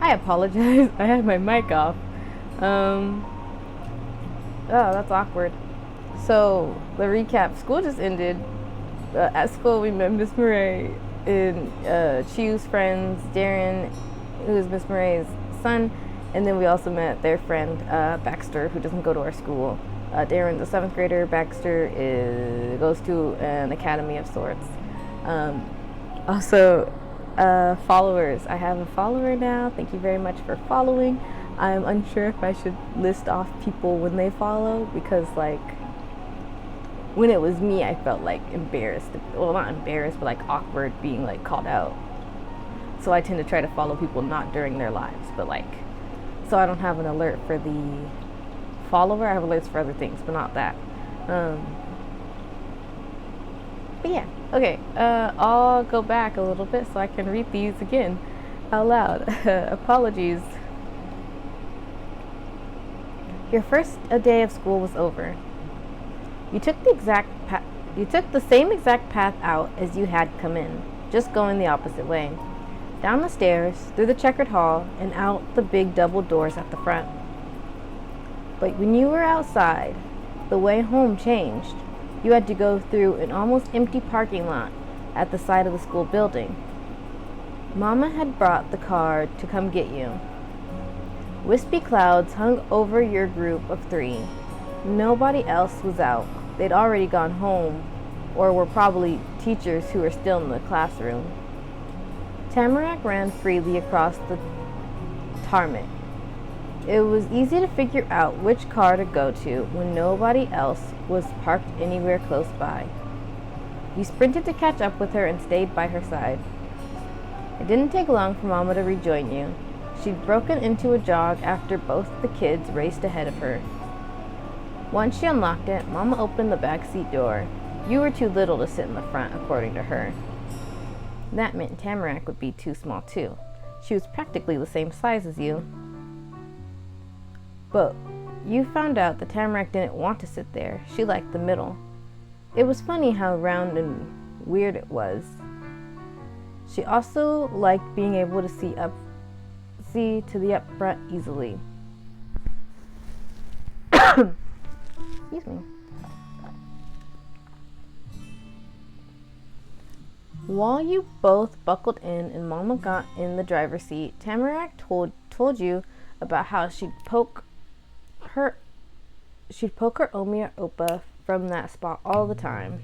I apologize. I had my mic off. Oh, that's awkward. So, the recap, school just ended. At school, we met Miss Murray and Chiu's friends, Darren, who is Miss Murray's son, and then we also met their friend, Baxter, who doesn't go to our school. Darren's a 7th grader. Baxter goes to an academy of sorts. Also, followers. I have a follower now. Thank you very much for following. I'm unsure if I should list off people when they follow, because like when it was me, I felt like embarrassed. Well, not embarrassed, but like awkward being like called out. So I tend to try to follow people not during their lives, but like, so I don't have an alert for the follower. I have alerts for other things, but not that. But yeah, okay. I'll go back a little bit so I can read these again out loud. Apologies. Your first day of school was over. You took the same exact path out as you had come in, just going the opposite way. Down the stairs, through the checkered hall, and out the big double doors at the front. But when you were outside, the way home changed. You had to go through an almost empty parking lot at the side of the school building. Mama had brought the car to come get you. Wispy clouds hung over your group of 3. Nobody else was out. They'd already gone home, or were probably teachers who were still in the classroom. Tamarack ran freely across the tarmac. It was easy to figure out which car to go to when nobody else was parked anywhere close by. You sprinted to catch up with her and stayed by her side. It didn't take long for Mama to rejoin you. She'd broken into a jog after both the kids raced ahead of her. Once she unlocked it, Mama opened the back seat door. You were too little to sit in the front, according to her. That meant Tamarack would be too small too. She was practically the same size as you. But you found out that Tamarack didn't want to sit there. She liked the middle. It was funny how round and weird it was. She also liked being able to see to the up front easily. Excuse me. While you both buckled in and Mama got in the driver's seat, Tamarack told you about how she'd poke her Omi or Opa from that spot all the time.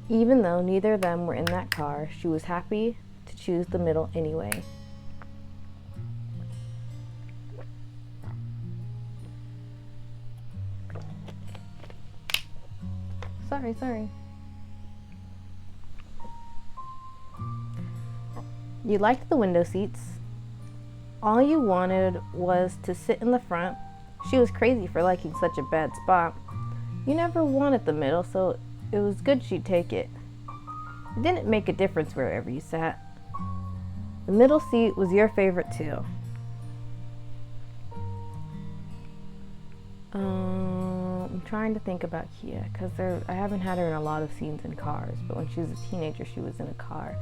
Even though neither of them were in that car, she was happy to choose the middle anyway. Sorry. You liked the window seats. All you wanted was to sit in the front. She was crazy for liking such a bad spot. You never wanted the middle, so it was good she'd take it. It didn't make a difference wherever you sat. The middle seat was your favorite too. I'm trying to think about Kia, because I haven't had her in a lot of scenes in cars, but when she was a teenager, she was in a car.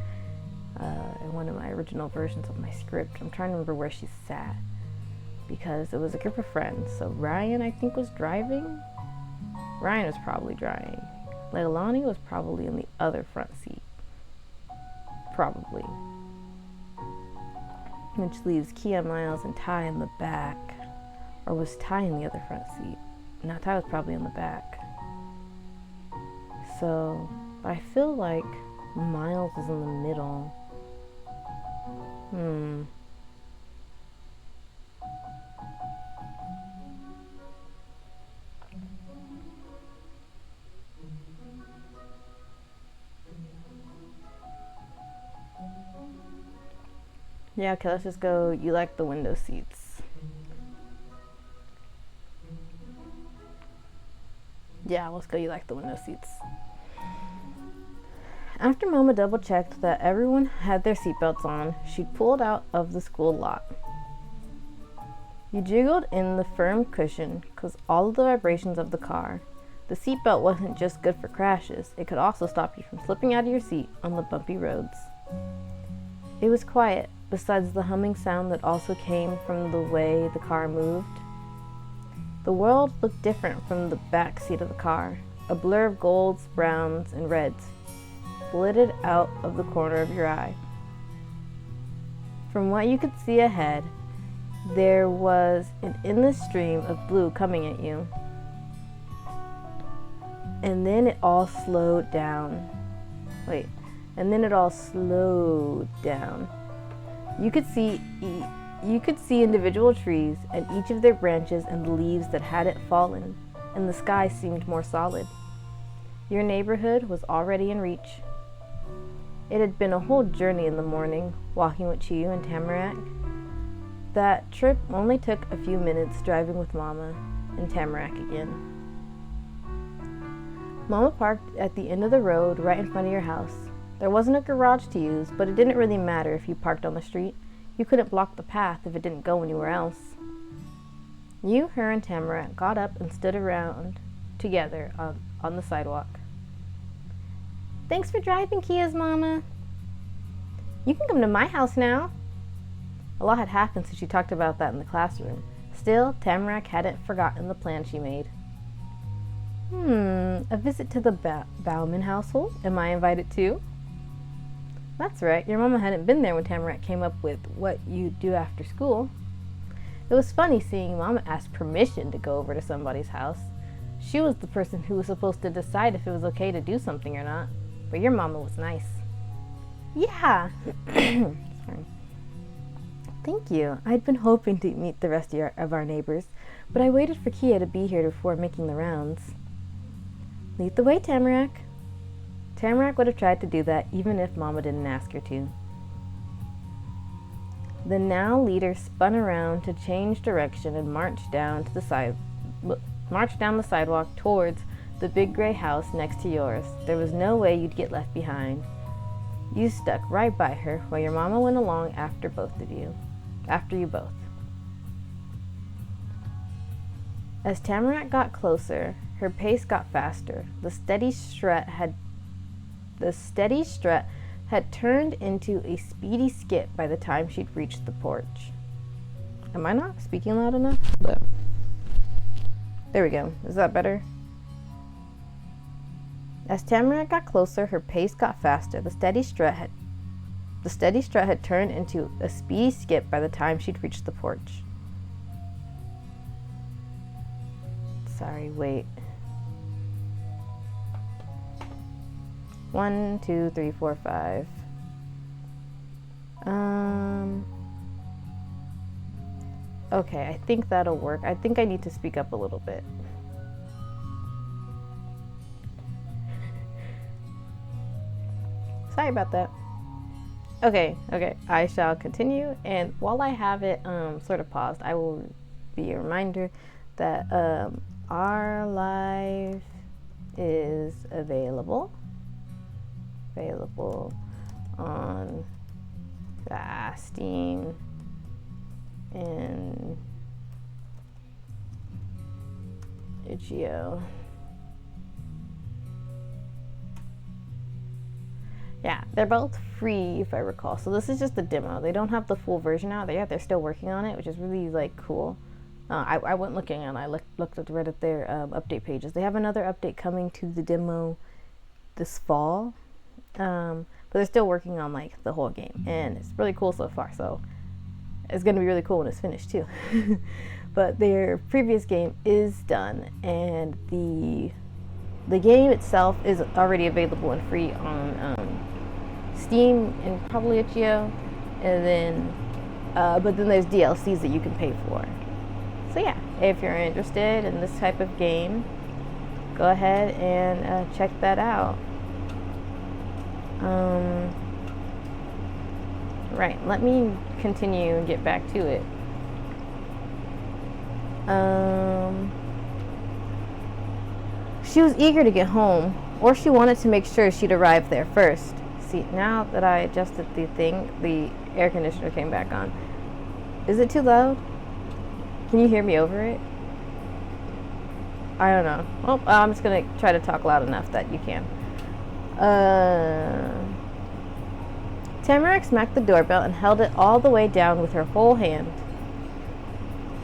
In one of my original versions of my script. I'm trying to remember where she sat, because it was a group of friends. So Ryan, I think, was driving. Ryan was probably driving. Leilani was probably in the other front seat. Probably. Which leaves Kia, Miles, and Ty in the back. Or was Ty in the other front seat? No, Ty was probably in the back. So, I feel like Miles is in the middle. Yeah, okay, let's just go, you like the window seats. Yeah, let's go, you like the window seats. After Mama double-checked that everyone had their seatbelts on, she pulled out of the school lot. You jiggled in the firm cushion because all of the vibrations of the car. The seatbelt wasn't just good for crashes, it could also stop you from slipping out of your seat on the bumpy roads. It was quiet, besides the humming sound that also came from the way the car moved. The world looked different from the back seat of the car, a blur of golds, browns, and reds, blitted out of the corner of your eye. From what you could see ahead, there was an endless stream of blue coming at you. And then it all slowed down. You could see individual trees and each of their branches and the leaves that hadn't fallen, and the sky seemed more solid. Your neighborhood was already in reach. It had been a whole journey in the morning, walking with Chiyu and Tamarack. That trip only took a few minutes driving with Mama and Tamarack again. Mama parked at the end of the road right in front of your house. There wasn't a garage to use, but it didn't really matter if you parked on the street. You couldn't block the path if it didn't go anywhere else. You, her, and Tamarack got up and stood around together on the sidewalk. Thanks for driving, Kia's Mama. You can come to my house now. A lot had happened since she talked about that in the classroom. Still, Tamarack hadn't forgotten the plan she made. A visit to the Bauman household? Am I invited too? That's right, your mama hadn't been there when Tamarack came up with what you'd do after school. It was funny seeing Mama ask permission to go over to somebody's house. She was the person who was supposed to decide if it was okay to do something or not. But your mama was nice. Yeah. Sorry. Thank you. I'd been hoping to meet the rest of our neighbors, but I waited for Kia to be here before making the rounds. Lead the way, Tamarack. Tamarack would have tried to do that even if Mama didn't ask her to. The now leader spun around to change direction and marched down the sidewalk towards the big gray house next to yours. There was no way you'd get left behind. You stuck right by her while your mama went along after you both. As Tamarack got closer, her pace got faster. The steady strut had turned into a speedy skip by the time she'd reached the porch. Am I not speaking loud enough? There we go. Is that better? As Tamarack got closer, her pace got faster. The steady strut had turned into a speedy skip by the time she'd reached the porch. Sorry, wait. 1, 2, 3, 4, 5. Okay, I think that'll work. I think I need to speak up a little bit. Sorry about that. Okay, I shall continue, and while I have it sort of paused, I will be a reminder that our live is available on Steam and itch.io. Yeah, they're both free if I recall. So this is just the demo. They don't have the full version out. They're still working on it, which is really like cool. I went looking and I looked at Reddit their update pages. They have another update coming to the demo this fall, but they're still working on like the whole game, and it's really cool so far. So it's gonna be really cool when it's finished too. But their previous game is done, and the game itself is already available and free on Steam and probably itch.io, and then but then there's DLCs that you can pay for. So yeah, if you're interested in this type of game, go ahead and check that out. Right, let me continue and get back to it. She was eager to get home, or she wanted to make sure she'd arrive there first. See, now that I adjusted the thing, the air conditioner came back on. Is it too loud? Can you hear me over it? I don't know. Well, I'm just gonna try to talk loud enough that you can. Tamarack smacked the doorbell and held it all the way down with her whole hand.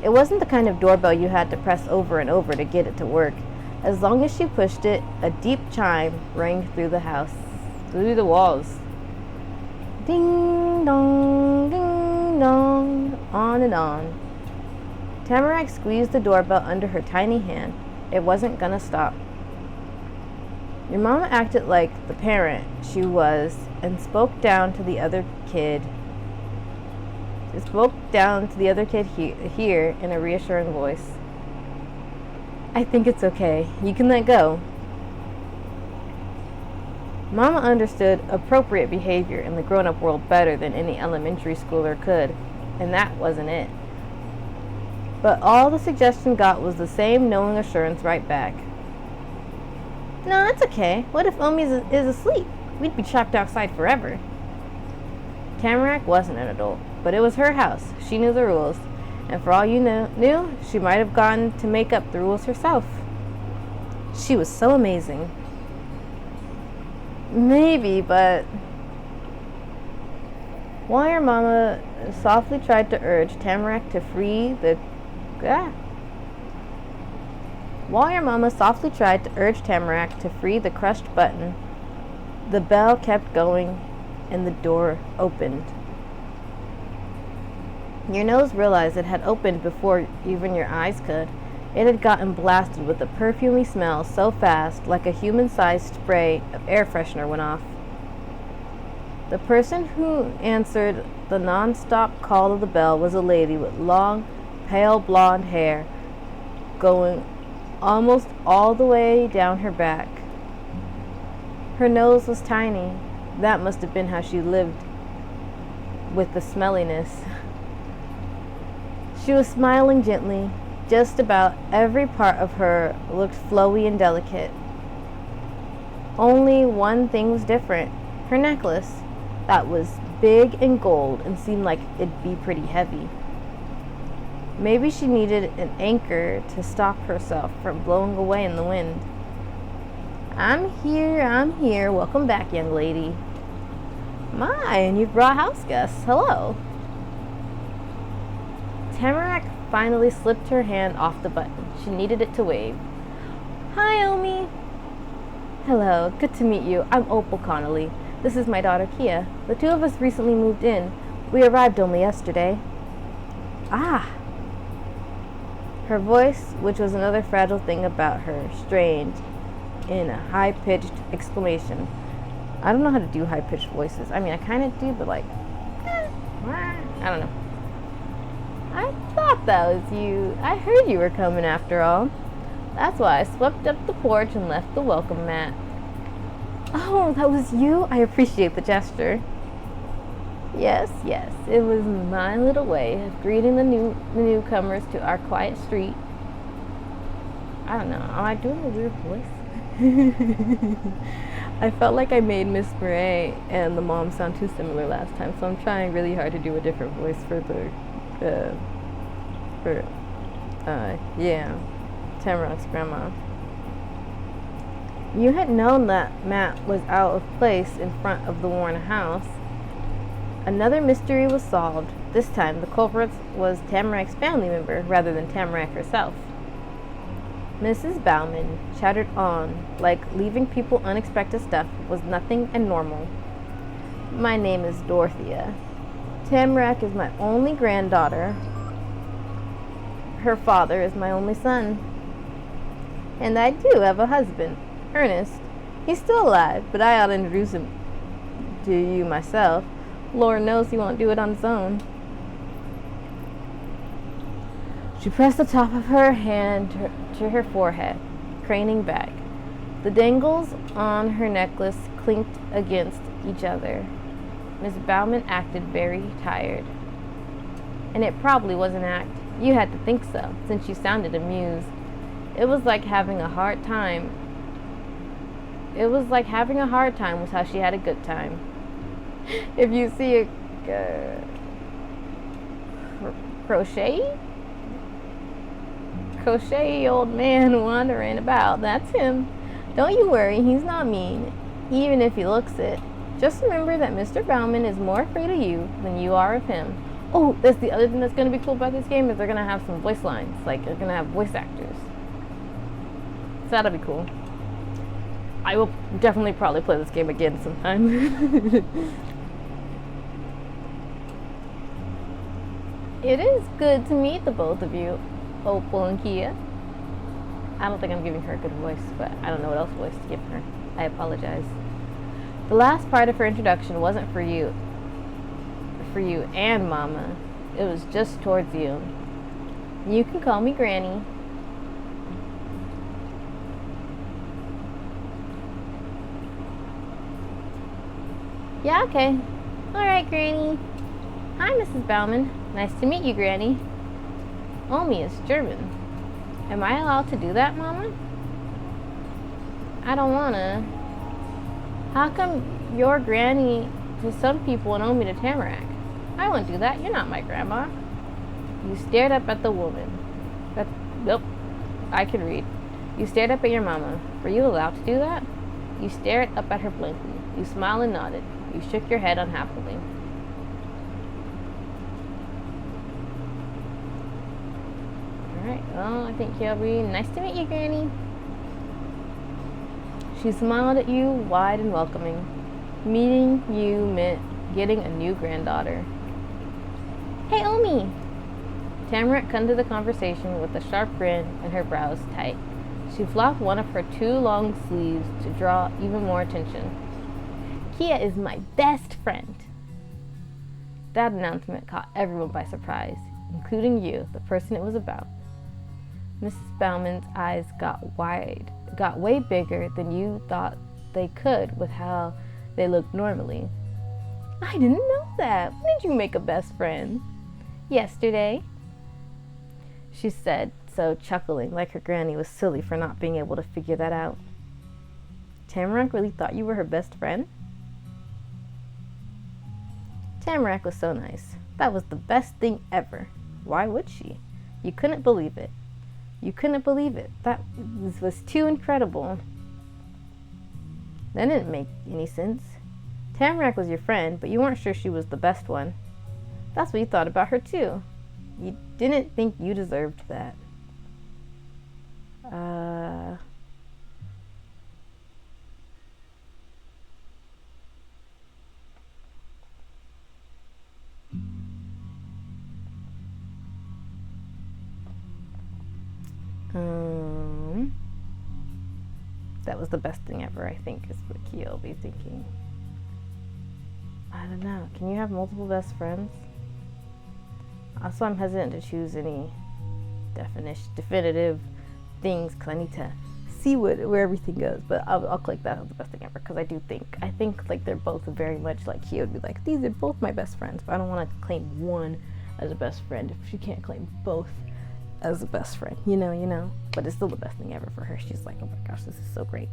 It wasn't the kind of doorbell you had to press over and over to get it to work. As long as she pushed it, a deep chime rang through the house, through the walls. Ding dong, on and on. Tamarack squeezed the doorbell under her tiny hand. It wasn't gonna stop. Your mama acted like the parent she was and spoke down to the other kid. Here in a reassuring voice. I think it's okay. You can let go. Mama understood appropriate behavior in the grown-up world better than any elementary schooler could, and that wasn't it. But all the suggestion got was the same knowing assurance right back. No, it's okay. What if Omi is asleep? We'd be trapped outside forever. Tamarack wasn't an adult, but it was her house. She knew the rules, and for all you knew, she might have gone to make up the rules herself. She was so amazing. Maybe, but while your mama softly tried to urge Tamarack to free the crushed button, the bell kept going and the door opened. Your nose realized it had opened before even your eyes could. It had gotten blasted with a perfumey smell so fast, like a human-sized spray of air freshener went off. The person who answered the non-stop call of the bell was a lady with long, pale blonde hair going almost all the way down her back. Her nose was tiny. That must have been how she lived with the smelliness. She was smiling gently. Just about every part of her looked flowy and delicate. Only one thing was different. Her necklace. That was big and gold and seemed like it'd be pretty heavy. Maybe she needed an anchor to stop herself from blowing away in the wind. I'm here. Welcome back, young lady. My, and you've brought house guests. Hello. Tamarack finally slipped her hand off the button. She needed it to wave. Hi, Omi. Hello, good to meet you. I'm Opal Connolly. This is my daughter, Kia. The two of us recently moved in. We arrived only yesterday. Ah. Her voice, which was another fragile thing about her, strained in a high-pitched exclamation. I don't know how to do high-pitched voices. I mean, I kind of do, but like, I don't know. I thought that was you. I heard you were coming after all. That's why I swept up the porch and left the welcome mat. Oh, that was you? I appreciate the gesture. Yes, it was my little way of greeting the newcomers to our quiet street. I don't know. Am I doing a weird voice? I felt like I made Miss Murray and the mom sound too similar last time, so I'm trying really hard to do a different voice for Tamarack's grandma. You had known that Matt was out of place in front of the Warren house. Another mystery was solved. This time, the culprit was Tamarack's family member rather than Tamarack herself. Mrs. Bauman chattered on, like leaving people unexpected stuff was nothing and normal. My name is Dorothea. Tamarack is my only granddaughter. Her father is my only son. And I do have a husband, Ernest. He's still alive, but I ought to introduce him to you myself. Lord knows he won't do it on his own. She pressed the top of her hand to her forehead, craning back. The dangles on her necklace clinked against each other. Miss Bauman acted very tired. And it probably was an act. You had to think so, since you sounded amused. It was like having a hard time. Was how she had a good time. If you see a crochet old man wandering about, that's him. Don't you worry, he's not mean, even if he looks it. Just remember that Mr. Bauman is more afraid of you than you are of him. Oh, that's the other thing that's going to be cool about this game is they're going to have some voice lines. Like, they're going to have voice actors. So that'll be cool. I will definitely probably play this game again sometime. It is good to meet the both of you, Opal and Kia. I don't think I'm giving her a good voice, but I don't know what else voice to give her. I apologize. The last part of her introduction wasn't for you and Mama. It was just towards you. You can call me Granny. Yeah, okay. Alright, Granny. Hi, Mrs. Bauman. Nice to meet you, Granny. Omi is German. Am I allowed to do that, Mama? I don't wanna. How come you're Granny to some people and Omi to Tamarack? I won't do that. You're not my grandma. You stared up at the woman. Nope. I can read. You stared up at your mama. Were you allowed to do that? You stared up at her blankly. You smiled and nodded. You shook your head unhappily. Alright, well, I think he'll be nice to meet you, Granny. She smiled at you, wide and welcoming. Meeting you meant getting a new granddaughter. Hey, Omi! Tamarack cut into the conversation with a sharp grin and her brows tight. She flopped one of her 2 long sleeves to draw even more attention. Kia is my best friend. That announcement caught everyone by surprise, including you, the person it was about. Mrs. Bauman's eyes got way bigger than you thought they could with how they looked normally. I didn't know that. When did you make a best friend? Yesterday, she said, so chuckling like her granny was silly for not being able to figure that out. Tamarack really thought you were her best friend? Tamarack was so nice. That was the best thing ever. Why would she? You couldn't believe it. You couldn't believe it. That was too incredible. That didn't make any sense. Tamarack was your friend, but you weren't sure she was the best one. That's what you thought about her too. You didn't think you deserved that. That was the best thing ever, I think, is what Kia will be thinking. I don't know. Can you have multiple best friends? Also, I'm hesitant to choose any definitive things because I need to see where everything goes. But I'll click that as the best thing ever because I think like they're both very much like Kia would be like, these are both my best friends, but I don't want to claim one as a best friend if she can't claim both as a best friend, you know. But it's still the best thing ever for her. She's like, oh my gosh, this is so great.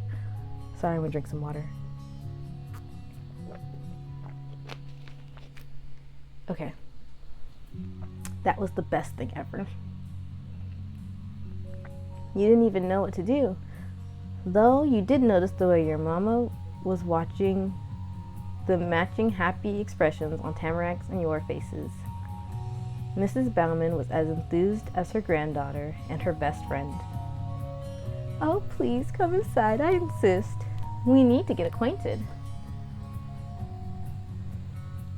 Sorry, I'm gonna drink some water. Okay. That was the best thing ever. You didn't even know what to do. Though you did notice the way your mama was watching the matching happy expressions on Tamarack's and your faces. Mrs. Bauman was as enthused as her granddaughter and her best friend. Oh, please come inside, I insist. We need to get acquainted.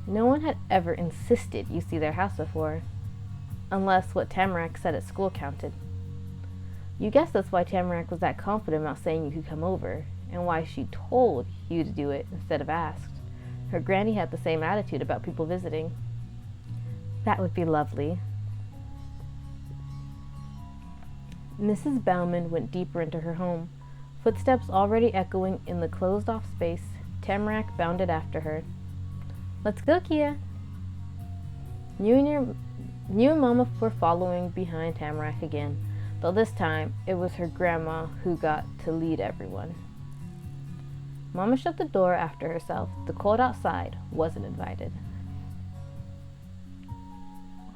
No one had ever insisted you see their house before, unless what Tamarack said at school counted. You guess that's why Tamarack was that confident about saying you could come over, and why she told you to do it instead of asked. Her granny had the same attitude about people visiting. That would be lovely. Mrs. Bauman went deeper into her home. Footsteps already echoing in the closed-off space, Tamarack bounded after her. Let's go, Kia. You and Mama were following behind Tamarack again, though this time it was her grandma who got to lead everyone. Mama shut the door after herself. The cold outside wasn't invited.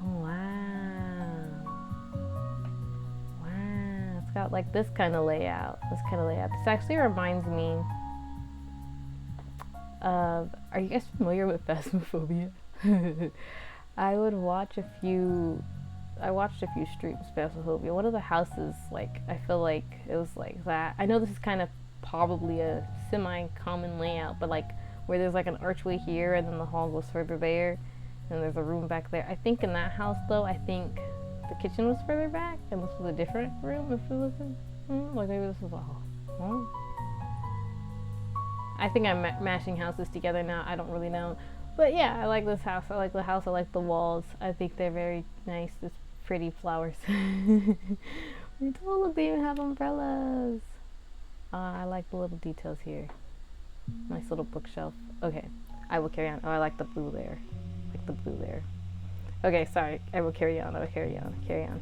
Oh, wow. Wow. It's got like this kind of layout. This actually reminds me Are you guys familiar with Phasmophobia? I watched a few streams of Phasmophobia. One of the houses, like, I feel like it was like that. I know this is kind of probably a semi-common layout, but like where there's like an archway here and then the hall goes further there and there's a room back there. I think in that house though, I think the kitchen was further back and this was a different room. If it was like maybe this was a hall. I think I'm mashing houses together now. I don't really know. But yeah, I like this house. I like the house. I like the walls. I think they're very nice. It's pretty flowers. Oh, look, they even have umbrellas. I like the little details here. Nice little bookshelf. Okay, I will carry on. Oh, I like the blue there. Okay, sorry. I will carry on. Carry on.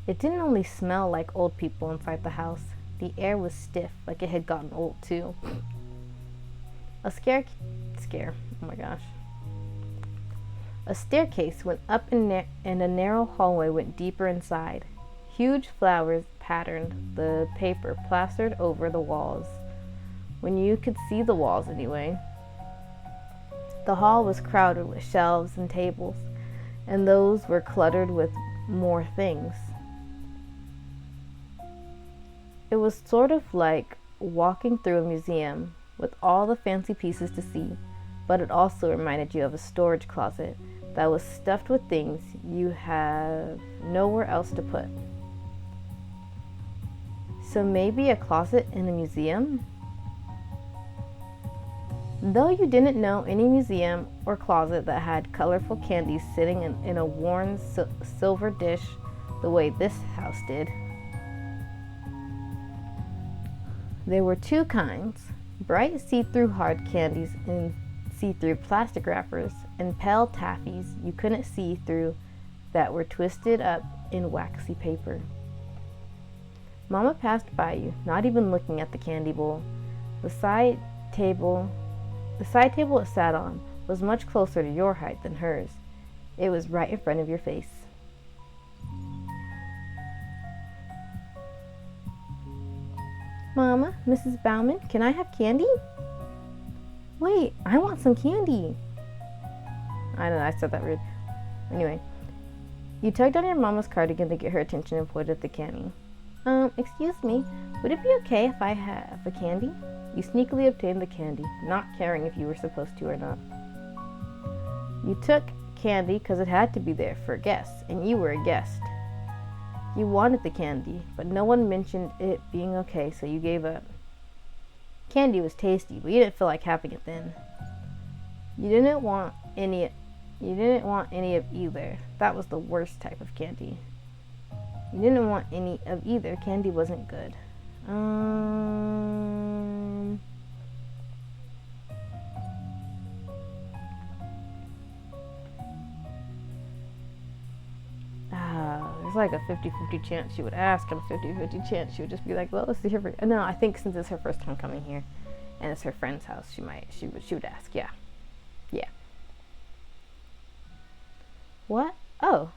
It didn't only smell like old people inside the house. The air was stiff, like it had gotten old too. A scare. Oh my gosh. A staircase went up and a narrow hallway went deeper inside. Huge flowers patterned the paper plastered over the walls. When you could see the walls anyway. The hall was crowded with shelves and tables, and those were cluttered with more things. It was sort of like walking through a museum with all the fancy pieces to see, but it also reminded you of a storage closet that was stuffed with things you have nowhere else to put. So maybe a closet in a museum? Though you didn't know any museum or closet that had colorful candies sitting in a worn silver dish the way this house did. There were two kinds, bright see-through hard candies in see-through plastic wrappers and pale taffies you couldn't see through that were twisted up in waxy paper. Mama passed by you, not even looking at the candy bowl. The side table it sat on was much closer to your height than hers. It was right in front of your face. Mama, Mrs. Bauman, can I have candy? Wait, I want some candy. I don't know, I said that rude. Anyway, you tugged on your mama's cardigan to get her attention and pointed at the candy. Excuse me, would it be okay if I have a candy? You sneakily obtained the candy, not caring if you were supposed to or not. You took candy because it had to be there for guests, and you were a guest. You wanted the candy, but no one mentioned it being okay, so you gave up. Candy was tasty, but you didn't feel like having it then. You didn't want any of either. That was the worst type of candy. You didn't want any of either. Candy wasn't good. There's like a 50-50 chance she would ask and a 50-50 chance she would just be like, well, let's see her. No, I think since it's her first time coming here and it's her friend's house, she would ask. Yeah. What? Oh.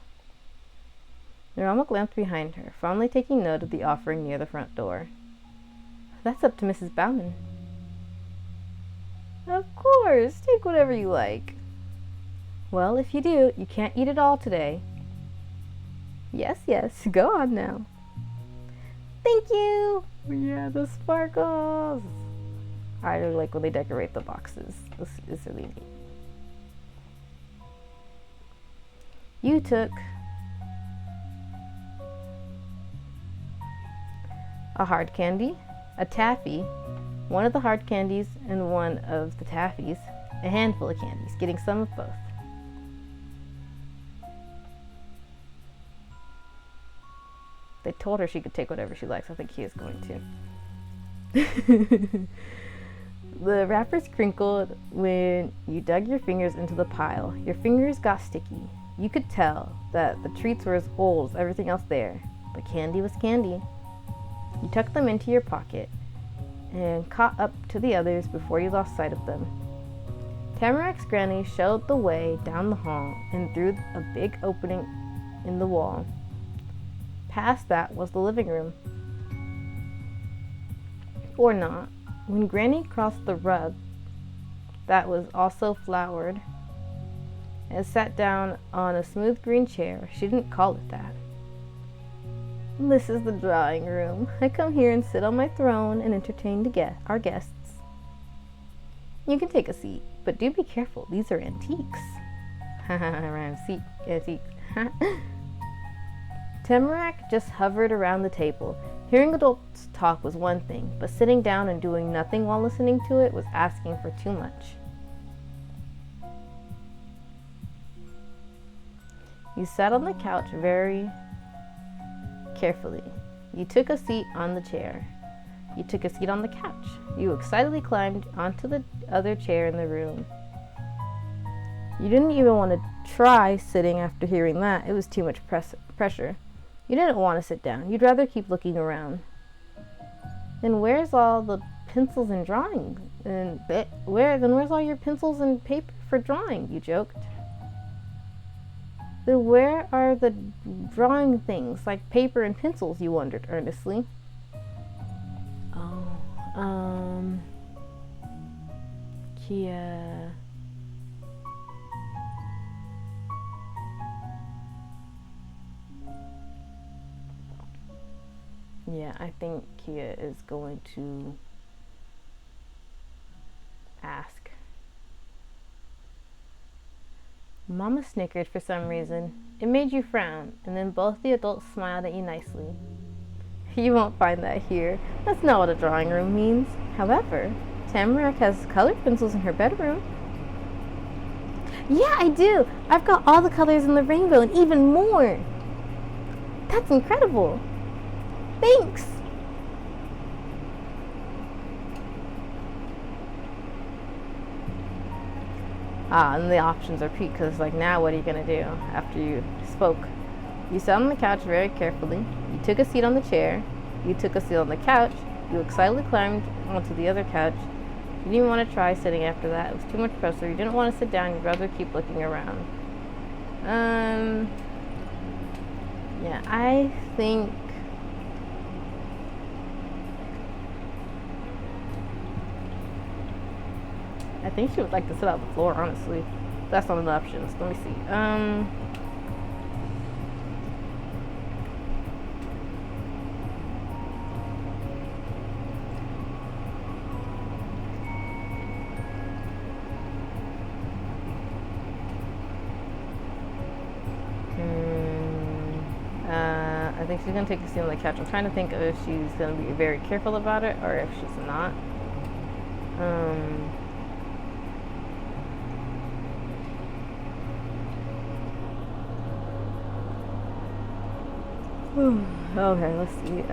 Your mama glanced behind her, fondly taking note of the offering near the front door. That's up to Mrs. Bauman. Of course, take whatever you like. Well, if you do, you can't eat it all today. Yes, go on now. Thank you. Yeah, the sparkles. I really like when they decorate the boxes. This is really neat. You took a hard candy, a taffy, one of the hard candies and one of the taffies, a handful of candies, getting some of both. They told her she could take whatever she likes. I think she is going to. The wrappers crinkled when you dug your fingers into the pile. Your fingers got sticky. You could tell that the treats were as old as everything else there, but candy was candy. You tucked them into your pocket and caught up to the others before you lost sight of them. Tamarac's granny showed the way down the hall and through a big opening in the wall. Past that was the living room. Or not. When Granny crossed the rug that was also flowered and sat down on a smooth green chair. She didn't call it that. This is the drawing room. I come here and sit on my throne and entertain our guests. You can take a seat, but do be careful. These are antiques. Antiques. Tamarack just hovered around the table. Hearing adults talk was one thing, but sitting down and doing nothing while listening to it was asking for too much. You sat on the couch very carefully. You took a seat on the chair. You took a seat on the couch. You excitedly climbed onto the other chair in the room. You didn't even want to try sitting after hearing that. It was too much pressure. You didn't want to sit down. You'd rather keep looking around. Then where's all the pencils and drawings? Then where's all your pencils and paper for drawing? You joked. Then where are the drawing things, like paper and pencils? You wondered earnestly. Kia. Yeah, I think Kia is going to ask. Mama snickered for some reason. It made you frown, and then both the adults smiled at you nicely. You won't find that here. That's not what a drawing room means. However, Tamarack has colored pencils in her bedroom. Yeah, I do. I've got all the colors in the rainbow and even more. That's incredible. Thanks. And the options are peaked because, like, now what are you going to do after you spoke? You sat on the couch very carefully. You took a seat on the chair. You took a seat on the couch. You excitedly climbed onto the other couch. You didn't even want to try sitting after that. It was too much pressure. You didn't want to sit down. You'd rather keep looking around. Yeah, I think she would like to sit on the floor, honestly. That's not an option. So let me see. I think she's gonna take a seat on the couch. I'm trying to think of if she's gonna be very careful about it or if she's not. Okay, let's see.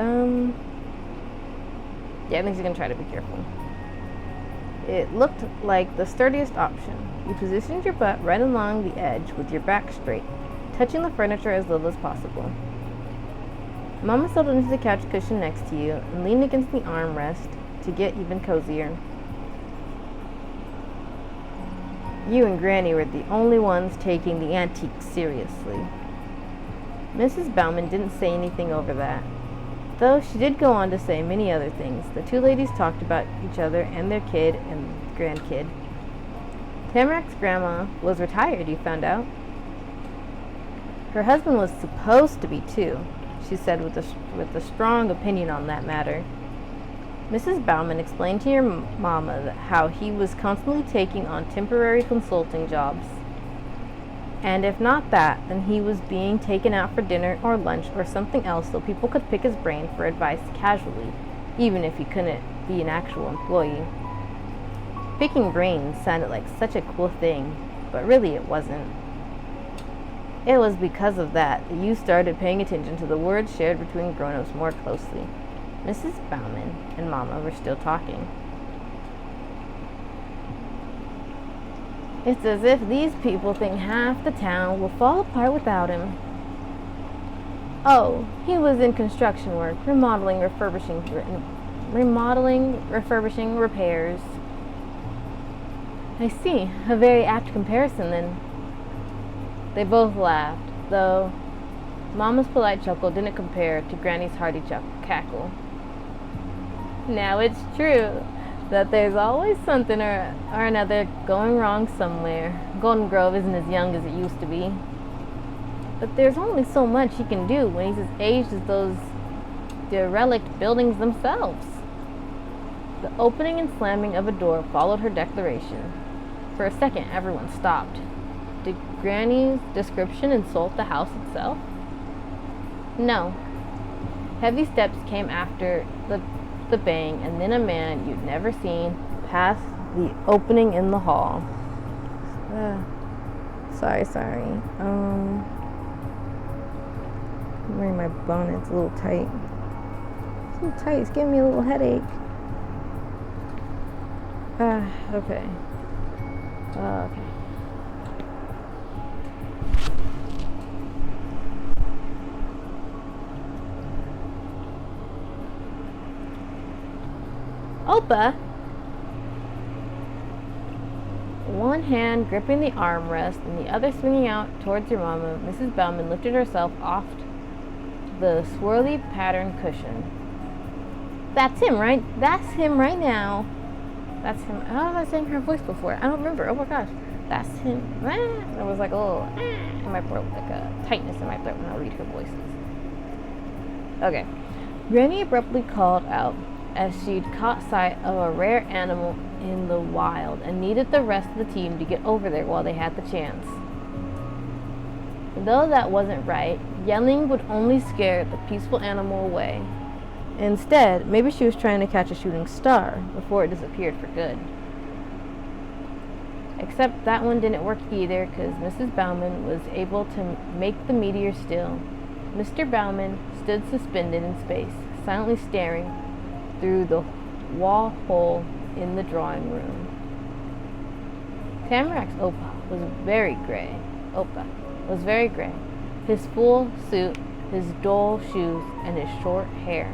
Yeah, I think she's gonna try to be careful. It looked like the sturdiest option. You positioned your butt right along the edge with your back straight, touching the furniture as little as possible. Mama settled into the couch cushion next to you and leaned against the armrest to get even cozier. You and Granny were the only ones taking the antiques seriously. Mrs. Bauman didn't say anything over that, though she did go on to say many other things. The two ladies talked about each other and their kid and grandkid. Tamarack's grandma was retired, you found out. Her husband was supposed to be too, she said with a strong opinion on that matter. Mrs. Bauman explained to your mama how he was constantly taking on temporary consulting jobs. And if not that, then he was being taken out for dinner or lunch or something else so people could pick his brain for advice casually, even if he couldn't be an actual employee. Picking brains sounded like such a cool thing, but really it wasn't. It was because of that you started paying attention to the words shared between grown-ups more closely. Mrs. Bauman and Mama were still talking. It's as if these people think half the town will fall apart without him. Oh, he was in construction work, remodeling, refurbishing, repairs. I see. A very apt comparison, then. They both laughed, though Mama's polite chuckle didn't compare to Granny's hearty cackle. Now it's true. that there's always something or another going wrong somewhere. Golden Grove isn't as young as it used to be. But there's only so much he can do when he's as aged as those derelict buildings themselves. The opening and slamming of a door followed her declaration. For a second, everyone stopped. Did Granny's description insult the house itself? No. Heavy steps came after the bang, and then a man you'd never seen passed the opening in the hall. Sorry. I'm wearing my bonnet. It's a little tight. It's giving me a little headache. Okay. Okay. Opa! One hand gripping the armrest and the other swinging out towards your mama, Mrs. Bauman lifted herself off the swirly patterned cushion. That's him, right? That's him right now. That's him. How was I saying her voice before? I don't remember. Oh my gosh. That's him. There was like a little in my throat, like a tightness in my throat when I read her voices. Okay. Granny abruptly called out as she'd caught sight of a rare animal in the wild and needed the rest of the team to get over there while they had the chance. Though that wasn't right, yelling would only scare the peaceful animal away. Instead, maybe she was trying to catch a shooting star before it disappeared for good. Except that one didn't work either, because Mrs. Bauman was able to make the meteor still. Mr. Bauman stood suspended in space, silently staring through the wall hole in the drawing room. Tamarack's Opa was very gray. His full suit, his dull shoes, and his short hair.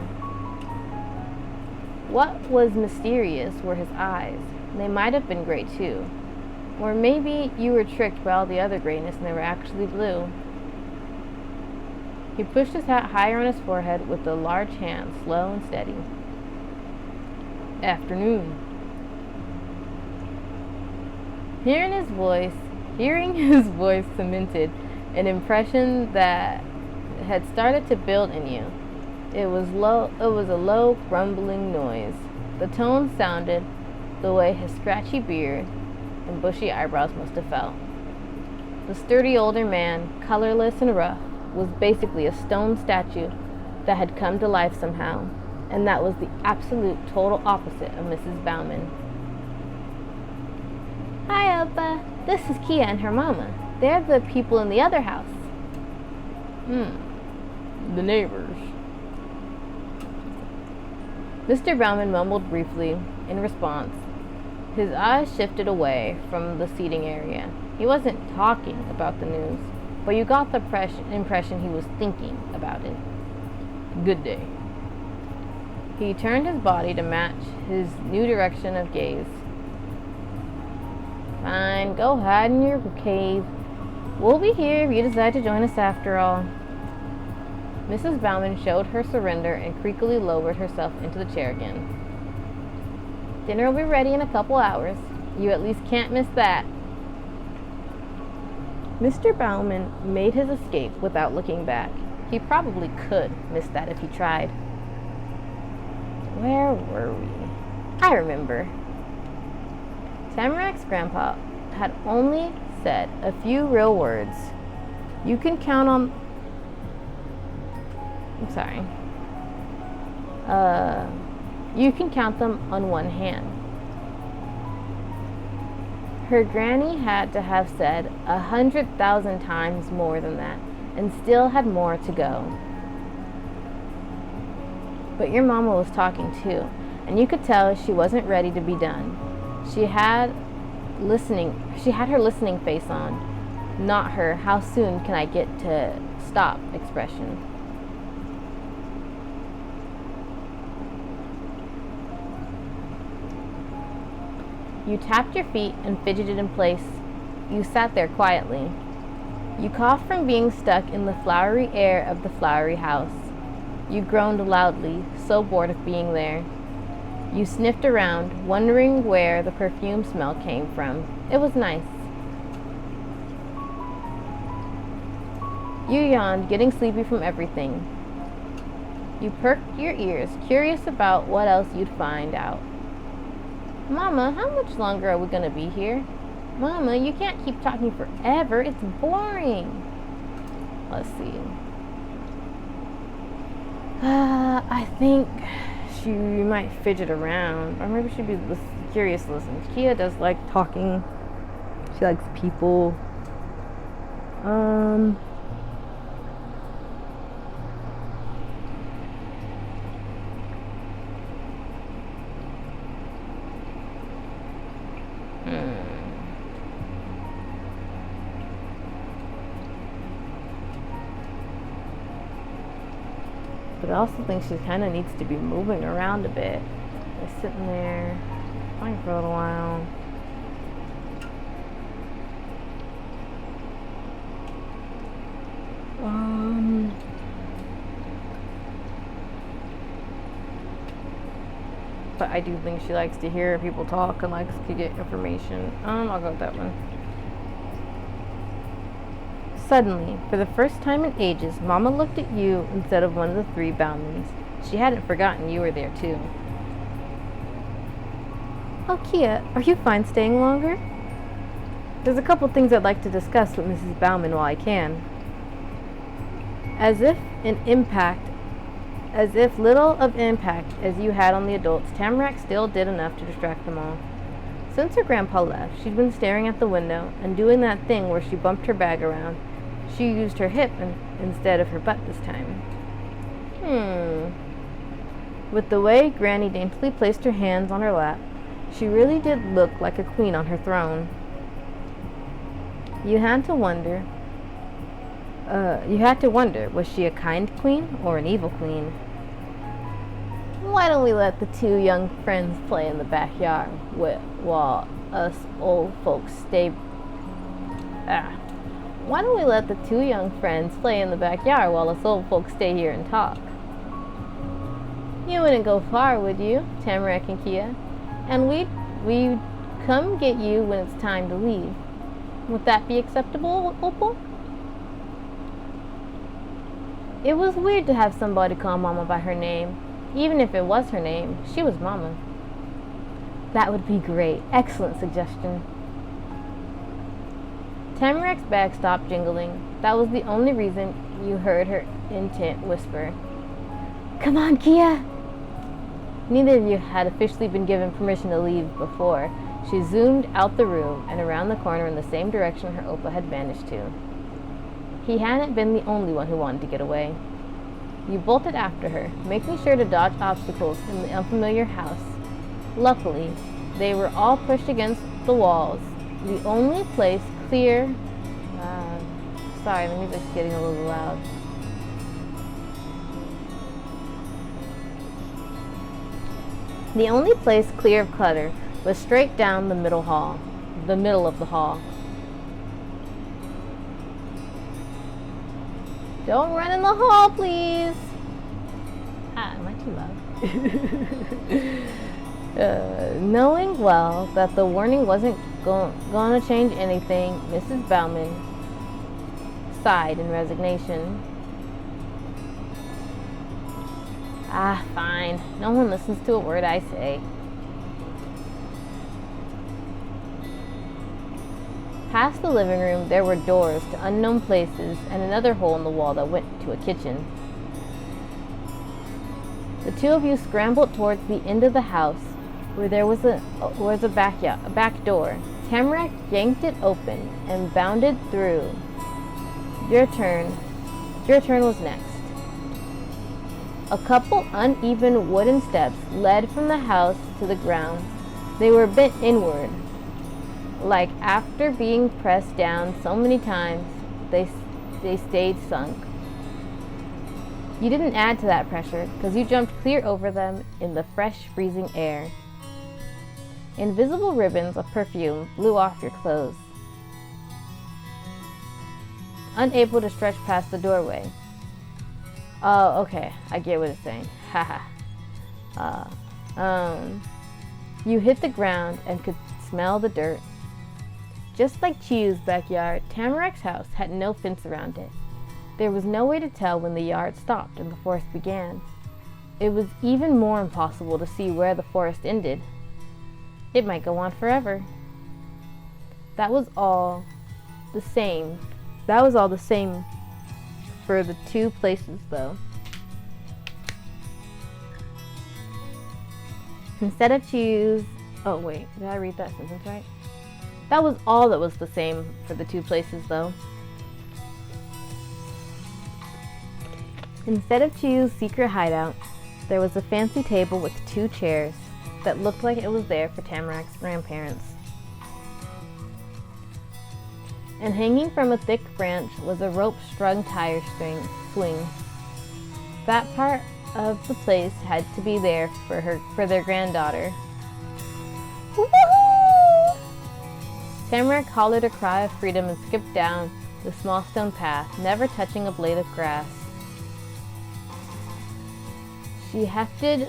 What was mysterious were his eyes. They might have been gray too. Or maybe you were tricked by all the other grayness and they were actually blue. He pushed his hat higher on his forehead with a large hand, slow and steady. Afternoon. Hearing his voice cemented an impression that had started to build in you. It was a low, grumbling noise. The tone sounded the way his scratchy beard and bushy eyebrows must have felt. The sturdy older man, colorless and rough, was basically a stone statue that had come to life somehow, and that was the absolute total opposite of Mrs. Bauman. Hi, Opa. This is Kia and her mama. They're the people in the other house. The neighbors. Mr. Bauman mumbled briefly in response. His eyes shifted away from the seating area. He wasn't talking about the news, but you got the impression he was thinking about it. Good day. He turned his body to match his new direction of gaze. Fine, go hide in your cave. We'll be here if you decide to join us after all. Mrs. Bauman showed her surrender and creakily lowered herself into the chair again. Dinner will be ready in a couple hours. You at least can't miss that. Mr. Bauman made his escape without looking back. He probably could miss that if he tried. Where were we? I remember. Tamarack's grandpa had only said a few real words. You can count on... you can count them on one hand. Her granny had to have said 100,000 times more than that, and still had more to go. But your mama was talking too, and you could tell she wasn't ready to be done. She had her listening face on, not her how soon can I get to stop expression. You tapped your feet and fidgeted in place. You sat there quietly. You coughed from being stuck in the flowery air of the flowery house. You groaned loudly, so bored of being there. You sniffed around, wondering where the perfume smell came from. It was nice. You yawned, getting sleepy from everything. You perked your ears, curious about what else you'd find out. Mama, how much longer are we going to be here? Mama, you can't keep talking forever. It's boring. Let's see. I think she might fidget around. Or maybe she'd be curious to listen. Kia does like talking. She likes people. But I also think she kind of needs to be moving around a bit. Just sitting there, playing for a little while. But I do think she likes to hear people talk and likes to get information. I'll go with that one. Suddenly, for the first time in ages, Mama looked at you instead of one of the three Baumans. She hadn't forgotten you were there too. Oh, Kia, are you fine staying longer? There's a couple things I'd like to discuss with Mrs. Bauman while I can. As if little of impact as you had on the adults, Tamarack still did enough to distract them all. Since her grandpa left, she'd been staring at the window and doing that thing where she bumped her bag around. She used her hip instead of her butt this time. With the way Granny daintily placed her hands on her lap, she really did look like a queen on her throne. You had to wonder, was she a kind queen or an evil queen? Why don't we let the two young friends play in the backyard while us old folks stay... Why don't we let the two young friends play in the backyard while us old folks stay here and talk? You wouldn't go far, would you, Tamarack and Kia? And we'd come get you when it's time to leave. Would that be acceptable, Opal? It was weird to have somebody call Mama by her name. Even if it was her name, she was Mama. That would be great. Excellent suggestion. Tamarack's bag stopped jingling. That was the only reason you heard her intent whisper. Come on, Kia! Neither of you had officially been given permission to leave before. She zoomed out the room and around the corner in the same direction her Opa had vanished to. He hadn't been the only one who wanted to get away. You bolted after her, making sure to dodge obstacles in the unfamiliar house. Luckily, they were all pushed against the walls. The only place clear... sorry, the music's getting a little loud. The only place clear of clutter was straight down the middle of the hall. Don't run in the hall, please. Am I too loud? Knowing well that the warning wasn't going to change anything, Mrs. Bauman sighed in resignation. Fine. No one listens to a word I say. Past the living room, there were doors to unknown places and another hole in the wall that went to a kitchen. The two of you scrambled towards the end of the house, where there was a back door. Tamarack yanked it open and bounded through. Your turn was next. A couple uneven wooden steps led from the house to the ground. They were bent inward, like after being pressed down so many times, they stayed sunk. You didn't add to that pressure, because you jumped clear over them in the fresh, freezing air. Invisible ribbons of perfume blew off your clothes. Unable to stretch past the doorway. Oh, okay, I get what it's saying. Haha. You hit the ground and could smell the dirt. Just like Chiyu's backyard, Tamarak's house had no fence around it. There was no way to tell when the yard stopped and the forest began. It was even more impossible to see where the forest ended. It might go on forever. That was all the same for the two places, though. Instead of Chiyu's... Oh, wait. Did I read that sentence right? That was all that was the same for the two places, though. Instead of Chiyu's secret hideout, there was a fancy table with 2 chairs that looked like it was there for Tamarak's grandparents. And hanging from a thick branch was a rope-strung tire swing. That part of the place had to be there for their granddaughter. Woohoo! Tamarak hollered a cry of freedom and skipped down the small stone path, never touching a blade of grass. She hefted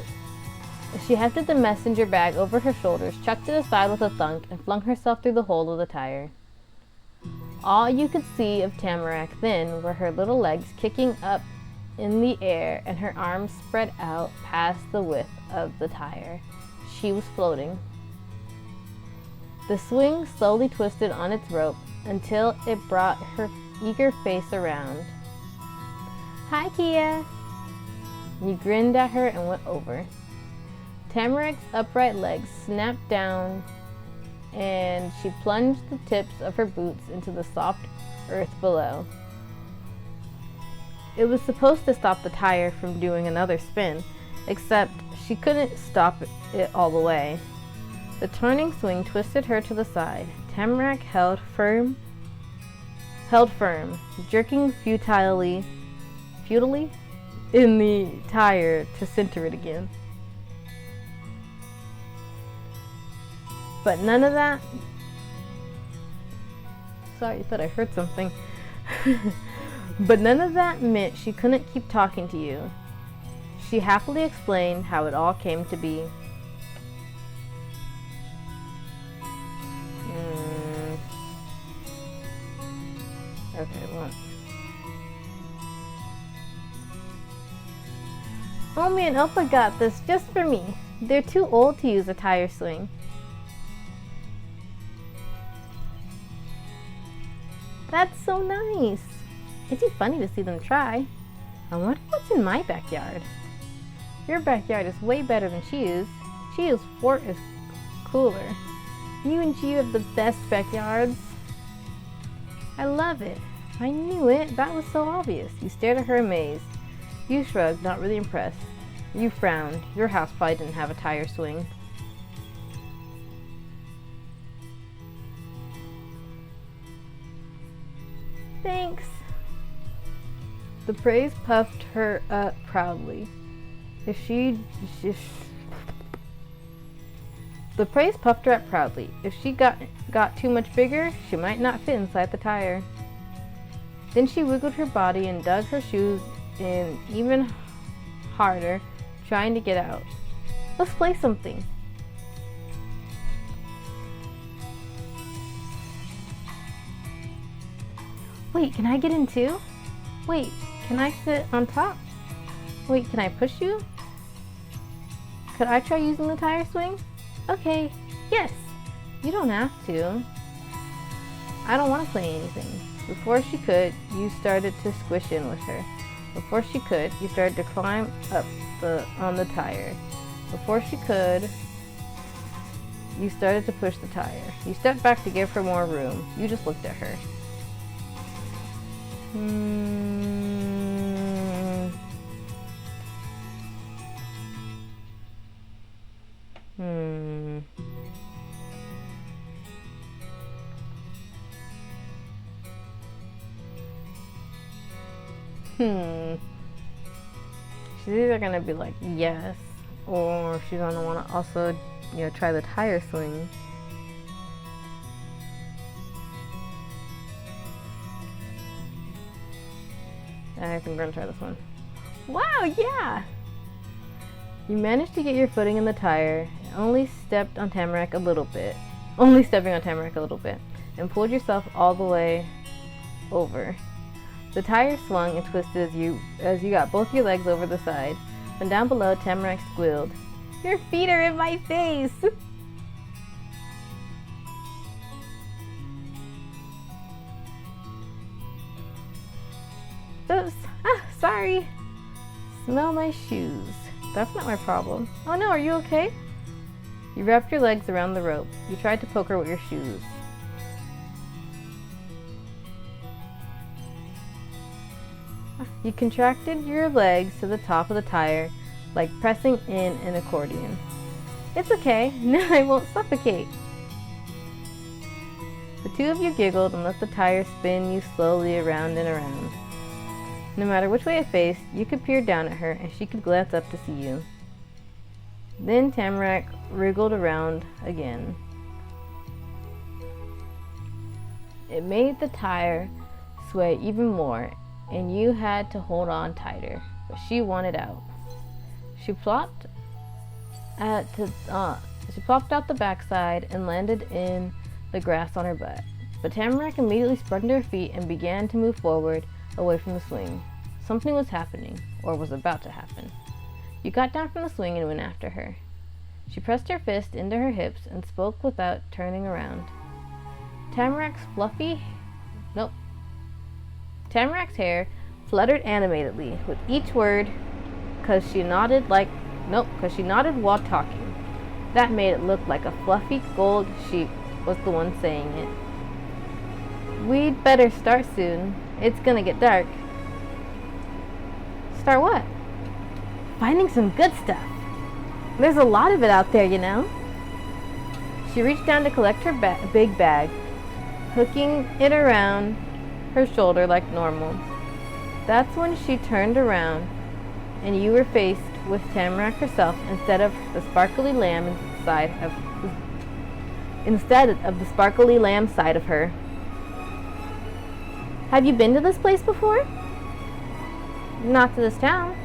the messenger bag over her shoulders, chucked it aside with a thunk, and flung herself through the hole of the tire. All you could see of Tamarak then were her little legs kicking up in the air and her arms spread out past the width of the tire. She was floating. The swing slowly twisted on its rope until it brought her eager face around. "Hi, Kia." You grinned at her and went over. Tamarak's upright legs snapped down and she plunged the tips of her boots into the soft earth below. It was supposed to stop the tire from doing another spin, except she couldn't stop it all the way. The turning swing twisted her to the side. Tamarak held firm, jerking futilely in the tire to center it again. But none of that... Sorry, I thought I heard something. But none of that meant she couldn't keep talking to you. She happily explained how it all came to be. Okay, what? Omi and Oppa got this just for me. They're too old to use a tire swing. That's so nice. It'd be funny to see them try. I wonder what's in my backyard. Your backyard is way better than Chiyu's. Chiyu's fort is cooler. You and Chiyu have the best backyards. I love it. I knew it. That was so obvious. You stared at her amazed. You shrugged, not really impressed. You frowned. Your house probably didn't have a tire swing. Thanks. The praise puffed her up proudly. If she got too much bigger, she might not fit inside the tire. Then she wiggled her body and dug her shoes in even harder, trying to get out. Let's play something. Wait, can I get in too? Wait, can I sit on top? Wait, can I push you? Could I try using the tire swing? Okay, yes. You don't have to. I don't want to play anything. Before she could, you started to squish in with her. Before she could, you started to climb up on the tire. Before she could, you started to push the tire. You stepped back to give her more room. You just looked at her. She's either gonna be like yes, or she's gonna want to also, try the tire swing. I think we're gonna try this one. Wow, yeah! You managed to get your footing in the tire, only stepping on Tamarack a little bit, and pulled yourself all the way over. The tire swung and twisted as you got both your legs over the side. From down below, Tamarack squealed, "Your feet are in my face!" Oops. Sorry. Smell my shoes. That's not my problem. Oh no, are you okay? You wrapped your legs around the rope. You tried to poke her with your shoes. You contracted your legs to the top of the tire, like pressing in an accordion. It's okay. Now I won't suffocate. The two of you giggled and let the tire spin you slowly around and around. No matter which way it faced, you could peer down at her and she could glance up to see you. Then Tamarack wriggled around again. It made the tire sway even more, and you had to hold on tighter, but she wanted out. She plopped out the backside and landed in the grass on her butt. But Tamarack immediately sprung to her feet and began to move forward, away from the swing. Something was happening, or was about to happen. You got down from the swing and went after her. She pressed her fist into her hips and spoke without turning around. Tamarack's hair fluttered animatedly with each word, cause she nodded while talking. That made it look like a fluffy gold sheep was the one saying it. We'd better start soon. It's gonna get dark. Start what? Finding some good stuff. There's a lot of it out there, you know. She reached down to collect her big bag, hooking it around her shoulder like normal. That's when she turned around and you were faced with Tamarack herself instead of the sparkly lamb side of her. Have you been to this place before? Not to this town.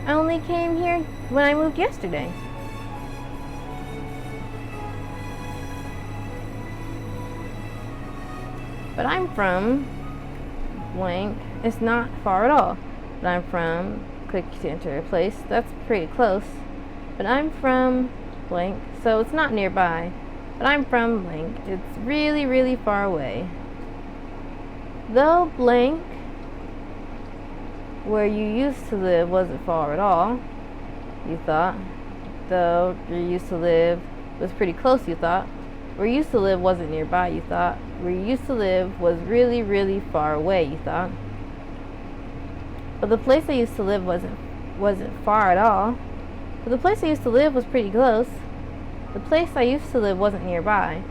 I only came here when I moved yesterday. But I'm from blank. It's not far at all. But I'm from, click to enter a place. That's pretty close. But I'm from blank, so it's not nearby. But I'm from blank. It's really, really far away. Though blank, where you used to live, wasn't far at all, you thought. Though where you used to live was pretty close, you thought. Where you used to live wasn't nearby, you thought. Where you used to live was really, really far away, you thought. But the place I used to live wasn't far at all. But the place I used to live was pretty close. The place I used to live wasn't nearby.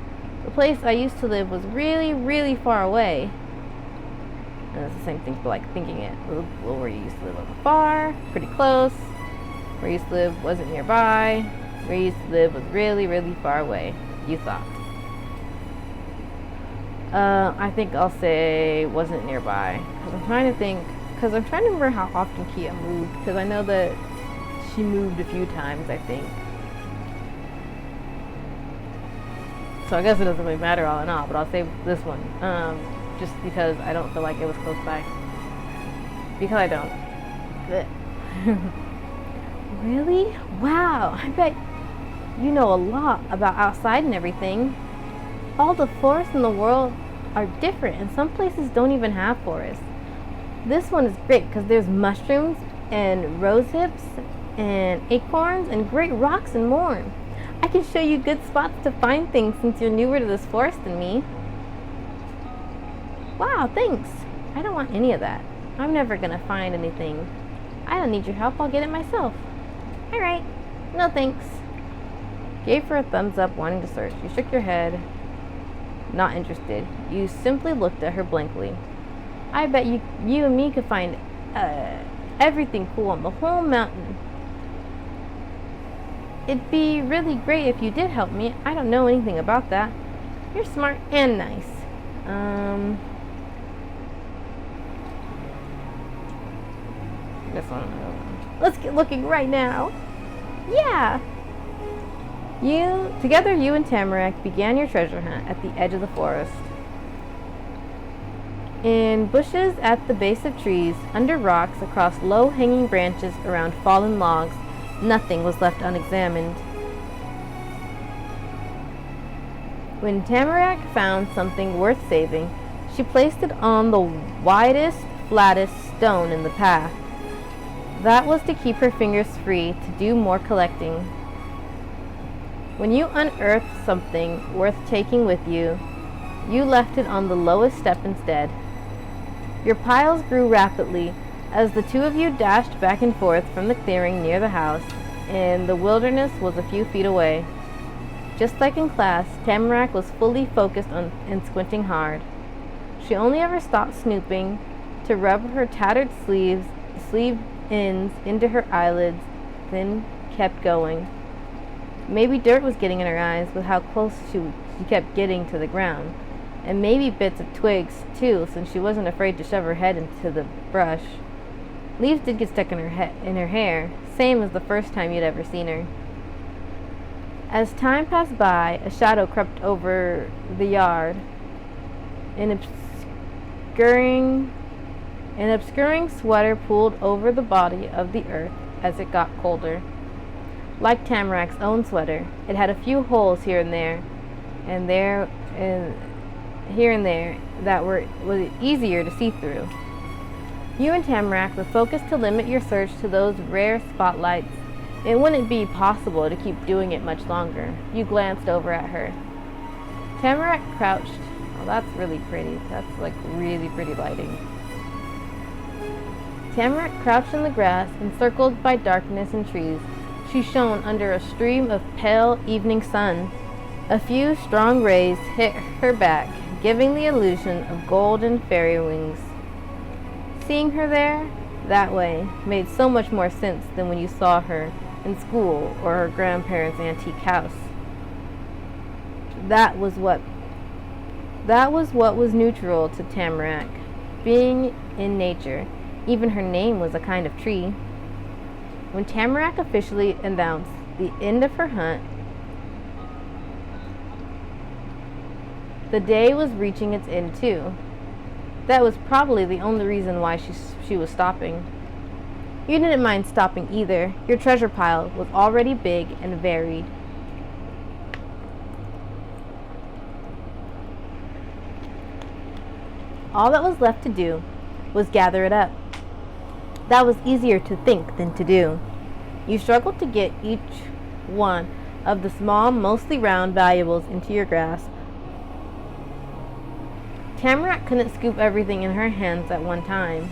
The place I used to live was really, really far away. And it's the same thing, but like thinking it. Well, where you used to live wasn't far, pretty close. Where you used to live wasn't nearby. Where you used to live was really, really far away, you thought. I think I'll say wasn't nearby. Because I'm trying to remember how often Kia moved. Because I know that she moved a few times, I think. So I guess it doesn't really matter all in all, but I'll say this one. Just because I don't feel like it was close by. Because I don't. Really? Wow, I bet you know a lot about outside and everything. All the forests in the world are different, and some places don't even have forests. This one is great because there's mushrooms and rose hips and acorns and great rocks and more. I can show you good spots to find things since you're newer to this forest than me. Wow, thanks. I don't want any of that. I'm never gonna find anything. I don't need your help, I'll get it myself. Alright, no thanks. Gave her a thumbs up, wanting to search. You shook your head, not interested. You simply looked at her blankly. I bet you and me could find everything cool on the whole mountain. It'd be really great if you did help me. I don't know anything about that. You're smart and nice. This one. Let's get looking right now. Yeah! Together you and Tamarack began your treasure hunt at the edge of the forest. In bushes at the base of trees, under rocks, across low-hanging branches, around fallen logs, nothing was left unexamined. When Tamarack found something worth saving, she placed it on the widest, flattest stone in the path. That was to keep her fingers free to do more collecting. When you unearthed something worth taking with you, you left it on the lowest step instead. Your piles grew rapidly as the two of you dashed back and forth from the clearing near the house, and the wilderness was a few feet away. Just like in class, Tamarack was fully focused on and squinting hard. She only ever stopped snooping to rub her tattered sleeve ends into her eyelids, then kept going. Maybe dirt was getting in her eyes with how close she kept getting to the ground, and maybe bits of twigs too, since she wasn't afraid to shove her head into the brush. Leaves did get stuck in her hair, same as the first time you'd ever seen her. As time passed by, a shadow crept over the yard. An obscuring sweater pulled over the body of the earth as it got colder. Like Tamarack's own sweater, it had a few holes here and there that was easier to see through. You and Tamarack were focused to limit your search to those rare spotlights. It wouldn't be possible to keep doing it much longer. You glanced over at her. Tamarack crouched. Oh, that's really pretty. That's like really pretty lighting. Tamarack crouched in the grass, encircled by darkness and trees. She shone under a stream of pale evening sun. A few strong rays hit her back, giving the illusion of golden fairy wings. Seeing her there, that way, made so much more sense than when you saw her in school or her grandparents' antique house. That was what was neutral to Tamarack, being in nature. Even her name was a kind of tree. When Tamarack officially announced the end of her hunt, the day was reaching its end too. That was probably the only reason why she was stopping. You didn't mind stopping either. Your treasure pile was already big and varied. All that was left to do was gather it up. That was easier to think than to do. You struggled to get each one of the small, mostly round valuables into your grasp. Tamarack couldn't scoop everything in her hands at one time.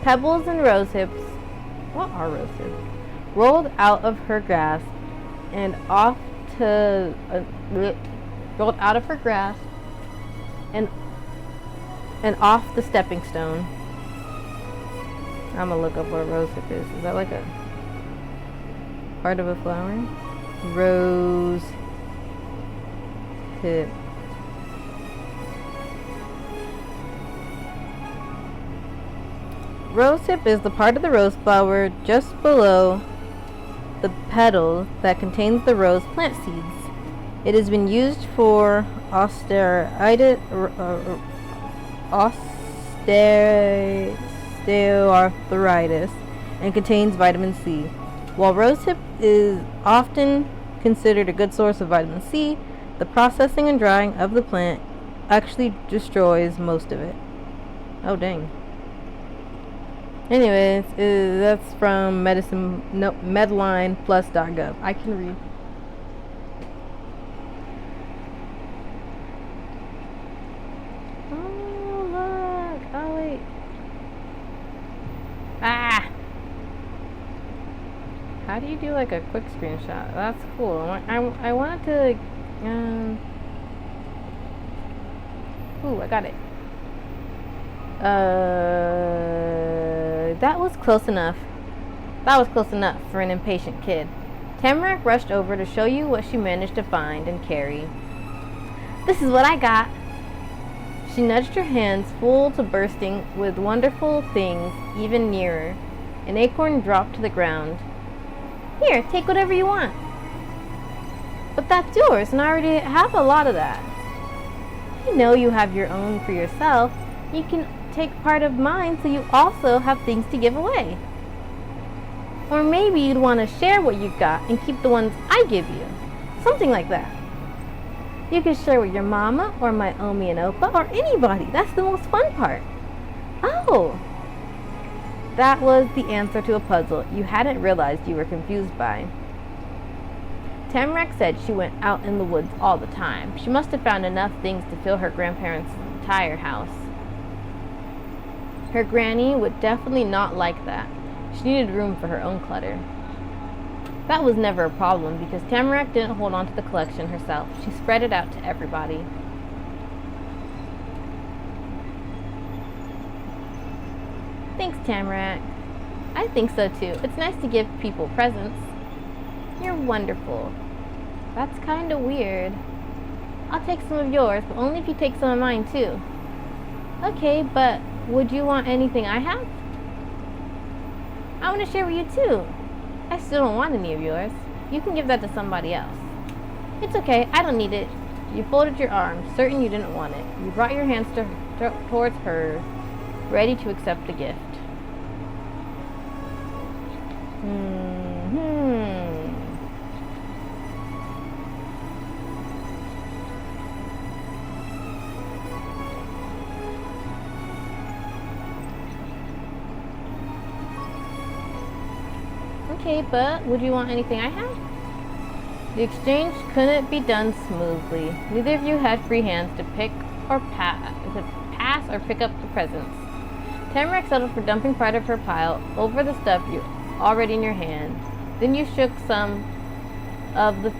Pebbles and rose hips, what are rose hips, rolled out of her grasp and off of the stepping stone. I'm gonna look up what a rose hip is. Is that like a part of a flower? Rose hip. Rose hip is the part of the rose flower just below the petal that contains the rose plant seeds. It has been used for osteoarthritis and contains vitamin C. While rose hip is often considered a good source of vitamin C, the processing and drying of the plant actually destroys most of it. Oh dang. Anyways, that's from medlineplus.gov. I can read. Oh, look. Oh, wait. Ah! How do you do like a quick screenshot? That's cool. I wanted to, ooh, I got it. That was close enough. That was close enough for an impatient kid. Tamarack rushed over to show you what she managed to find and carry. This is what I got. She nudged her hands full to bursting with wonderful things even nearer. An acorn dropped to the ground. Here, take whatever you want. But that's yours, and I already have a lot of that. I know you have your own for yourself. You can take part of mine so you also have things to give away. Or maybe you'd want to share what you've got and keep the ones I give you. Something like that. You can share with your mama or my Omi and Opa or anybody. That's the most fun part. Oh! That was the answer to a puzzle you hadn't realized you were confused by. Tamarack said she went out in the woods all the time. She must have found enough things to fill her grandparents' entire house. Her granny would definitely not like that. She needed room for her own clutter. That was never a problem because Tamarack didn't hold on to the collection herself. She spread it out to everybody. Thanks, Tamarack. I think so too. It's nice to give people presents. You're wonderful. That's kind of weird. I'll take some of yours, but only if you take some of mine too. Okay, but would you want anything I have? I want to share with you too. I still don't want any of yours. You can give that to somebody else. It's okay, I don't need it. You folded your arms, certain you didn't want it. You brought your hands towards hers, ready to accept the gift. Okay, but would you want anything I have? The exchange couldn't be done smoothly. Neither of you had free hands to pass or pick up the presents. Tamarack settled for dumping part of her pile over the stuff you already in your hand. Then you shook some of the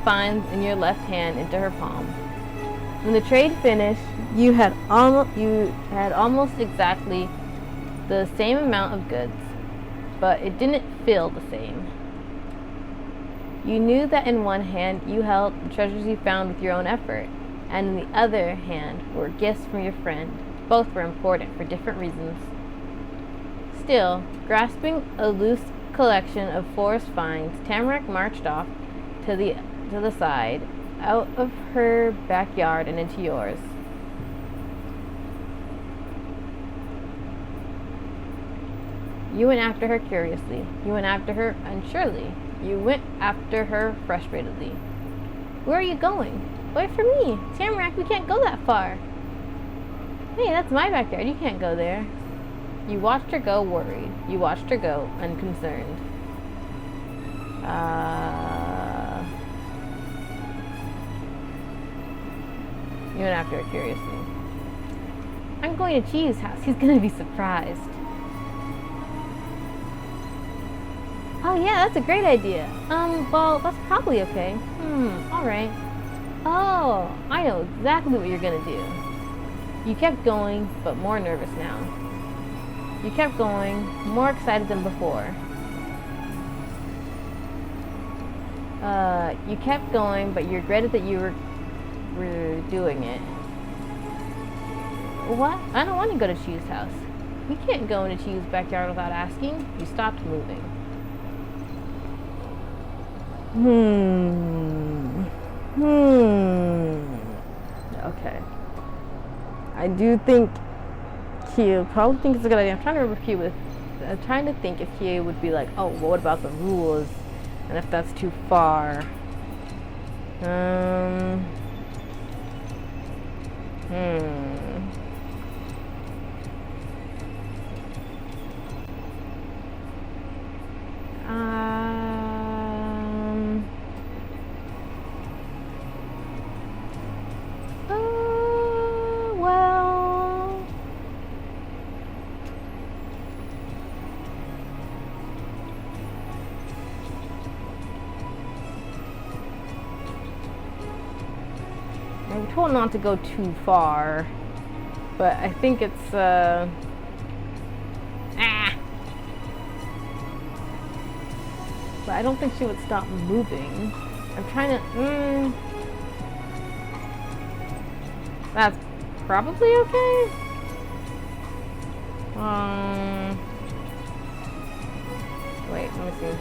fines in your left hand into her palm. When the trade finished, you had almost exactly the same amount of goods, but it didn't feel the same. You knew that in one hand you held the treasures you found with your own effort, and in the other hand were gifts from your friend. Both were important for different reasons. Still, grasping a loose collection of forest finds, Tamarack marched off to the side, out of her backyard and into yours. You went after her curiously. You went after her unsurely. You went after her frustratedly. Where are you going? Wait for me. Tamarack, we can't go that far. Hey, that's my backyard. You can't go there. You watched her go worried. You watched her go unconcerned. You went after her curiously. I'm going to Chi's house. He's going to be surprised. Oh yeah, that's a great idea. Well, that's probably okay. Alright. Oh, I know exactly what you're gonna do. You kept going, but more nervous now. You kept going, more excited than before. You kept going, but you regretted that you were doing it. What? I don't want to go to Chi's house. You can't go into Chi's backyard without asking. You stopped moving. Okay. I do think Kia probably thinks it's a good idea. I'm trying to remember if Kia would. I'm trying to think if Kia would be like, oh, well, what about the rules? And if that's too far. Well, I was told not to go too far, but I think it's but I don't think she would stop moving. I'm trying to that's probably okay. Wait, let me see.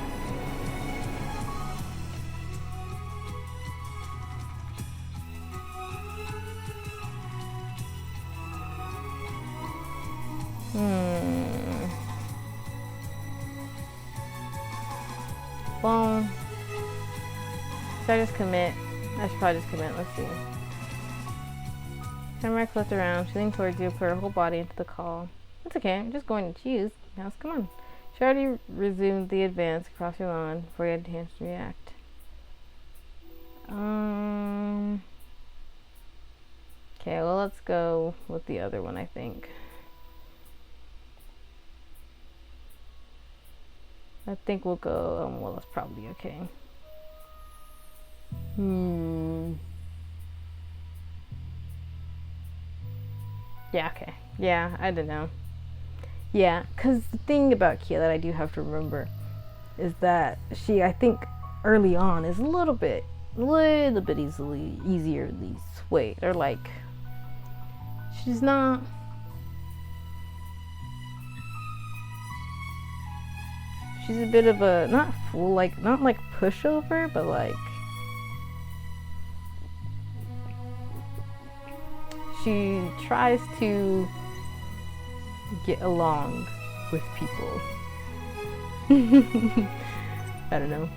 Well, should I just commit? I should probably just commit. Let's see. Tamarack flipped around. She leaned towards you, put her whole body into the call. It's okay. I'm just going to choose. Now, come on. She already resumed the advance across your lawn before you had a chance to react. Okay, well, let's go with the other one, I think. I think we'll go, well, that's probably okay. Yeah, okay. Yeah, I don't know. Yeah, because the thing about Kia that I do have to remember is that she, I think, early on is a little bit easily swayed. Or like, she's not... She's a bit of a, not like pushover, but like, she tries to get along with people. I don't know.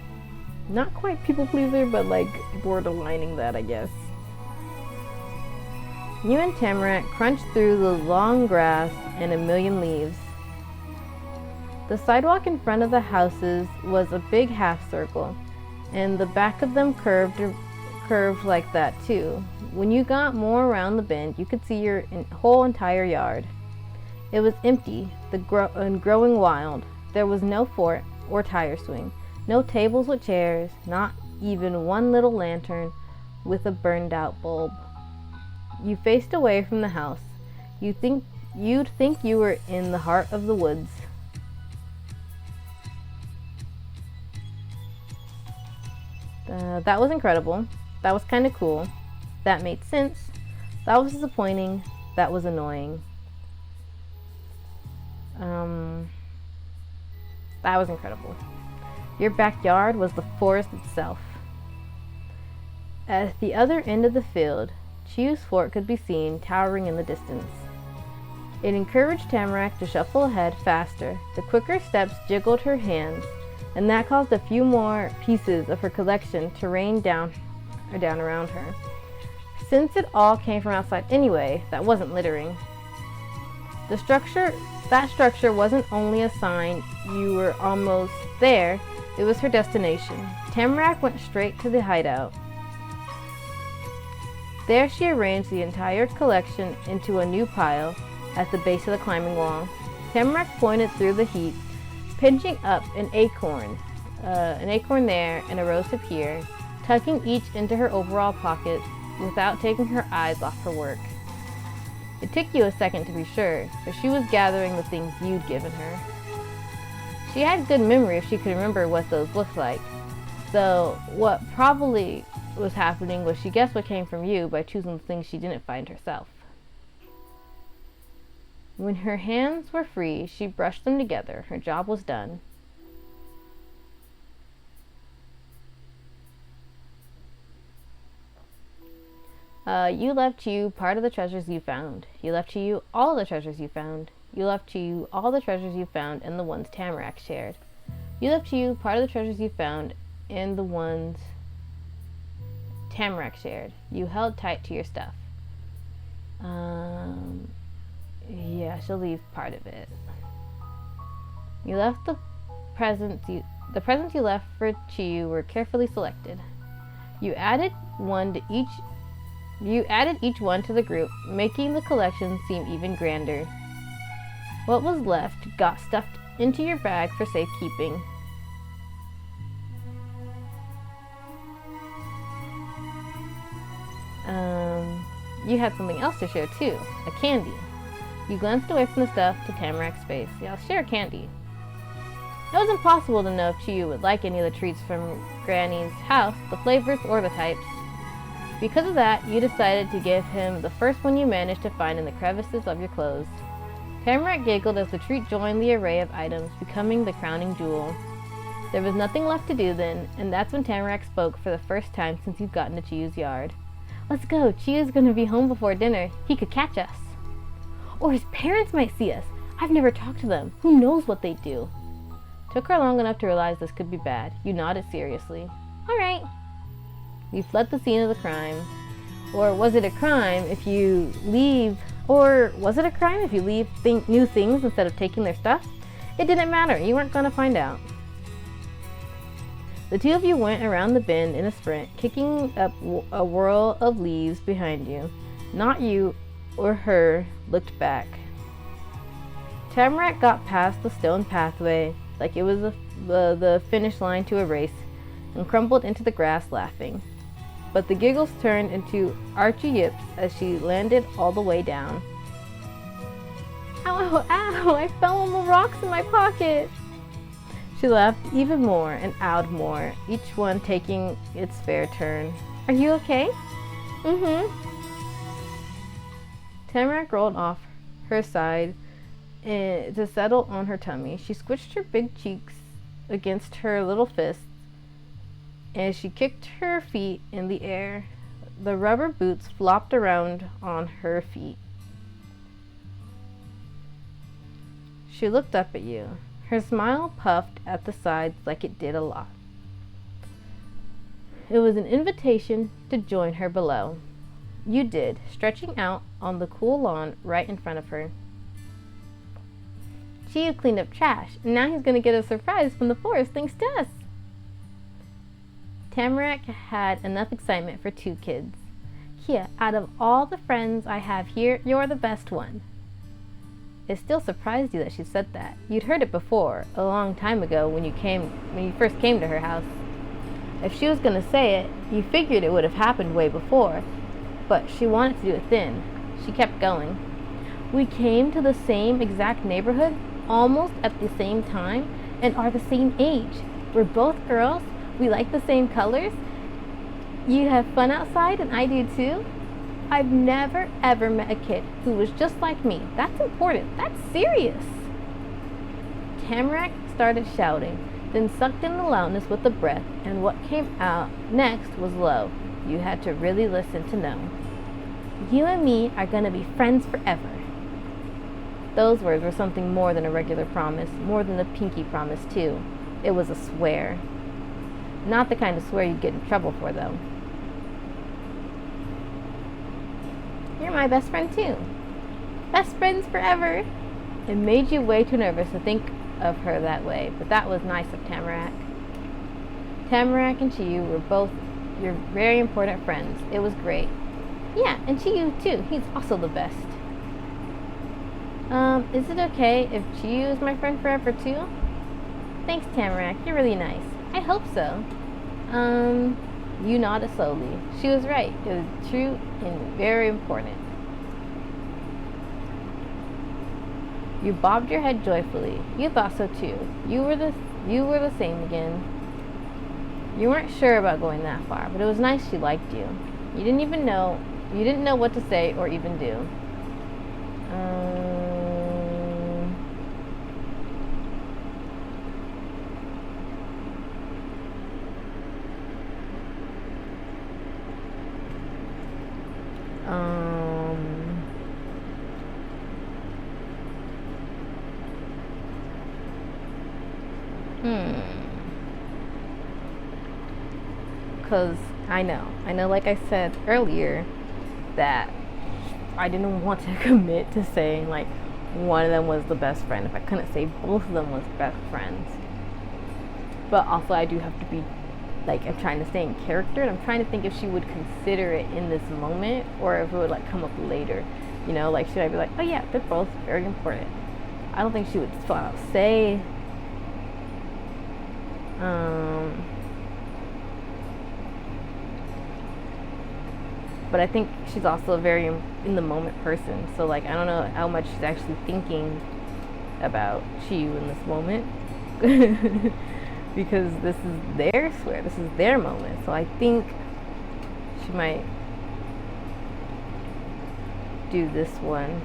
Not quite people pleaser, but like borderlining that, I guess. You and Tamarack crunched through the long grass and a million leaves. The sidewalk in front of the houses was a big half circle, and the back of them curved like that too. When you got more around the bend, you could see your whole entire yard. It was empty and growing wild. There was no fort or tire swing, no tables with chairs, not even one little lantern with a burned out bulb. You faced away from the house. You'd think you were in the heart of the woods. That was incredible. That was kind of cool. That made sense. That was disappointing. That was annoying. That was incredible. Your backyard was the forest itself. At the other end of the field, Chiu's fort could be seen towering in the distance. It encouraged Tamarack to shuffle ahead faster. The quicker steps jiggled her hands, and that caused a few more pieces of her collection to rain down around her. Since it all came from outside anyway, that wasn't littering. That structure wasn't only a sign you were almost there, it was her destination. Tamarack went straight to the hideout. There she arranged the entire collection into a new pile at the base of the climbing wall. Tamarack pointed through the heap, pinching up an acorn there and a rose up here, tucking each into her overall pocket without taking her eyes off her work. It took you a second to be sure, but she was gathering the things you'd given her. She had good memory if she could remember what those looked like. So what probably was happening was she guessed what came from you by choosing the things she didn't find herself. When her hands were free, she brushed them together. Her job was done. You left you part of the treasures you found. You left to you all the treasures you found. You left to you all the treasures you found and the ones Tamarack shared. You left to you part of the treasures you found and the ones Tamarack shared. You held tight to your stuff. Yeah, she'll leave part of it. You left the presents you left for Chiu were carefully selected. You added each one to the group, making the collection seem even grander. What was left got stuffed into your bag for safekeeping. You had something else to share too, a candy. You glanced away from the stuff to Tamarack's face. Yeah, I'll share candy. It was impossible to know if Chiu would like any of the treats from Granny's house, the flavors or the types. Because of that, you decided to give him the first one you managed to find in the crevices of your clothes. Tamarack giggled as the treat joined the array of items, becoming the crowning jewel. There was nothing left to do then, and that's when Tamarack spoke for the first time since you'd gotten to Chiu's yard. Let's go, Chiu's gonna be home before dinner. He could catch us. Or his parents might see us. I've never talked to them. Who knows what they do? Took her long enough to realize this could be bad. You nodded seriously. All right. You fled the scene of the crime. Or was it a crime if you leave? Or was it a crime if you leave new things instead of taking their stuff? It didn't matter. You weren't going to find out. The two of you went around the bend in a sprint, kicking up a whirl of leaves behind you. Not you or her looked back. Tamarack got past the stone pathway like it was the finish line to a race and crumpled into the grass laughing. But the giggles turned into archy yips as she landed all the way down. Ow, ow, I fell on the rocks in my pocket. She laughed even more and owed more, each one taking its fair turn. Are you okay? Mm-hmm. Tamarack rolled off her side to settle on her tummy. She squished her big cheeks against her little fists as she kicked her feet in the air. The rubber boots flopped around on her feet. She looked up at you. Her smile puffed at the sides like it did a lot. It was an invitation to join her below. You did, stretching out on the cool lawn right in front of her. Chiyu cleaned up trash, and now he's going to get a surprise from the forest thanks to us. Tamarack had enough excitement for two kids. Kia, out of all the friends I have here, you're the best one. It still surprised you that she said that. You'd heard it before, a long time ago when you first came to her house. If she was going to say it, you figured it would have happened way before, but she wanted to do it then. She kept going. We came to the same exact neighborhood, almost at the same time, and are the same age. We're both girls. We like the same colors. You have fun outside, and I do too. I've never ever met a kid who was just like me. That's important. That's serious. Tamarack started shouting, then sucked in the loudness with the breath, and what came out next was low. You had to really listen to know. You and me are going to be friends forever. Those words were something more than a regular promise, more than the pinky promise too. It was a swear. Not the kind of swear you'd get in trouble for, though. You're my best friend, too. Best friends forever. It made you way too nervous to think of her that way, but that was nice of Tamarack. Tamarack and Chiyu were both your very important friends. It was great. Yeah, and Chiyu, too. He's also the best. Is it okay if Chiyu is my friend forever, too? Thanks, Tamarack. You're really nice. I hope so. You nodded slowly. She was right. It was true and very important. You bobbed your head joyfully. You thought so too. You were the same again. You weren't sure about going that far, but it was nice she liked you. You didn't know what to say or even do. Because I know, like I said earlier, that I didn't want to commit to saying like one of them was the best friend if I couldn't say both of them was best friends. But also I do have to be like, I'm trying to stay in character, and I'm trying to think if she would consider it in this moment or if it would like come up later. You know, like should I be like, oh yeah, they're both very important. I don't think she would flat out say. But I think she's also a very in the moment person. So like, I don't know how much she's actually thinking about Chiyu in this moment. Because this is their swear, this is their moment. So I think she might do this one.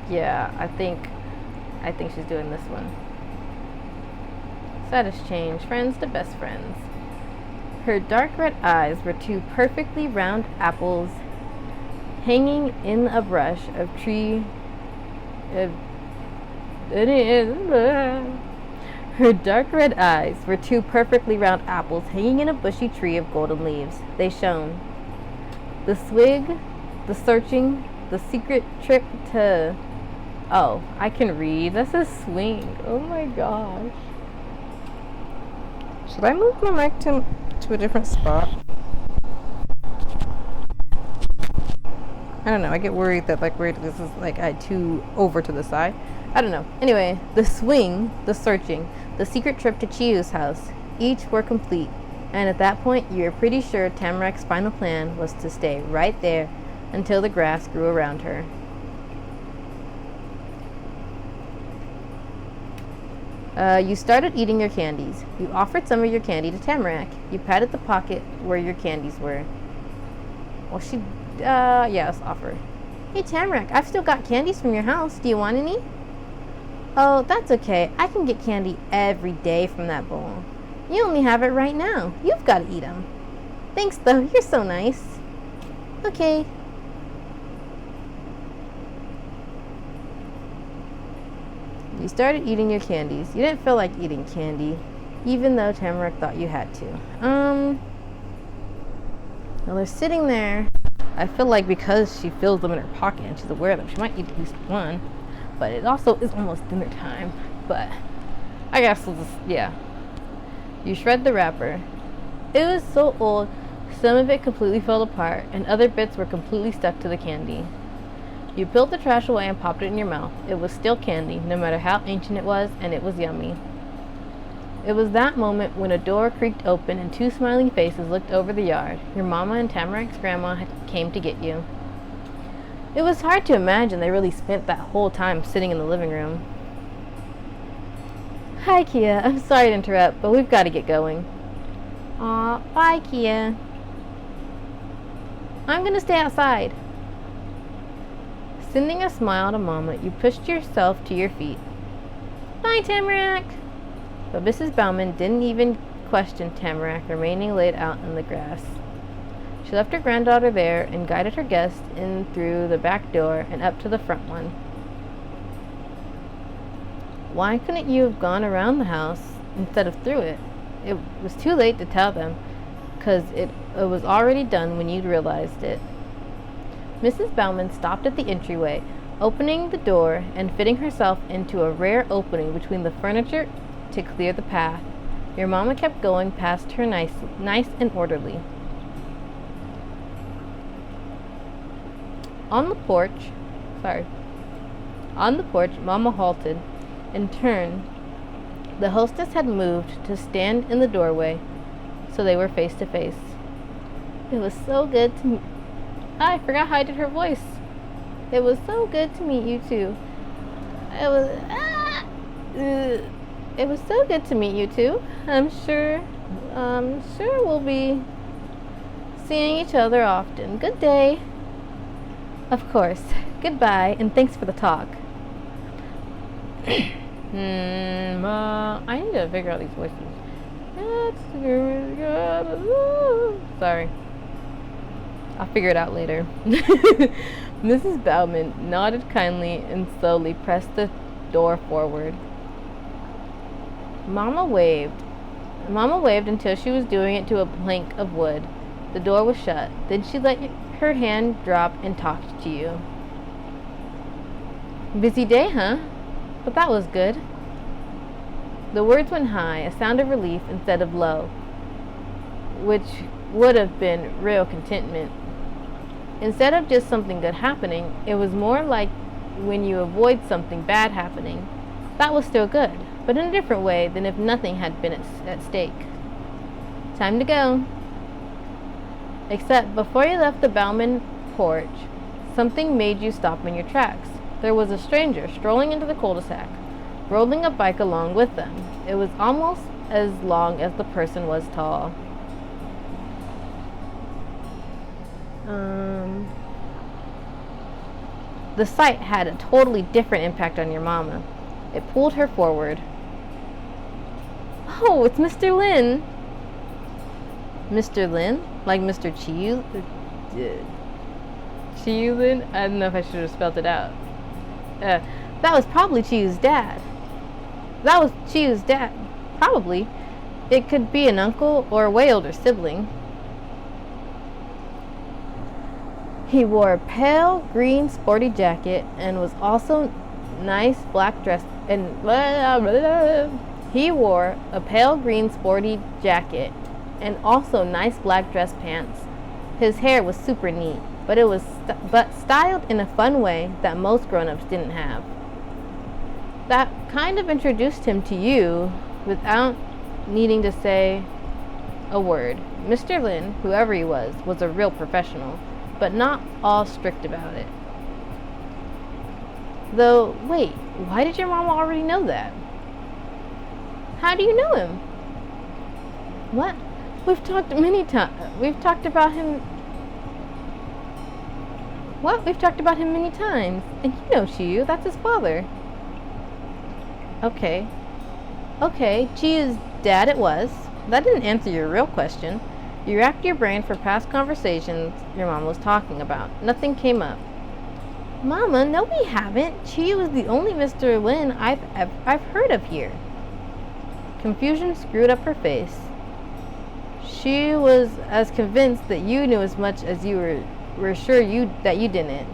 Yeah, I think she's doing this one. Saddest change, friends to best friends. Her dark red eyes were two perfectly round apples hanging in a brush of tree. Her dark red eyes were two perfectly round apples hanging in a bushy tree of golden leaves. They shone. The swig, the searching, the secret trip to... Oh, I can read. That says swing. Oh my gosh. Should I move my mic to a different spot? I don't know. I get worried that this is too over to the side. I don't know. Anyway, the swing, the searching, the secret trip to Chiyu's house, each were complete. And at that point, you were pretty sure Tamarack's final plan was to stay right there until the grass grew around her. You started eating your candies. You offered some of your candy to Tamarack. You patted the pocket where your candies were. Well, yes, offer. Hey, Tamarack, I've still got candies from your house. Do you want any? Oh, that's okay. I can get candy every day from that bowl. You only have it right now. You've got to eat them. Thanks, though. You're so nice. Okay. You started eating your candies. You didn't feel like eating candy, even though Tamarack thought you had to. Well, they're sitting there. I feel like because she fills them in her pocket and she's aware of them, she might eat at least one. But it also is almost dinner time. But I guess we'll just, yeah. You shred the wrapper. It was so old, some of it completely fell apart, and other bits were completely stuck to the candy. You peeled the trash away and popped it in your mouth. It was still candy, no matter how ancient it was, and it was yummy. It was that moment when a door creaked open and two smiling faces looked over the yard. Your mama and Tamarack's grandma came to get you. It was hard to imagine they really spent that whole time sitting in the living room. Hi, Kia. I'm sorry to interrupt, but we've got to get going. Aw, bye, Kia. I'm going to stay outside. Sending a smile to Mama, you pushed yourself to your feet. Bye, Tamarack. But Mrs. Bauman didn't even question Tamarack remaining laid out in the grass. She left her granddaughter there and guided her guest in through the back door and up to the front one. Why couldn't you have gone around the house instead of through it? It was too late to tell them, 'cause it was already done when you'd realized it. Mrs. Bauman stopped at the entryway, opening the door and fitting herself into a rare opening between the furniture to clear the path. Your mama kept going past her nice and orderly. On the porch, Mama halted and turned. The hostess had moved to stand in the doorway, so they were face to face. It was so good to I forgot how I did her voice. It was so good to meet you too. It was so good to meet you too. I'm sure we'll be seeing each other often. Good day. Of course. Goodbye, and thanks for the talk. I need to figure out these voices. Sorry. I'll figure it out later. Mrs. Bauman nodded kindly and slowly pressed the door forward. Mama waved until she was doing it to a plank of wood. The door was shut. Then she let her hand drop and talked to you. Busy day, huh? But that was good. The words went high, a sound of relief instead of low, which would have been real contentment. Instead of just something good happening, it was more like when you avoid something bad happening. That was still good, but in a different way than if nothing had been at stake. Time to go. Except before you left the Bauman porch, something made you stop in your tracks. There was a stranger strolling into the cul-de-sac, rolling a bike along with them. It was almost as long as the person was tall. The sight had a totally different impact on your mama. It pulled her forward. Oh, it's Mr. Lin. Mr. Lin? Like Mr. Chiyu? Chiyu-Lin? I don't know if I should have spelled it out. That was probably Chiyu's dad. That was Chiyu's dad. Probably. It could be an uncle or a way older sibling. He wore a pale green sporty jacket and was also nice black dress and he wore a pale green sporty jacket and also nice black dress pants. His hair was super neat, but it was styled in a fun way that most grown-ups didn't have. That kind of introduced him to you without needing to say a word. Mr. Lin, whoever he was a real professional, but not all strict about it. Though, wait, why did your mama already know that? How do you know him? What? We've talked many times. We've talked about him. What? We've talked about him many times. And you know Chiyu, that's his father. Okay, Chiyu's dad it was. That didn't answer your real question. You racked your brain for past conversations your mom was talking about. Nothing came up. Mama, no we haven't. Chiyu is the only Mr. Lin I've heard of here. Confusion screwed up her face. She was as convinced that you knew as much as you were sure that you didn't.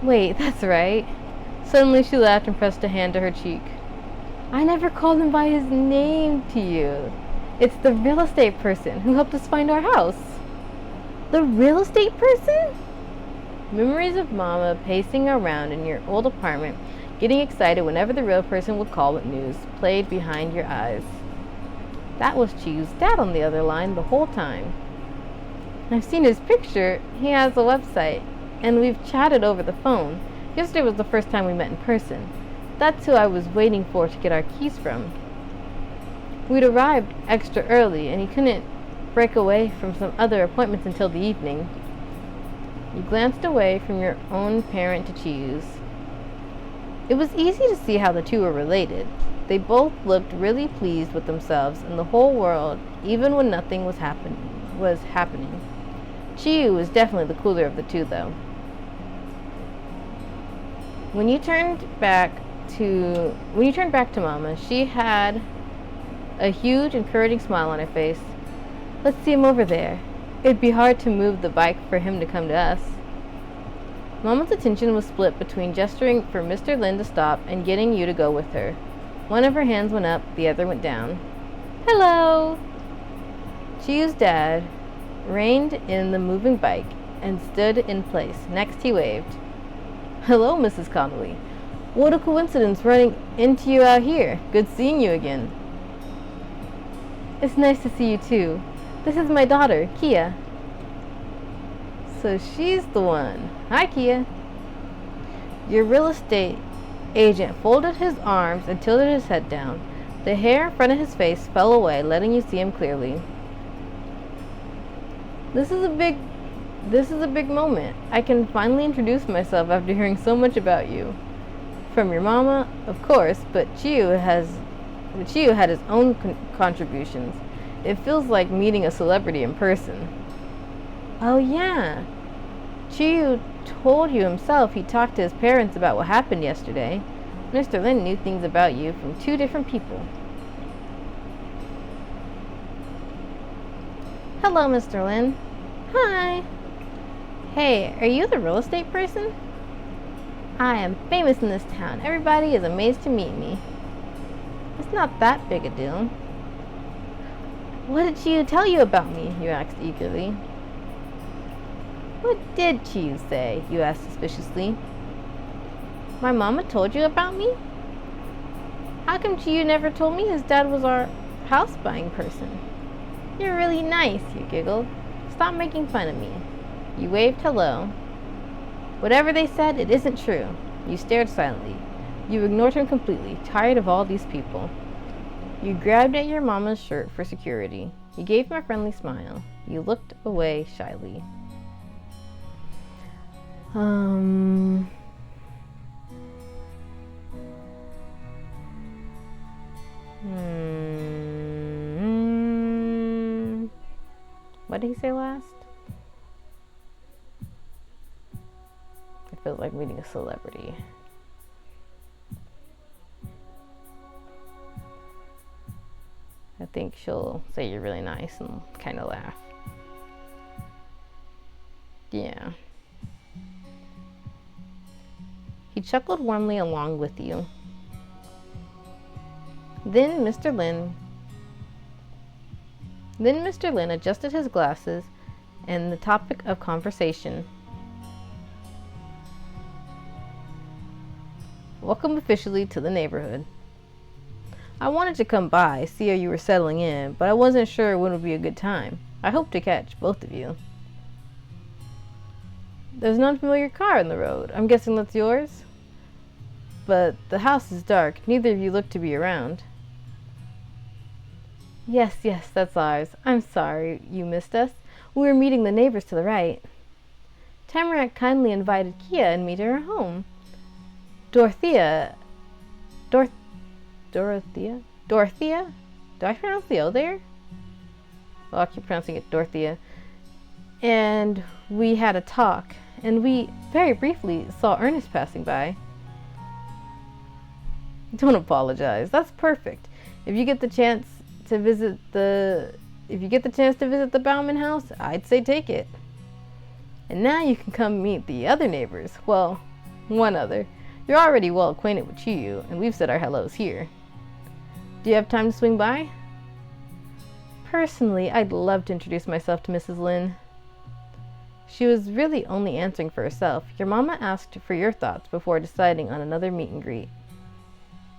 Wait, that's right. Suddenly she laughed and pressed a hand to her cheek. I never called him by his name to you. It's the real estate person who helped us find our house. The real estate person? Memories of Mama pacing around in your old apartment, getting excited whenever the real person would call with news, played behind your eyes. That was Chiyu's dad on the other line the whole time. I've seen his picture. He has a website, and we've chatted over the phone. Yesterday was the first time we met in person. That's who I was waiting for to get our keys from. We'd arrived extra early, and he couldn't break away from some other appointments until the evening. You glanced away from your own parent to Chiyu's. It was easy to see how the two were related. They both looked really pleased with themselves and the whole world, even when nothing was happening. Chiyu was definitely the cooler of the two, though. When you turned back to Mama, she had a huge, encouraging smile on her face. Let's see him over there. It'd be hard to move the bike for him to come to us. Mama's attention was split between gesturing for Mr. Lin to stop and getting you to go with her. One of her hands went up, the other went down. Hello! Chiyu's dad reined in the moving bike and stood in place. Next he waved. Hello, Mrs. Connolly. What a coincidence running into you out here. Good seeing you again. It's nice to see you too. This is my daughter, Kia. So she's the one. Hi, Kia. Your real estate agent folded his arms and tilted his head down. The hair in front of his face fell away, letting you see him clearly. This is a big moment. I can finally introduce myself after hearing so much about you. From your mama, of course, but Chiyu had his own contributions. It feels like meeting a celebrity in person. Oh yeah. Chiyu told you himself he talked to his parents about what happened yesterday. Mr. Lin knew things about you from two different people. Hello, Mr. Lin. Hi. Hey, are you the real estate person? I am famous in this town. Everybody is amazed to meet me. It's not that big a deal. What did Chiyu tell you about me? You asked eagerly. What did Chiyu say? You asked suspiciously. My mama told you about me? How come Chiyu never told me his dad was our house buying person? You're really nice, you giggled. Stop making fun of me. You waved hello. Whatever they said, it isn't true. You stared silently. You ignored him completely, tired of all these people. You grabbed at your mama's shirt for security. You gave him a friendly smile. You looked away shyly. What did he say last? It feels like meeting a celebrity. I think she'll say you're really nice and kind of laugh. Yeah. He chuckled warmly along with you. Then Mr. Lin adjusted his glasses and the topic of conversation. Welcome officially to the neighborhood. I wanted to come by, see how you were settling in, but I wasn't sure when would be a good time. I hope to catch both of you. There's an unfamiliar car on the road. I'm guessing that's yours? But the house is dark. Neither of you look to be around. Yes, that's ours. I'm sorry you missed us. We were meeting the neighbors to the right. Tamarack kindly invited Kia and me to her home. Dorothea? Do I pronounce the O there? Well, I keep pronouncing it Dorothea. And we had a talk, and we very briefly saw Ernest passing by. Don't apologize. That's perfect. If you get the chance to visit the Bauman house, I'd say take it. And now you can come meet the other neighbors. Well, one other. You're already well acquainted with Chiyu, and we've said our hellos here. Do you have time to swing by? Personally, I'd love to introduce myself to Mrs. Lin. She was really only answering for herself. Your mama asked for your thoughts before deciding on another meet and greet.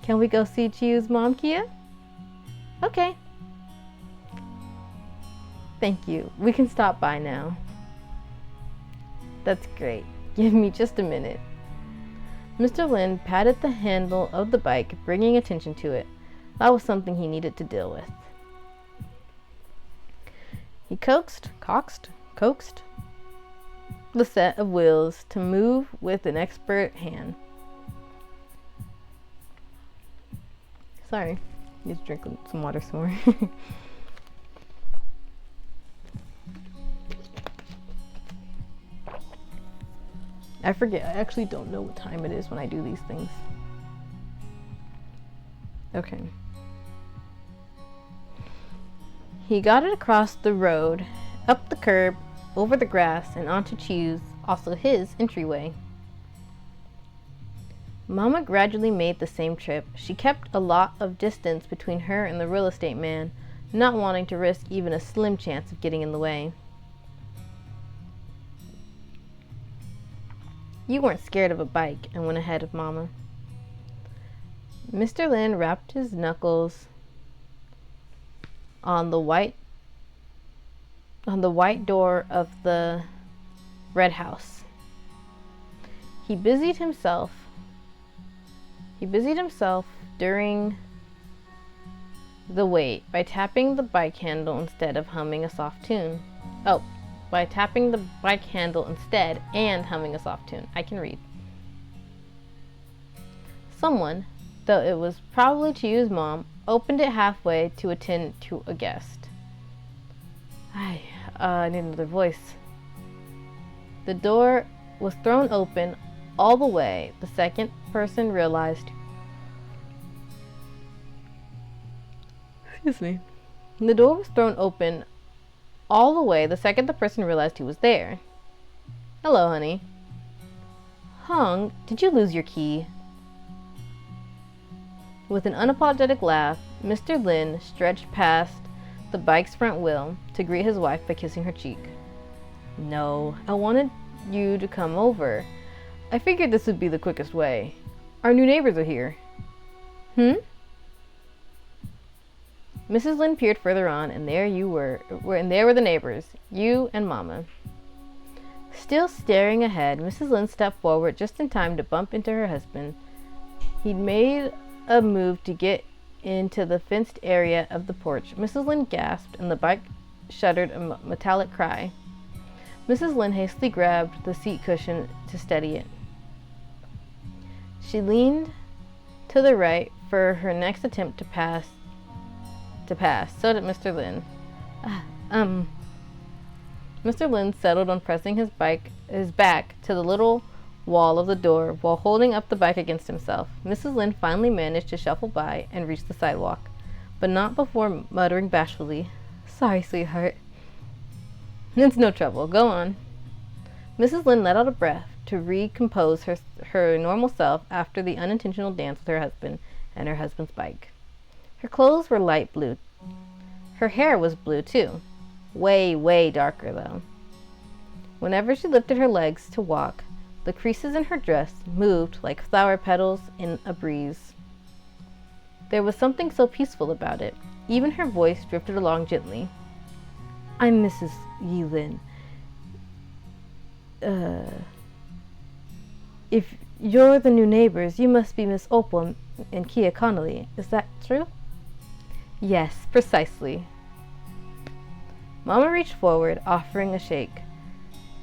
Can we go see Chiyu's mom, Kia? Okay. Thank you. We can stop by now. That's great. Give me just a minute. Mr. Lin patted the handle of the bike, bringing attention to it. That was something he needed to deal with. He coaxed the set of wheels to move with an expert hand. Sorry, just drinking some water some more. I forget. I actually don't know what time it is when I do these things. Okay. He got it across the road, up the curb, over the grass, and onto Chiyu's, also his, entryway. Mama gradually made the same trip. She kept a lot of distance between her and the real estate man, not wanting to risk even a slim chance of getting in the way. You weren't scared of a bike and went ahead of Mama. Mr. Lin rapped his knuckles on the white door of the red house. He busied himself during the wait by tapping the bike handle instead of humming a soft tune. By tapping the bike handle instead and humming a soft tune. I can read. Someone, though it was probably Chiyu's mom, opened it halfway to attend to a guest. I need another voice. The door was thrown open all the way the second person realized. Excuse me. The door was thrown open all the way the second the person realized he was there. Hello, honey. Hong, did you lose your key? With an unapologetic laugh, Mr. Lin stretched past the bike's front wheel to greet his wife by kissing her cheek. No, I wanted you to come over. I figured this would be the quickest way. Our new neighbors are here. Mrs. Lin peered further on, and there were the neighbors, you and Mama. Still staring ahead, Mrs. Lin stepped forward just in time to bump into her husband. He'd made a move to get into the fenced area of the porch. Mrs. Lin gasped, and the bike shuddered a metallic cry. Mrs. Lin hastily grabbed the seat cushion to steady it. She leaned to the right for her next attempt to pass. So did Mr. Lin. Mr. Lin settled on pressing his back to the little wall of the door while holding up the bike against himself. Mrs. Lin finally managed to shuffle by and reach the sidewalk, but not before muttering bashfully, "Sorry, sweetheart." "It's no trouble. Go on." Mrs. Lin let out a breath to recompose her normal self after the unintentional dance with her husband and her husband's bike. Her clothes were light blue. Her hair was blue, too. Way, way darker, though. Whenever she lifted her legs to walk, the creases in her dress moved like flower petals in a breeze. There was something so peaceful about it. Even her voice drifted along gently. "I'm Mrs. Yi Lin. If you're the new neighbors, you must be Miss Opal and Kia Connolly. Is that true?" "Yes, precisely." Mama reached forward, offering a shake.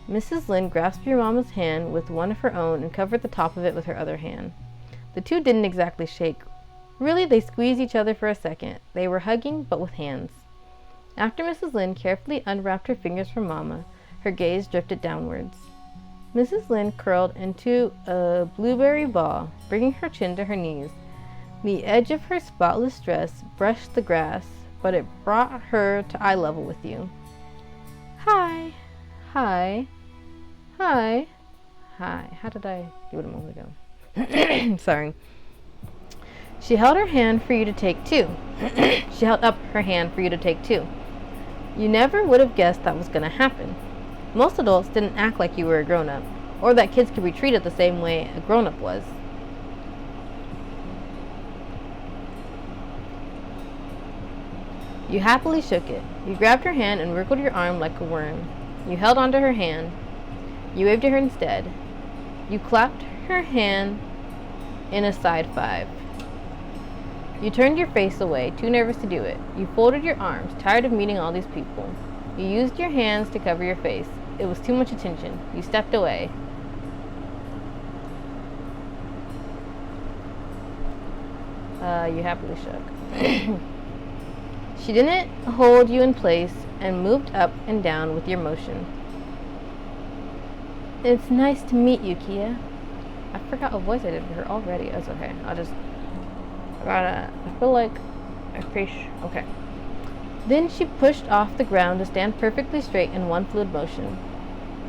Mrs. Lin grasped your mama's hand with one of her own and covered the top of it with her other hand. The two didn't exactly shake. Really, they squeezed each other for a second. They were hugging, but with hands. After Mrs. Lin carefully unwrapped her fingers from Mama, her gaze drifted downwards. Mrs. Lin curled into a blueberry ball, bringing her chin to her knees. The edge of her spotless dress brushed the grass, but it brought her to eye level with you. "Hi, hi, hi, hi." How did I do it a moment ago? Sorry. She held her hand for you to take two. She held up her hand for you to take two. You never would have guessed that was going to happen. Most adults didn't act like you were a grown-up, or that kids could be treated the same way a grown-up was. You happily shook it. You grabbed her hand and wriggled your arm like a worm. You held onto her hand. You waved to her instead. You clapped her hand in a side five. You turned your face away, too nervous to do it. You folded your arms, tired of meeting all these people. You used your hands to cover your face. It was too much attention. You stepped away. You happily shook. She didn't hold you in place and moved up and down with your motion. "It's nice to meet you, Kia." I forgot what voice I did for her already. It's okay. I feel like okay. Then she pushed off the ground to stand perfectly straight in one fluid motion.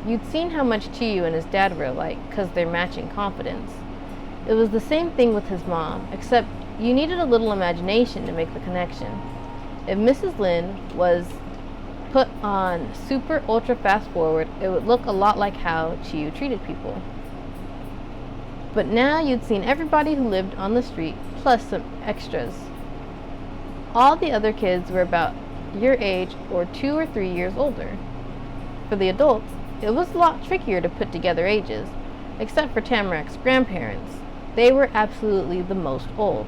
You'd seen how much Chiyu and his dad were alike, 'cause they're matching confidence. It was the same thing with his mom, except you needed a little imagination to make the connection. If Mrs. Lin was put on super ultra fast forward, it would look a lot like how Chiyu treated people. But now you'd seen everybody who lived on the street, plus some extras. All the other kids were about your age or 2 or 3 years older. For the adults, it was a lot trickier to put together ages, except for Tamarack's grandparents. They were absolutely the most old.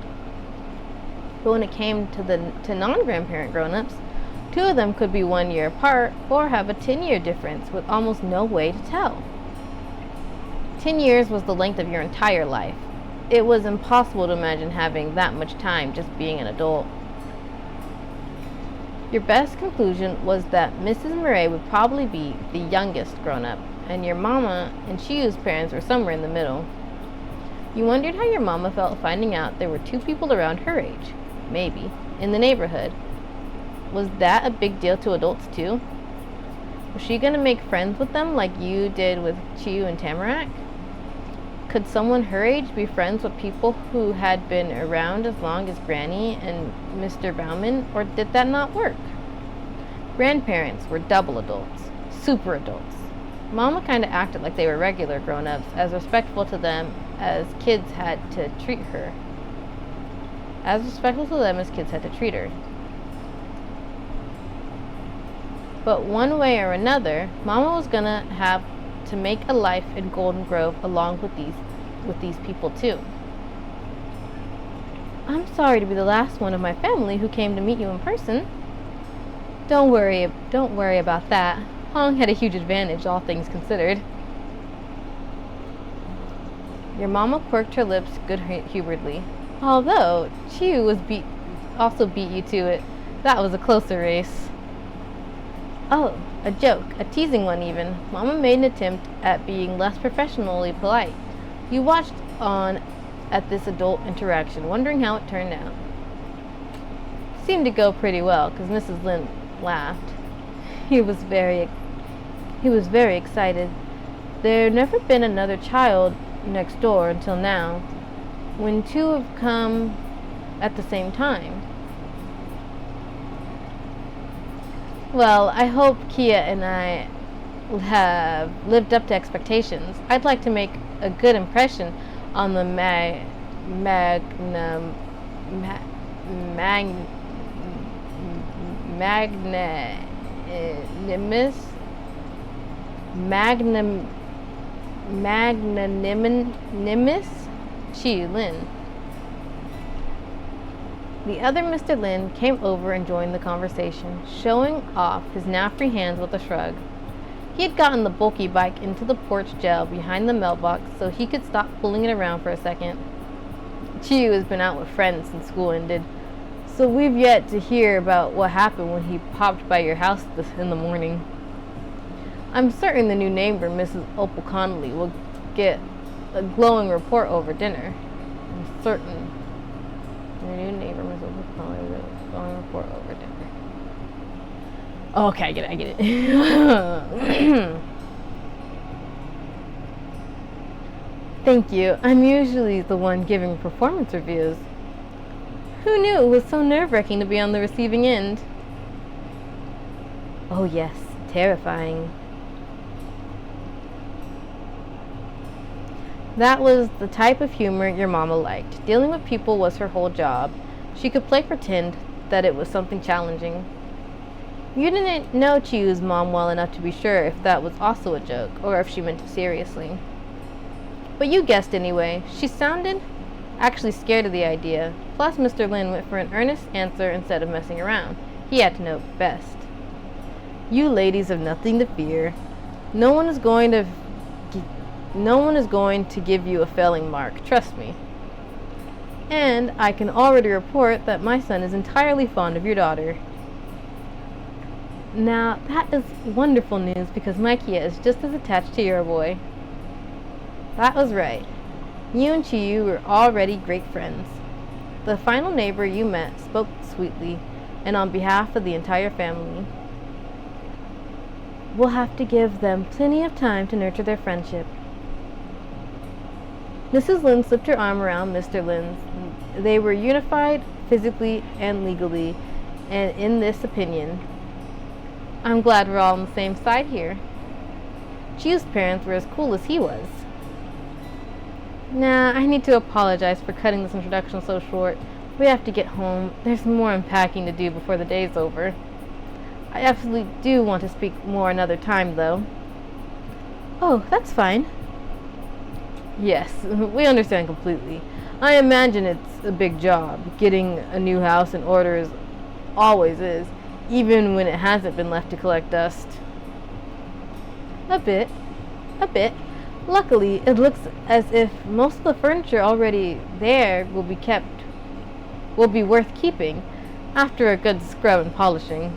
But when it came to non-grandparent grown-ups, 2 of them could be 1 year apart or have a 10-year difference with almost no way to tell. 10 years was the length of your entire life. It was impossible to imagine having that much time just being an adult. Your best conclusion was that Mrs. Murray would probably be the youngest grown-up, and your mama and Chiyu's parents were somewhere in the middle. You wondered how your mama felt finding out there were 2 people around her age, maybe, in the neighborhood. Was that a big deal to adults too? Was she going to make friends with them like you did with Chiyu and Tamarack? Could someone her age be friends with people who had been around as long as Granny and Mr. Bauman, or did that not work? Grandparents were double adults, super adults. Mama kind of acted like they were regular grown-ups, as respectful to them as kids had to treat her. As respectful to them as kids had to treat her. But one way or another, Mama was gonna have to make a life in Golden Grove along with these people too. "I'm sorry to be the last one of my family who came to meet you in person." Don't worry about that. Hong had a huge advantage, all things considered. Your mama quirked her lips good-humoredly. "Although Chiyu also beat you to it. That was a closer race." "Oh, A joke, a teasing one even. Mama made an attempt at being less professionally polite. You watched on at this adult interaction, wondering how it turned out. Seemed to go pretty well, because Mrs. Lynn laughed. He was very excited. There'd never been another child next door until now, when two have come at the same time. Well, I hope Kia and I have lived up to expectations. I'd like to make a good impression on the magnanimous Chi Lin. The other Mr. Lin came over and joined the conversation, showing off his now free hands with a shrug. He had gotten the bulky bike into the porch jail behind the mailbox so he could stop pulling it around for a second. Chiu has been out with friends since school ended, so we've yet to hear about what happened when he popped by your house in the morning. I'm certain the new neighbor, Mrs. Opal Connolly, will get a glowing report over dinner. I'm certain the new neighbor, Mrs. Opal Connolly, will get a glowing report over dinner. Oh, okay, I get it. Thank you. I'm usually the one giving performance reviews. Who knew it was so nerve-wracking to be on the receiving end? Oh yes, terrifying. That was the type of humor your mama liked. Dealing with people was her whole job. She could play pretend that it was something challenging. You didn't know Chiu's mom well enough to be sure if that was also a joke, or if she meant it seriously. But you guessed anyway. She sounded actually scared of the idea. Plus, Mr. Lin went for an earnest answer instead of messing around. He had to know best. You ladies have nothing to fear. No one is going to give you a failing mark, trust me. And I can already report that my son is entirely fond of your daughter. Now, that is wonderful news because my Kia is just as attached to your boy. That was right. You and Chiu were already great friends. The final neighbor you met spoke sweetly, and on behalf of the entire family. We'll have to give them plenty of time to nurture their friendship. Mrs. Lin slipped her arm around Mr. Lin's. They were unified physically and legally, and in this opinion. I'm glad we're all on the same side here. Chiu's parents were as cool as he was. Nah, I need to apologize for cutting this introduction so short. We have to get home. There's more unpacking to do before the day's over. I absolutely do want to speak more another time, though. Oh, that's fine. Yes, we understand completely. I imagine it's a big job. Getting a new house in order always is, even when it hasn't been left to collect dust. A bit. Luckily, it looks as if most of the furniture already there will be worth keeping after a good scrub and polishing.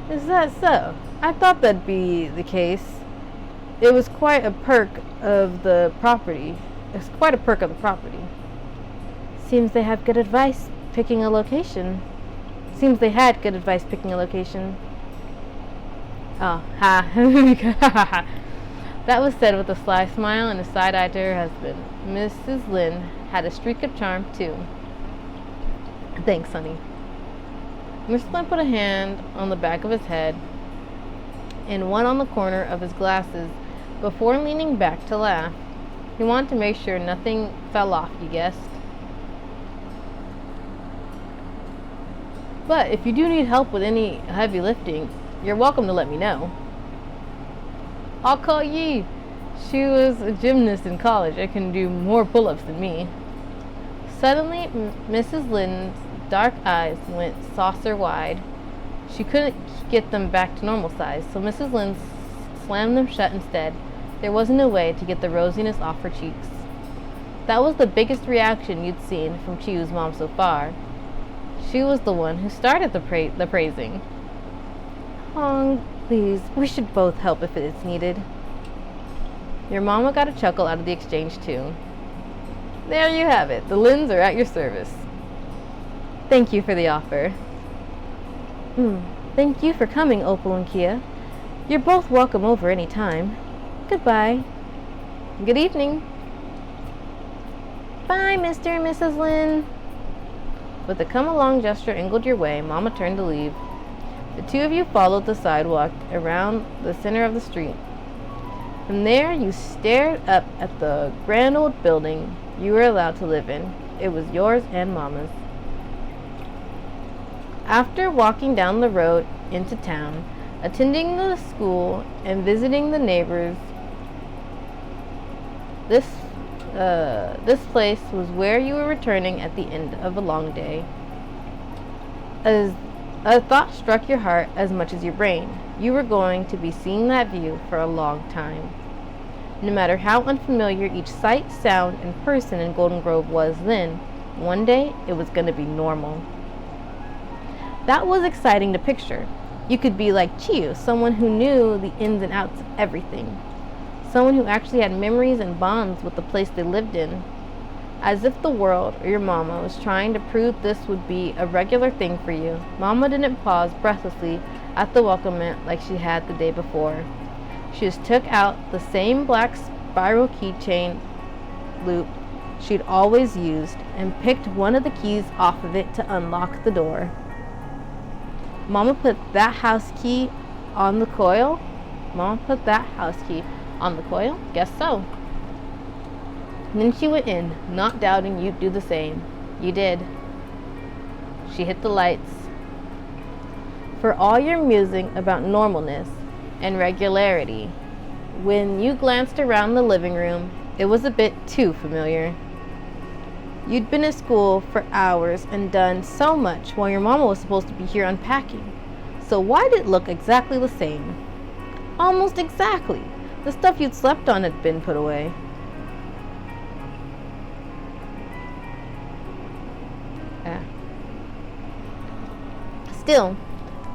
Is that so? I thought that'd be the case. It was quite a perk of the property. Seems they had good advice picking a location. Oh, ha. That was said with a sly smile and a side eye to her husband. Mrs. Lin had a streak of charm, too. Thanks, honey. Mr. Lin put a hand on the back of his head and one on the corner of his glasses before leaning back to laugh. He wanted to make sure nothing fell off, you guessed. But if you do need help with any heavy lifting, you're welcome to let me know. I'll call Yi. She was a gymnast in college and can do more pull-ups than me. Suddenly, Mrs. Lin's dark eyes went saucer-wide. She couldn't get them back to normal size, so Mrs. Lin slammed them shut instead. There wasn't a way to get the rosiness off her cheeks. That was the biggest reaction you'd seen from Chiu's mom so far. She was the one who started the praising. Please, we should both help if it's needed. Your mama got a chuckle out of the exchange, too. There you have it. The Lins are at your service. Thank you for the offer. Thank you for coming, Opal and Kia. You're both welcome over any time. Goodbye. Good evening. Bye, Mr. and Mrs. Lin. With a come-along gesture angled your way, Mama turned to leave. The two of you followed the sidewalk around the center of the street. From there, you stared up at the grand old building you were allowed to live in. It was yours and Mama's. After walking down the road into town, attending the school, and visiting the neighbors, this place was where you were returning at the end of a long day. As a thought struck your heart as much as your brain. You were going to be seeing that view for a long time. No matter how unfamiliar each sight, sound, and person in Golden Grove was then, one day it was going to be normal. That was exciting to picture. You could be like Chiyo, someone who knew the ins and outs of everything. Someone who actually had memories and bonds with the place they lived in. As if the world, or your mama, was trying to prove this would be a regular thing for you, Mama didn't pause breathlessly at the welcome mat like she had the day before. She just took out the same black spiral keychain loop she'd always used and picked one of the keys off of it to unlock the door. Mama put that house key on the coil? Mama put that house key on the coil? Guess so. And then she went in, not doubting you'd do the same. You did. She hit the lights. For all your musing about normalness and regularity, when you glanced around the living room, it was a bit too familiar. You'd been at school for hours and done so much while your mama was supposed to be here unpacking. So why did it look exactly the same? Almost exactly. The stuff you'd slept on had been put away. Still,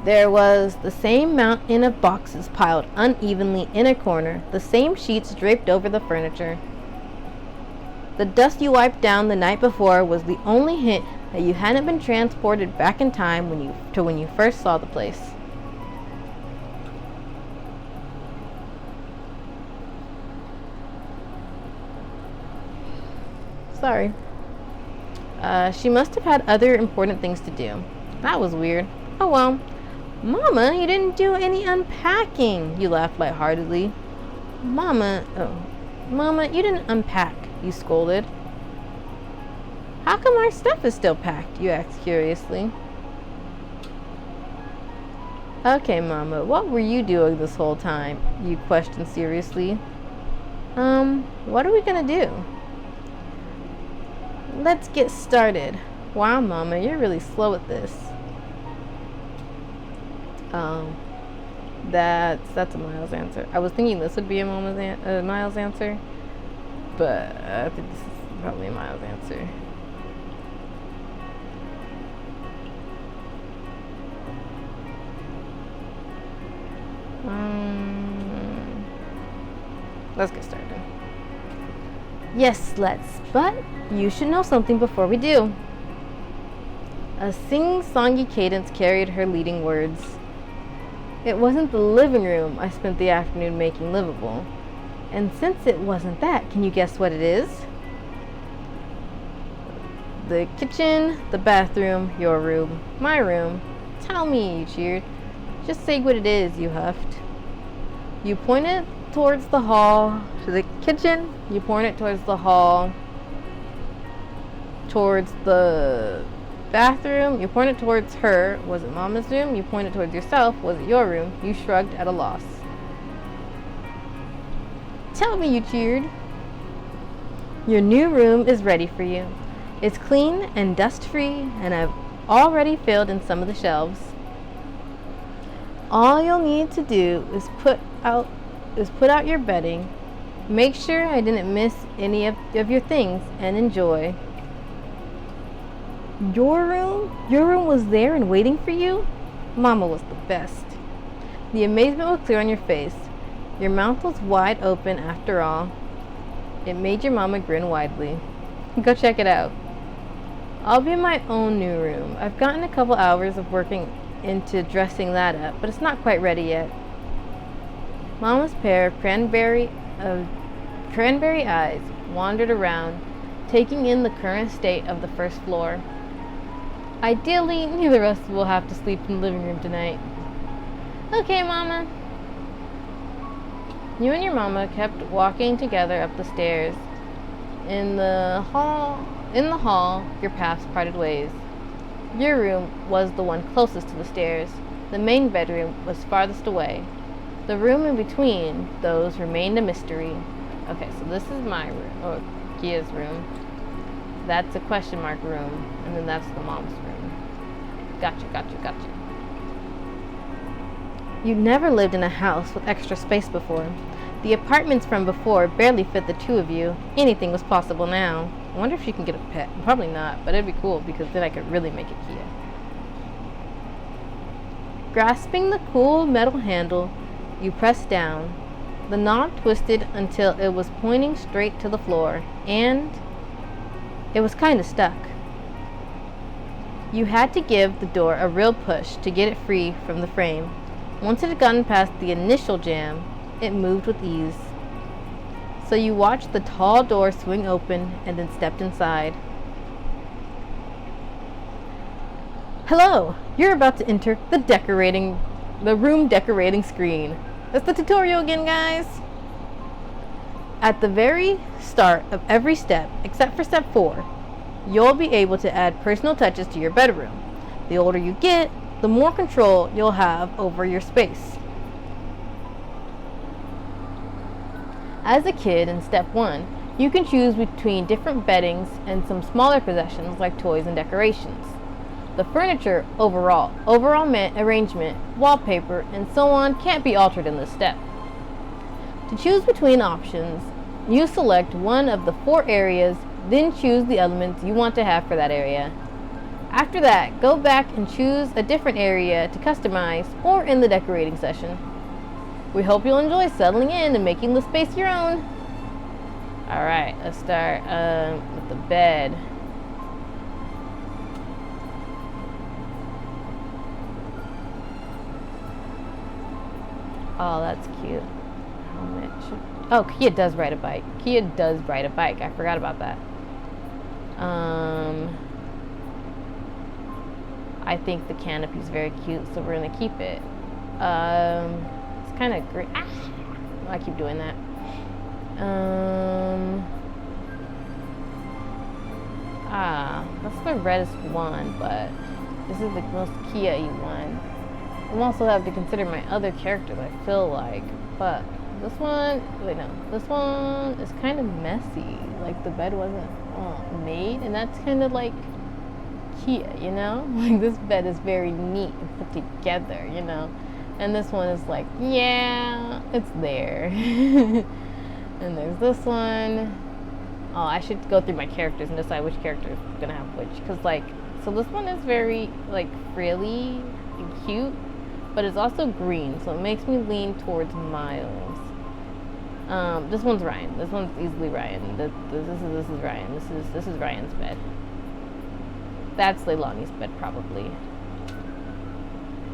there was the same mountain of boxes piled unevenly in a corner, the same sheets draped over the furniture. The dust you wiped down the night before was the only hint that you hadn't been transported back in time when you first saw the place. Sorry. She must have had other important things to do. That was weird. Oh well. Mama, you didn't do any unpacking. You laughed lightheartedly. Mama, you didn't unpack, you scolded. How come our stuff is still packed? You asked curiously. Okay, Mama, what were you doing this whole time? You questioned seriously. What are we gonna do? Let's get started. Wow, Mama, you're really slow at this. That's a Miles answer. I was thinking this would be a Miles answer, but I think this is probably a Miles answer. Let's get started. Yes, let's. But you should know something before we do. A sing-songy cadence carried her leading words. It wasn't the living room I spent the afternoon making livable. And since it wasn't that, can you guess what it is? The kitchen, the bathroom, your room, my room. Tell me, you cheered. Just say what it is, you huffed. You pointed towards the hall, to the kitchen. You pointed towards the hall, towards the bathroom. You pointed towards her. Was it Mama's room? You pointed towards yourself. Was it your room? You shrugged at a loss. Tell me, you cheered. Your new room is ready for you. It's clean and dust-free, and I've already filled in some of the shelves. All you'll need to do is put out your bedding. Make sure I didn't miss any of your things, and enjoy. Your room? Your room was there and waiting for you? Mama was the best. The amazement was clear on your face. Your mouth was wide open after all. It made your mama grin widely. Go check it out. I'll be in my own new room. I've gotten a couple hours of working into dressing that up, but it's not quite ready yet. Mama's pair of cranberry eyes wandered around, taking in the current state of the first floor. Ideally, neither of us will have to sleep in the living room tonight. Okay, Mama. You and your mama kept walking together up the stairs. In the hall, your paths parted ways. Your room was the one closest to the stairs. The main bedroom was farthest away. The room in between those remained a mystery. Okay, so this is my room, or Kia's room. That's a question mark room, and then that's the mom's room. Gotcha. You never lived in a house with extra space before. The apartments from before barely fit the two of you. Anything was possible now. I wonder if she can get a pet. Probably not, but it'd be cool because then I could really make it Kia. Grasping the cool metal handle, you pressed down. The knob twisted until it was pointing straight to the floor, and it was kind of stuck. You had to give the door a real push to get it free from the frame. Once it had gotten past the initial jam, it moved with ease. So you watched the tall door swing open and then stepped inside. Hello! You're about to enter the room decorating screen. That's the tutorial again, guys. At the very start of every step, except for step 4, you'll be able to add personal touches to your bedroom. The older you get, the more control you'll have over your space. As a kid in step 1, you can choose between different beddings and some smaller possessions like toys and decorations. The furniture overall arrangement, wallpaper, and so on can't be altered in this step. To choose between options, you select one of the 4 areas, then choose the elements you want to have for that area. After that, go back and choose a different area to customize or in the decorating session. We hope you'll enjoy settling in and making the space your own. Alright, let's start with the bed. Oh, that's cute. Helmet. Oh, Kia does ride a bike. I forgot about that. I think the canopy is very cute, so we're gonna keep it. It's kind of great. I keep doing that. That's the reddest one, but this is the most Kia-y one. I also have to consider my other characters, I feel like, but this one is kind of messy. Like the bed wasn't made, and that's kind of like Kia, you know? Like this bed is very neat and put together, you know? And this one is like, yeah, it's there. And there's this one. Oh, I should go through my characters and decide which character is gonna have which, because like, so this one is very like frilly and cute, but it's also green, so it makes me lean towards Miles. This one's Ryan. This one's easily Ryan. This is Ryan. This is Ryan's bed. That's Leilani's bed probably.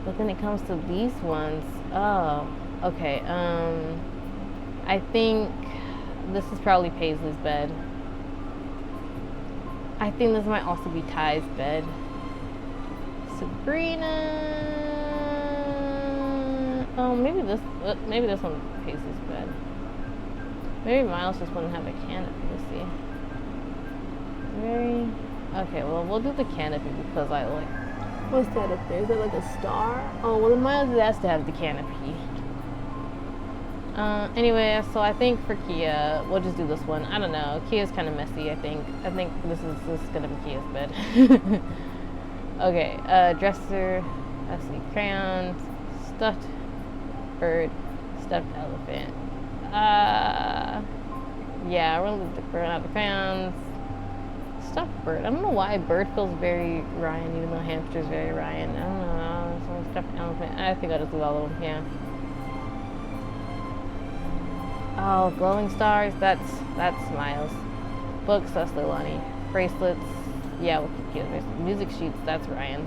But then it comes to these ones. Oh, okay. I think this is probably Paisley's bed. I think this might also be Ty's bed. Sabrina. Oh, maybe this one's Paisley's bed. Maybe Miles just wouldn't have a canopy. Let's see. Okay, well, we'll do the canopy because I like. What's that up there? Is that like a star? Oh, well, then Miles has to have the canopy. Anyway, so I think for Kia, we'll just do this one. I don't know. Kia's kind of messy, I think. I think this is gonna be Kia's bed. Okay, dresser. Let's see. Crayons. Stuffed bird. Stuffed elephant. Yeah, we're gonna leave the crayons. Stuffed bird. I don't know why bird feels very Ryan, even though hamster's very Ryan. I don't know. Stuffed elephant. I think I'll just leave all of them. Yeah. Oh, glowing stars, that's Miles. Books, that's Leilani. Bracelets, yeah, with computers. Music sheets, that's Ryan.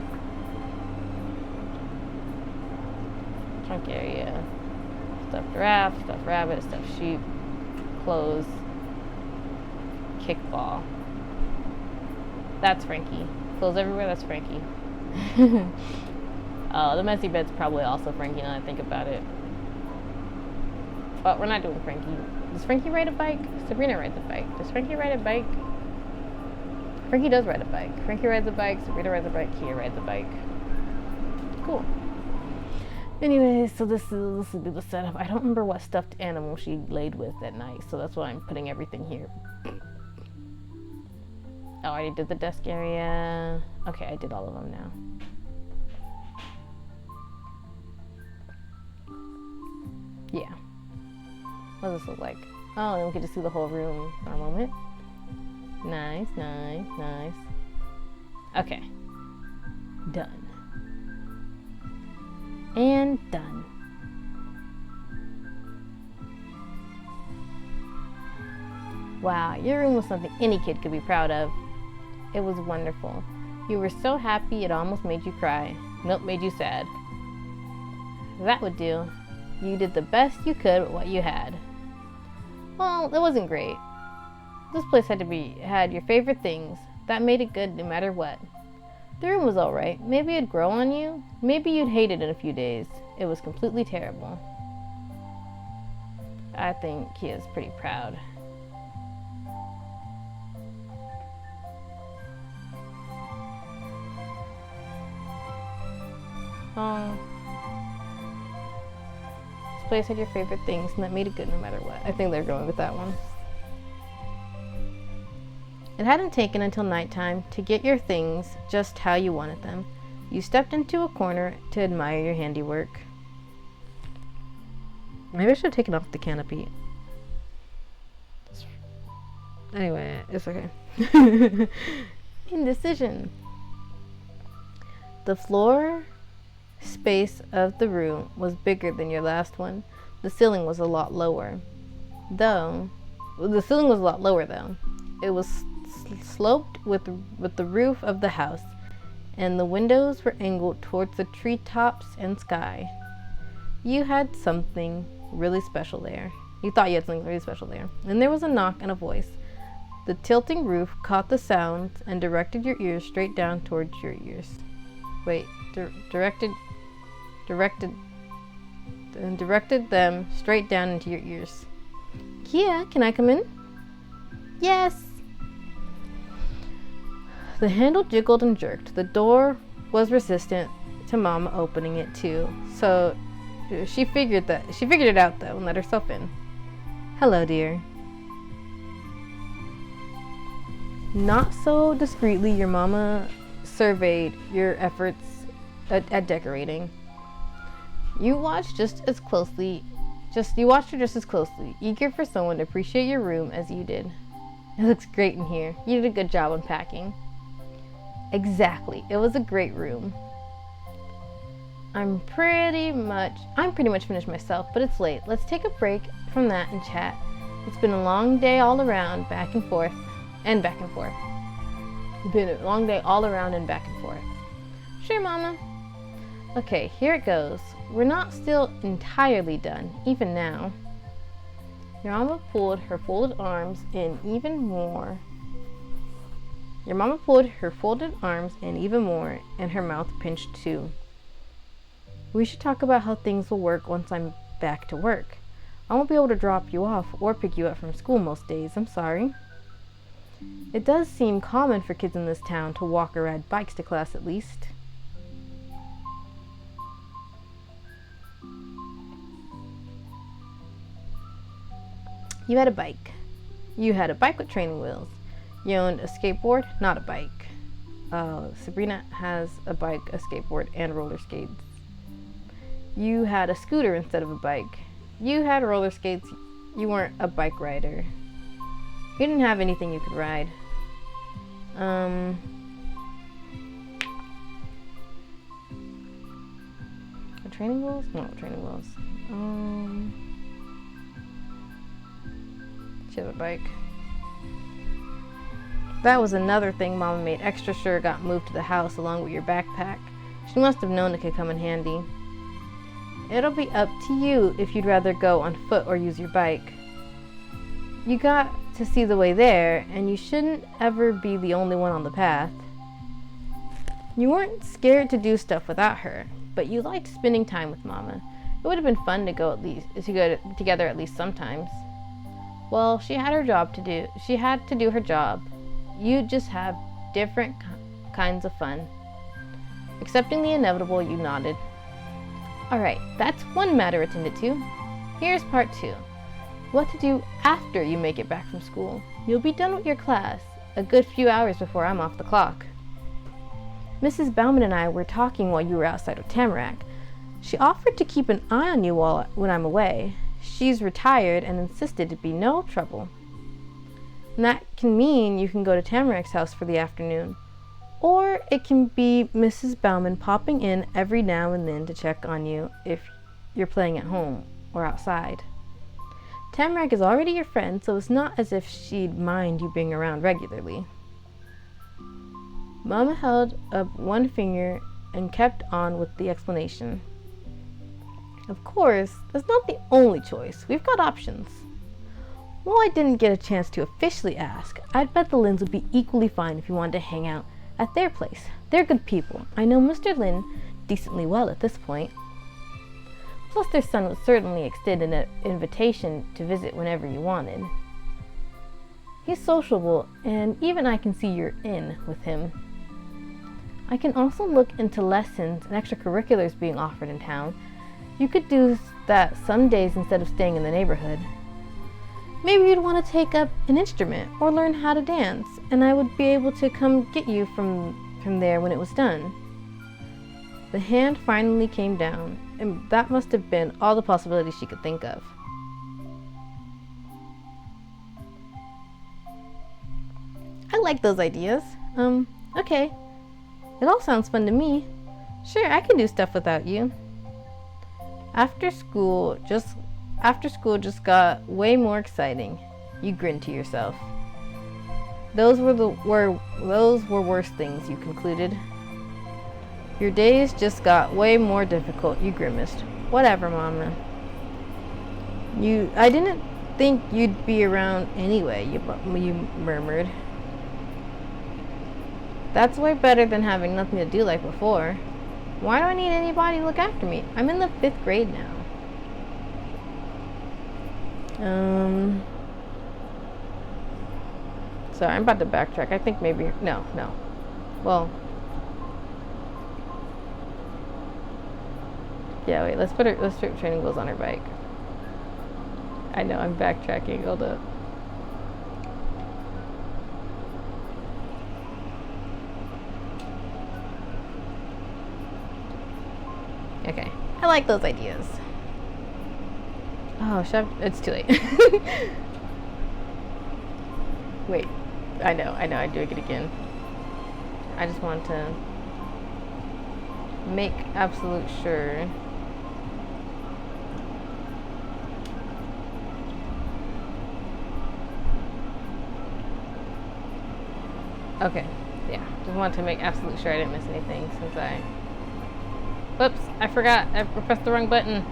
Trunk area. Stuffed giraffe, stuffed rabbit, stuffed sheep, clothes, kickball. That's Frankie. Clothes everywhere, that's Frankie. Oh, the messy bed's probably also Frankie now that I think about it. But we're not doing Frankie. Does Frankie ride a bike? Sabrina rides a bike. Does Frankie ride a bike? Frankie does ride a bike. Frankie rides a bike, Sabrina rides a bike, Kia rides a bike. Cool. Anyway, so this will be the setup. I don't remember what stuffed animal she laid with at night, so that's why I'm putting everything here. Oh, I already did the desk area. Okay, I did all of them now. Yeah. What does this look like? Oh, and we get to see the whole room for a moment. Nice, nice, nice. Okay. Done. And done. Wow, your room was something any kid could be proud of. It was wonderful. You were so happy it almost made you cry. Nope, made you sad. That would do. You did the best you could with what you had. Well, it wasn't great. This place had your favorite things. That made it good no matter what. The room was alright. Maybe it'd grow on you. Maybe you'd hate it in a few days. It was completely terrible. I think he is pretty proud. Oh. This place had your favorite things and that made it good no matter what. I think they're going with that one. It hadn't taken until nighttime to get your things just how you wanted them. You stepped into a corner to admire your handiwork. Maybe I should have taken off the canopy. Anyway, it's okay. Indecision. The floor space of the room was bigger than your last one. The ceiling was a lot lower. Though. It was sloped with the roof of the house, and the windows were angled towards the treetops and sky. You had something really special there. You thought you had something really special there. And there was a knock and a voice. The tilting roof caught the sounds and directed your ears straight down towards your ears. Wait, directed them straight down into your ears. Kia, can I come in? Yes. The handle jiggled and jerked. The door was resistant to Mama opening it too, so she figured it out though and let herself in. Hello, dear. Not so discreetly, your Mama surveyed your efforts at decorating. You watched her just as closely, eager for someone to appreciate your room as you did. It looks great in here. You did a good job unpacking. Exactly. It was a great room. I'm pretty much finished myself, but it's late. Let's take a break from that and chat. It's been a long day all around, back and forth, and back and forth. It's been a long day all around and back and forth. Sure, Mama. Okay, here it goes. We're not still entirely done, even now. Your Mama pulled her folded arms in even more. And her mouth pinched too. We should talk about how things will work once I'm back to work. I won't be able to drop you off or pick you up from school most days. I'm sorry. It does seem common for kids in this town to walk or ride bikes to class at least. You had a bike. You had a bike with training wheels. You owned a skateboard, not a bike. Sabrina has a bike, a skateboard, and roller skates. You had a scooter instead of a bike. You had roller skates. You weren't a bike rider. You didn't have anything you could ride. Training wheels? No, training wheels. She has a bike. That was another thing Mama made extra sure got moved to the house along with your backpack. She must have known it could come in handy. It'll be up to you if you'd rather go on foot or use your bike. You got to see the way there, and you shouldn't ever be the only one on the path. You weren't scared to do stuff without her, but you liked spending time with Mama. It would have been fun to go together at least sometimes. Well, she had her job to do. She had to do her job. You just have different kinds of fun. Accepting the inevitable, you nodded. Alright, that's one matter attended to. Here's part 2. What to do after you make it back from school. You'll be done with your class a good few hours before I'm off the clock. Mrs. Bauman and I were talking while you were outside of Tamarack. She offered to keep an eye on you when I'm away. She's retired and insisted it'd be no trouble. And that can mean you can go to Tamarack's house for the afternoon. Or it can be Mrs. Bauman popping in every now and then to check on you if you're playing at home or outside. Tamarack is already your friend, so it's not as if she'd mind you being around regularly. Mama held up one finger and kept on with the explanation. Of course, that's not the only choice. We've got options. Well, I didn't get a chance to officially ask. I'd bet the Lynns would be equally fine if you wanted to hang out at their place. They're good people. I know Mr. Lynn decently well at this point. Plus, their son would certainly extend an invitation to visit whenever you wanted. He's sociable, and even I can see you're in with him. I can also look into lessons and extracurriculars being offered in town. You could do that some days instead of staying in the neighborhood. Maybe you'd want to take up an instrument or learn how to dance, and I would be able to come get you from there when it was done. The hand finally came down, and that must have been all the possibilities she could think of. I like those ideas. Okay. It all sounds fun to me. Sure, I can do stuff without you. After school just got way more exciting. You grinned to yourself. Those were worse things, you concluded. Your days just got way more difficult, you grimaced. Whatever, Mama. I didn't think you'd be around anyway, you murmured. That's way better than having nothing to do like before. Why do I need anybody to look after me? I'm in the 5th grade now. Sorry, I'm about to backtrack. I think maybe, no. Well, yeah, wait, let's put training wheels on her bike. I know, I'm backtracking, hold up. Okay, I like those ideas. Oh, it's too late. Wait, I know, I'm doing it again. I just want to make absolute sure. Okay, yeah, just want to make absolute sure I didn't miss anything since whoops, I forgot. I pressed the wrong button.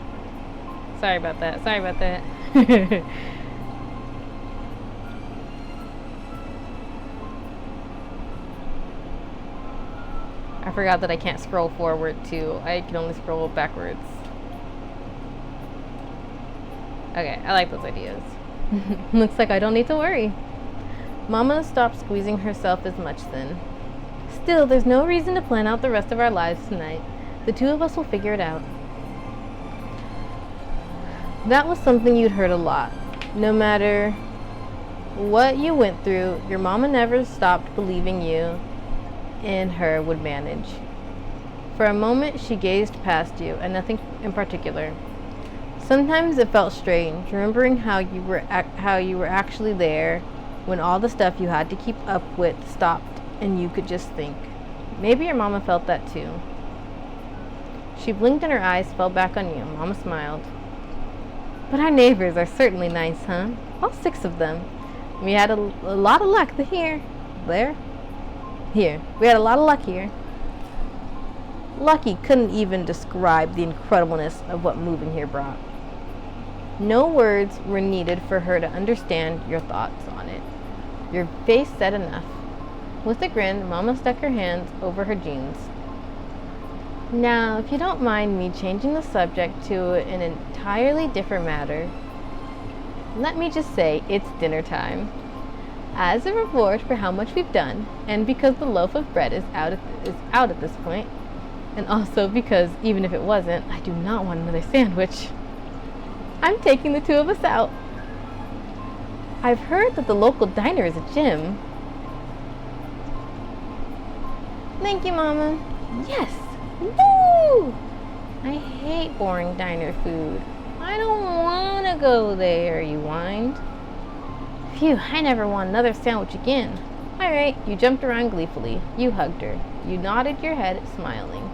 Sorry about that. I forgot that I can't scroll forward too. I can only scroll backwards. Okay, I like those ideas. Looks like I don't need to worry. Mama stopped squeezing herself as much then. Still, there's no reason to plan out the rest of our lives tonight. The two of us will figure it out. That was something you'd heard a lot. No matter what you went through, your mama never stopped believing you and her would manage. For a moment, she gazed past you, and nothing in particular. Sometimes it felt strange, remembering how you were actually there when all the stuff you had to keep up with stopped, and you could just think. Maybe your mama felt that too. She blinked and her eyes fell back on you. Mama smiled. But our neighbors are certainly nice, huh? All 6 of them. We had a lot of luck here. Here. We had a lot of luck here. Lucky couldn't even describe the incredibleness of what moving here brought. No words were needed for her to understand your thoughts on it. Your face said enough. With a grin, Mama stuck her hands over her jeans. Now, if you don't mind me changing the subject to an entirely different matter, let me just say it's dinner time. As a reward for how much we've done, and because the loaf of bread is out at this point, and also because even if it wasn't, I do not want another sandwich, I'm taking the 2 of us out. I've heard that the local diner is a gym. Thank you, Mama. Yes! Woo! I hate boring diner food. I don't want to go there, you whined. Phew, I never want another sandwich again. All right, you jumped around gleefully. You hugged her. You nodded your head, smiling.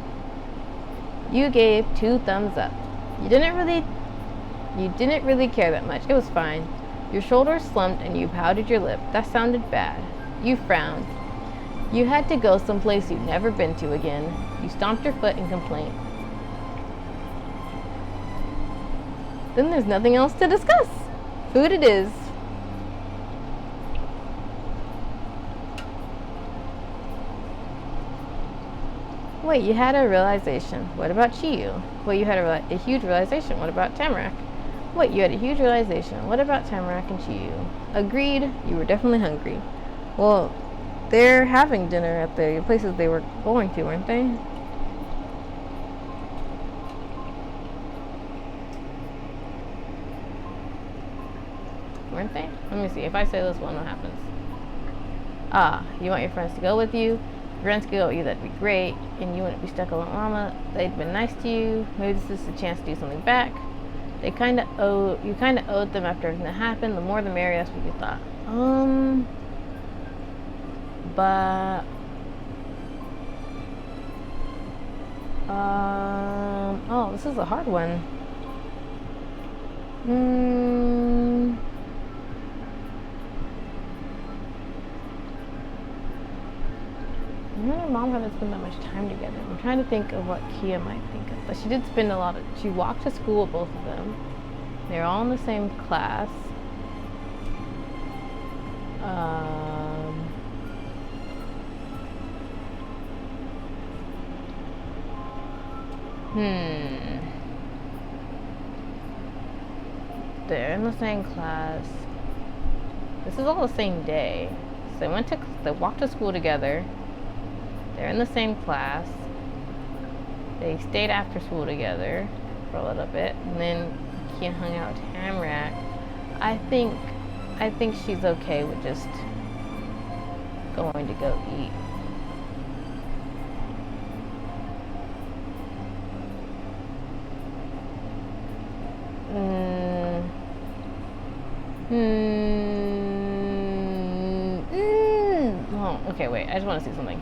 You gave 2 thumbs up. You didn't really care that much. It was fine. Your shoulders slumped and you pouted your lip. That sounded bad. You frowned. You had to go someplace you'd never been to again. You stomped your foot in complaint. Then there's nothing else to discuss. Food it is. Wait, you had a realization. What about Chiyu? Wait, you had a huge realization. What about Tamarack? Wait, you had a huge realization. What about Tamarack and Chiyu? Agreed, you were definitely hungry. Well, they're having dinner at the places they were going to, weren't they? Weren't they? Let me see. If I say this one, what happens? You want your friends to go with you? If your friends could go with you, that'd be great. And you wouldn't be stuck alone, Mama. They'd been nice to you. Maybe this is a chance to do something back. You kind of owed them after everything that happened. The more the merrier, that's what you thought. Oh, this is a hard one. Me and Mom haven't spent that much time together. I'm trying to think of what Kia might think of. But she did spend she walked to school with both of them. They're all in the same class. They're in the same class. This is all the same day. So they walked to school together. They're in the same class. They stayed after school together for a little bit, and then Kia hung out with Tamarack. I think she's okay with just going to go eat. Oh, okay, wait. I just want to see something.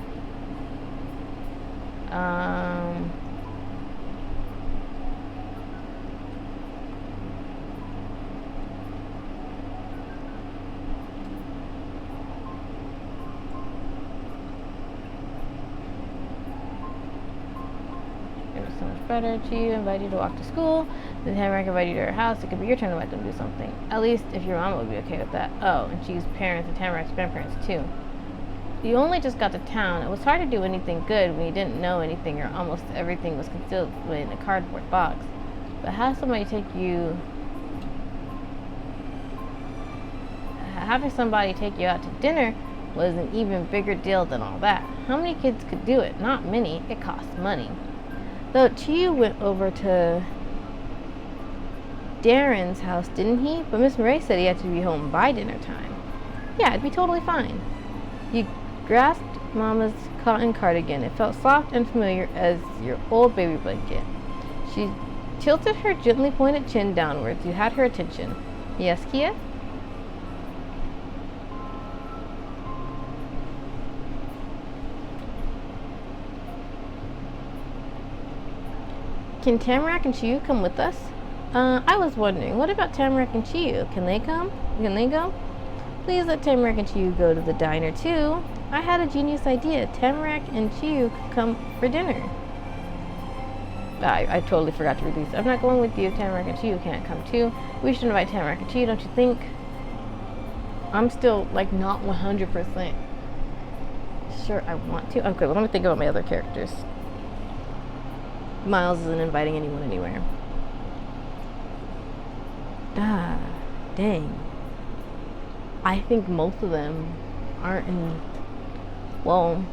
It was so much better to you, invite you to walk to school, then Tamarack invite you to her house. It could be your turn to let them do something. At least if your mama would be okay with that. Oh, and she's parents and Tamarack's grandparents too. You only just got to town. It was hard to do anything good when you didn't know anything or almost everything was concealed in a cardboard box. But having somebody take you out to dinner was an even bigger deal than all that. How many kids could do it? Not many. It costs money. Though Chiyu went over to Darren's house, didn't he? But Miss Murray said he had to be home by dinner time. Yeah, it'd be totally fine. You grasped Mama's cotton cardigan. It felt soft and familiar as your old baby blanket. She tilted her gently pointed chin downwards. You had her attention. Yes, Kia? Can Tamarack and Chiyu come with us? I was wondering, what about Tamarack and Chiyu? Can they come? Can they go? Please let Tamarack and Chiyu go to the diner too. I had a genius idea. Tamarack and Chiyu could come for dinner. I totally forgot to release. I'm not going with you if Tamarack and Chiyu can't come too. We should invite Tamarack and Chiyu, don't you think? I'm still like not 100% sure I want to. Okay, well, let me think about my other characters. Miles isn't inviting anyone anywhere. Ah, dang. I think most of them aren't in. Well,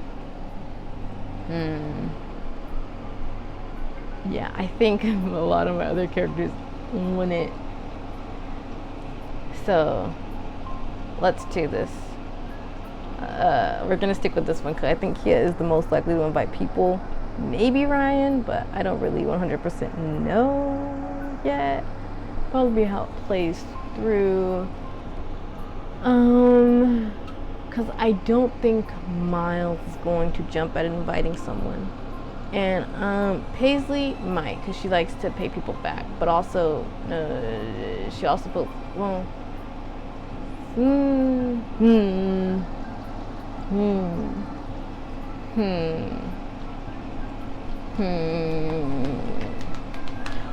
yeah, I think a lot of my other characters wouldn't. So, let's do this. We're gonna stick with this one because I think Kia is the most likely to invite people. Maybe Ryan, but I don't really 100% know yet. Probably how it plays through. Because I don't think Miles is going to jump at inviting someone. And Paisley might, because she likes to pay people back, but also she also put, well,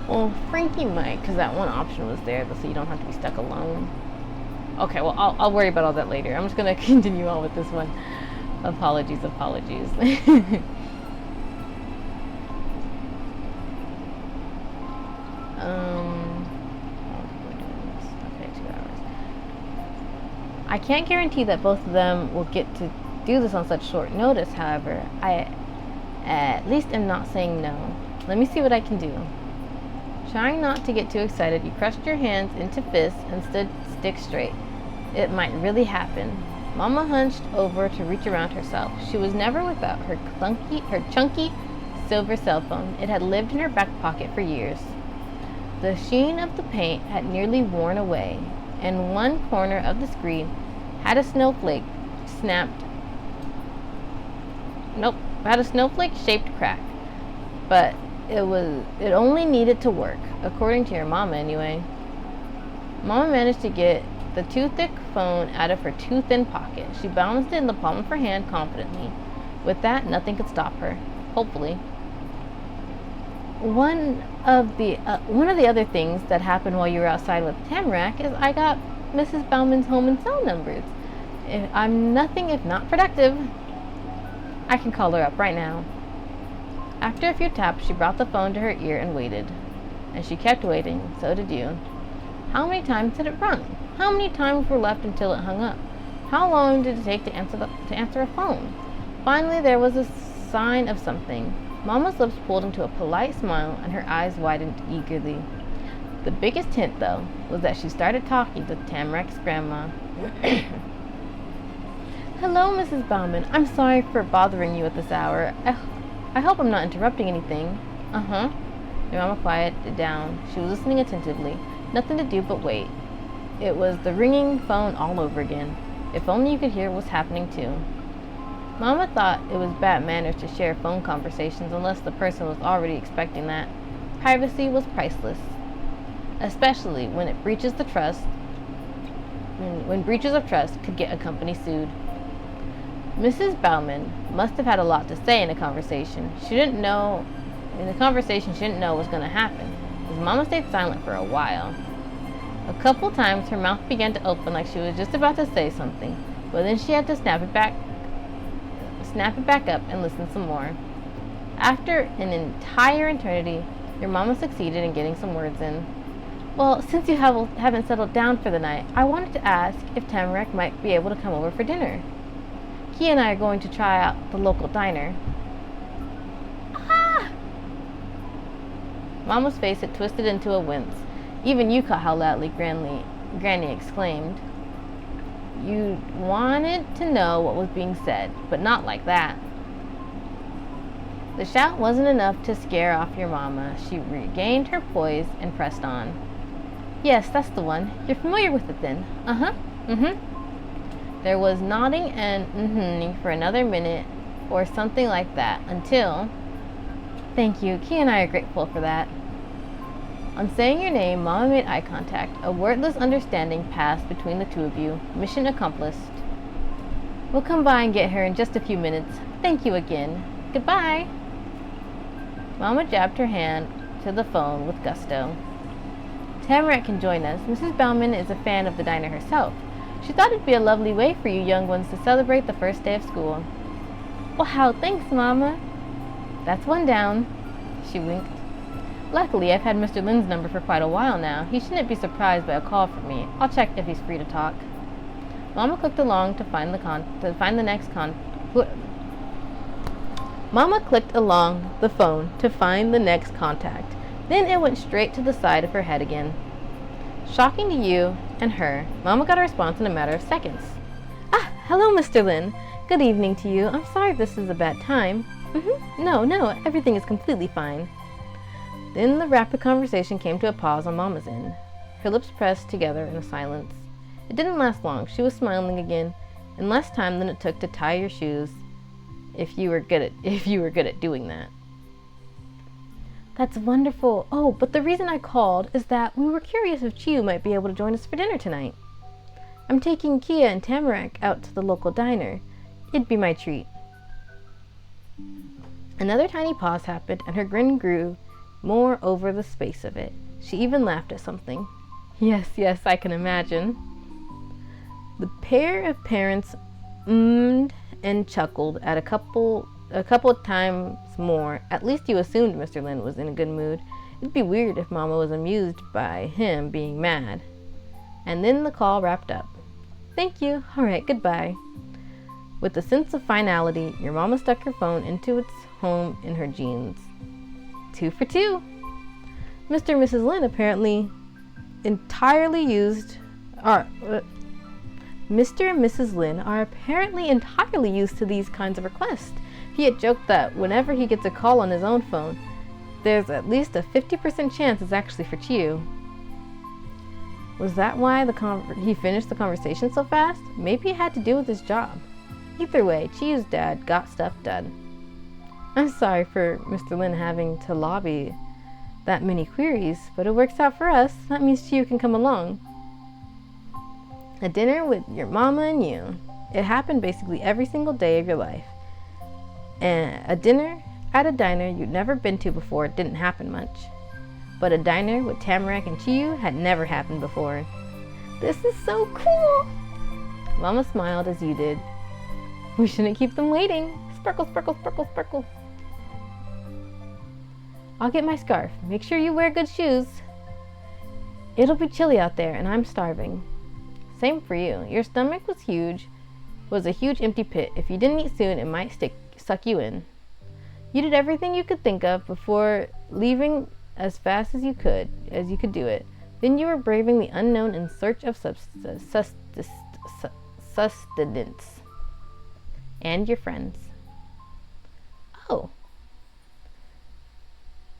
well, Frankie might, because that one option was there, so you don't have to be stuck alone. Okay, well, I'll worry about all that later. I'm just going to continue on with this one. Apologies. Okay, 2 hours. I can't guarantee that both of them will get to do this on such short notice, however. I at least am not saying no. Let me see what I can do. Trying not to get too excited, you crushed your hands into fists and stood stick straight. It might really happen. Mama hunched over to reach around herself. She was never without her chunky silver cell phone. It had lived in her back pocket for years. The sheen of the paint had nearly worn away, and one corner of the screen had a snowflake shaped crack. But it only needed to work, according to your mama anyway. Mama managed to get the too thick phone out of her too thin pocket. She balanced it in the palm of her hand confidently. With that, nothing could stop her. Hopefully. One of the other things that happened while you were outside with Tamarack is I got Mrs. Bauman's home and cell numbers. I'm nothing if not productive. I can call her up right now. After a few taps, she brought the phone to her ear and waited. And she kept waiting. So did you. How many times did it rung? How many times were left until it hung up? How long did it take to answer a phone? Finally, there was a sign of something. Mama's lips pulled into a polite smile, and her eyes widened eagerly. The biggest hint, though, was that she started talking to Tamarack's grandma. Hello, Mrs. Bauman. I'm sorry for bothering you at this hour. I hope I'm not interrupting anything. Uh-huh. Your mama quieted down. She was listening attentively. Nothing to do but wait. It was the ringing phone all over again. If only you could hear what was happening too. Mama thought it was bad manners to share phone conversations unless the person was already expecting that. Privacy was priceless, especially when it breaches the trust. When breaches of trust could get a company sued. Mrs. Bauman must have had a lot to say in the conversation. She didn't know what was going to happen, as Mama stayed silent for a while. A couple times her mouth began to open like she was just about to say something, but then she had to snap it back up and listen some more. After an entire eternity, your mama succeeded in getting some words in. Well, since you haven't settled down for the night, I wanted to ask if Tamarack might be able to come over for dinner. He and I are going to try out the local diner. Ah! Mama's face had twisted into a wince. Even you caught how loudly Granny exclaimed. You wanted to know what was being said, but not like that. The shout wasn't enough to scare off your mama. She regained her poise and pressed on. Yes, that's the one. You're familiar with it then? Uh-huh. Mm-hmm. There was nodding and mm-hmming for another minute or something like that until... Thank you. Key and I are grateful for that. On saying your name, Mama made eye contact. A wordless understanding passed between the two of you. Mission accomplished. We'll come by and get her in just a few minutes. Thank you again. Goodbye. Mama jabbed her hand to the phone with gusto. Tamarack can join us. Mrs. Bauman is a fan of the diner herself. She thought it'd be a lovely way for you young ones to celebrate the first day of school. Wow, thanks, Mama. That's one down. She winked. Luckily, I've had Mr. Lynn's number for quite a while now. He shouldn't be surprised by a call from me. I'll check if he's free to talk. Mama clicked along to find the next Mama clicked along the phone to find the next contact. Then it went straight to the side of her head again. Shocking to you and her, Mama got a response in a matter of seconds. Ah, hello, Mr. Lynn. Good evening to you. I'm sorry if this is a bad time. No, everything is completely fine. Then the rapid conversation came to a pause on Mama's end. Her lips pressed together in a silence. It didn't last long. She was smiling again, in less time than it took to tie your shoes if you were good at doing that. That's wonderful. Oh, but the reason I called is that we were curious if Chiu might be able to join us for dinner tonight. I'm taking Kia and Tamarack out to the local diner. It'd be my treat. Another tiny pause happened, and her grin grew more over the space of it. She even laughed at something. Yes, I can imagine. The pair of parents ummed and chuckled at a couple of times more. At least you assumed Mr. Lynn was in a good mood. It'd be weird if Mama was amused by him being mad. And then the call wrapped up. Thank you. All right, goodbye. With a sense of finality, your Mama stuck her phone into its home in her jeans. 2 for 2. Mr. and Mrs. Lynn Mr. and Mrs. Lynn are apparently entirely used to these kinds of requests. He had joked that whenever he gets a call on his own phone, there's at least a 50% chance it's actually for Chiu. Was that why he finished the conversation so fast? Maybe it had to do with his job. Either way, Chiu's dad got stuff done. I'm sorry for Mr. Lynn having to lobby that many queries, but it works out for us. That means Chiu can come along. A dinner with your Mama and you. It happened basically every single day of your life. And a dinner at a diner you'd never been to before didn't happen much. But a diner with Tamarack and Chiu had never happened before. This is so cool! Mama smiled as you did. We shouldn't keep them waiting. Sparkle, sparkle, sparkle, sparkle. I'll get my scarf. Make sure you wear good shoes. It'll be chilly out there and I'm starving. Same for you. Your stomach was a huge empty pit. If you didn't eat soon, it might suck you in. You did everything you could think of before leaving as fast as you could do it. Then you were braving the unknown in search of sustenance. And your friends. Oh.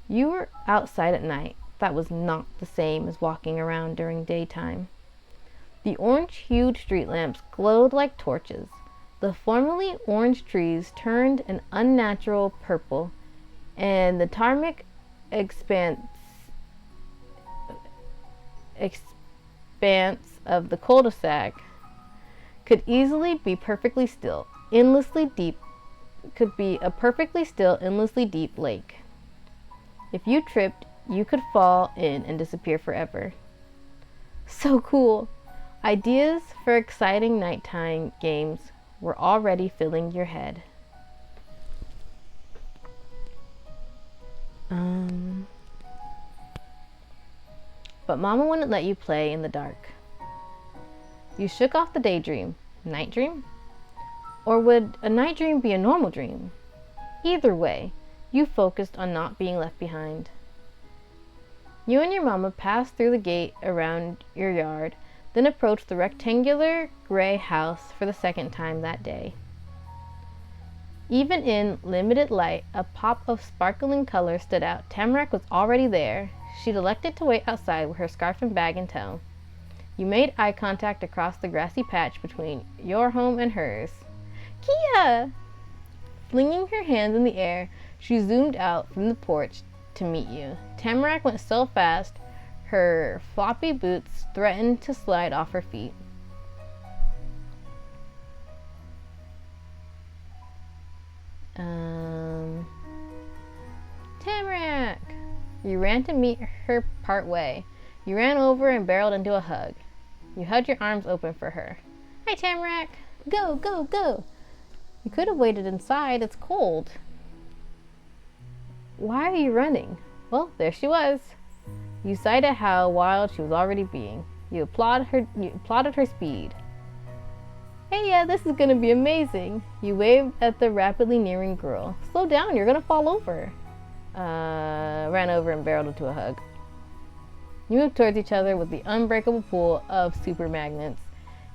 You were outside at night. That was not the same as walking around during daytime. The orange-hued street lamps glowed like torches. The formerly orange trees turned an unnatural purple, and the tarmac expanse of the cul-de-sac could easily be perfectly still, endlessly deep, could be a perfectly still, endlessly deep lake. If you tripped, you could fall in and disappear forever. So cool! Ideas for exciting nighttime games were already filling your head. But Mama wouldn't let you play in the dark. You shook off the daydream. Night dream? Or would a night dream be a normal dream? Either way, you focused on not being left behind. You and your Mama passed through the gate around your yard, then approached the rectangular gray house for the second time that day. Even in limited light, a pop of sparkling color stood out. Tamarack was already there. She'd elected to wait outside with her scarf and bag in tow. You made eye contact across the grassy patch between your home and hers. Kia! Flinging her hands in the air, she zoomed out from the porch to meet you. Tamarack went so fast, Her floppy boots threatened to slide off her feet. Tamarack! You ran to meet her part way. You ran over and barreled into a hug. You held your arms open for her. Hi, Tamarack! Go, go, go! You could have waited inside. It's cold. Why are you running? Well, there she was. You sighed at how wild she was already being. You applauded her speed. Hey, yeah, this is gonna be amazing. You waved at the rapidly nearing girl. Slow down, you're gonna fall over. Ran over and barreled into a hug. You moved towards each other with the unbreakable pull of super magnets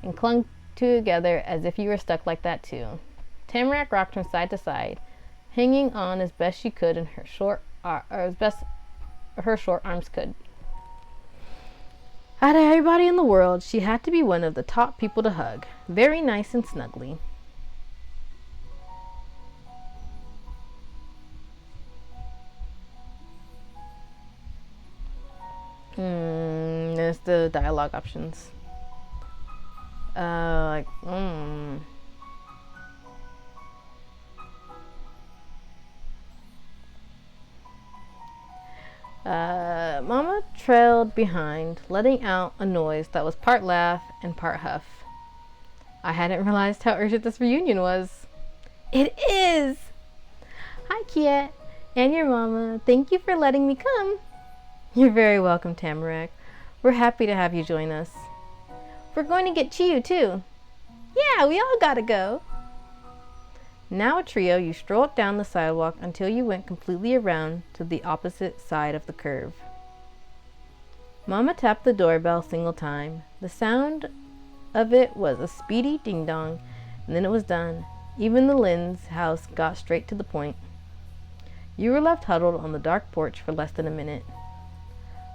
and clung together as if you were stuck like that too. Tamarack rocked from side to side, hanging on as best she could in her short arms could. Out of everybody in the world, she had to be one of the top people to hug. Very nice and snuggly. There's the dialogue options. Mama trailed behind, letting out a noise that was part laugh and part huff. I hadn't realized how urgent this reunion was. It is! Hi, Kiet, and your mama. Thank you for letting me come. You're very welcome, Tamarack. We're happy to have you join us. We're going to get Chiyu, too. Yeah, we all gotta go. Now a trio, you strolled down the sidewalk until you went completely around to the opposite side of the curve. Mama tapped the doorbell a single time. The sound of it was a speedy ding-dong, and then it was done. Even the Lynn's house got straight to the point. You were left huddled on the dark porch for less than a minute.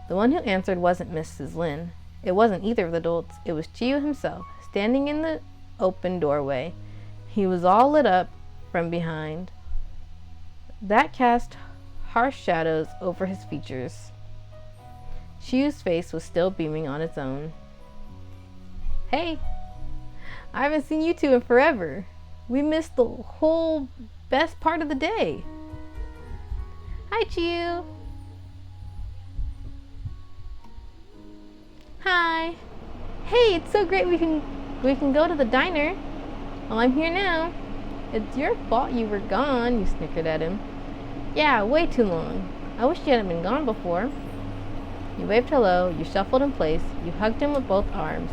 The one who answered wasn't Mrs. Lynn. It wasn't either of the adults. It was Chiyu himself, standing in the open doorway. He was all lit up from behind. That cast harsh shadows over his features. Chiyu's face was still beaming on its own. Hey, I haven't seen you two in forever. We missed the whole best part of the day. Hi, Chiyu. Hi. Hey, it's so great we can go to the diner. Well, I'm here now. It's your fault you were gone, you snickered at him. Yeah, way too long. I wish you hadn't been gone before. You waved hello, you shuffled in place, you hugged him with both arms.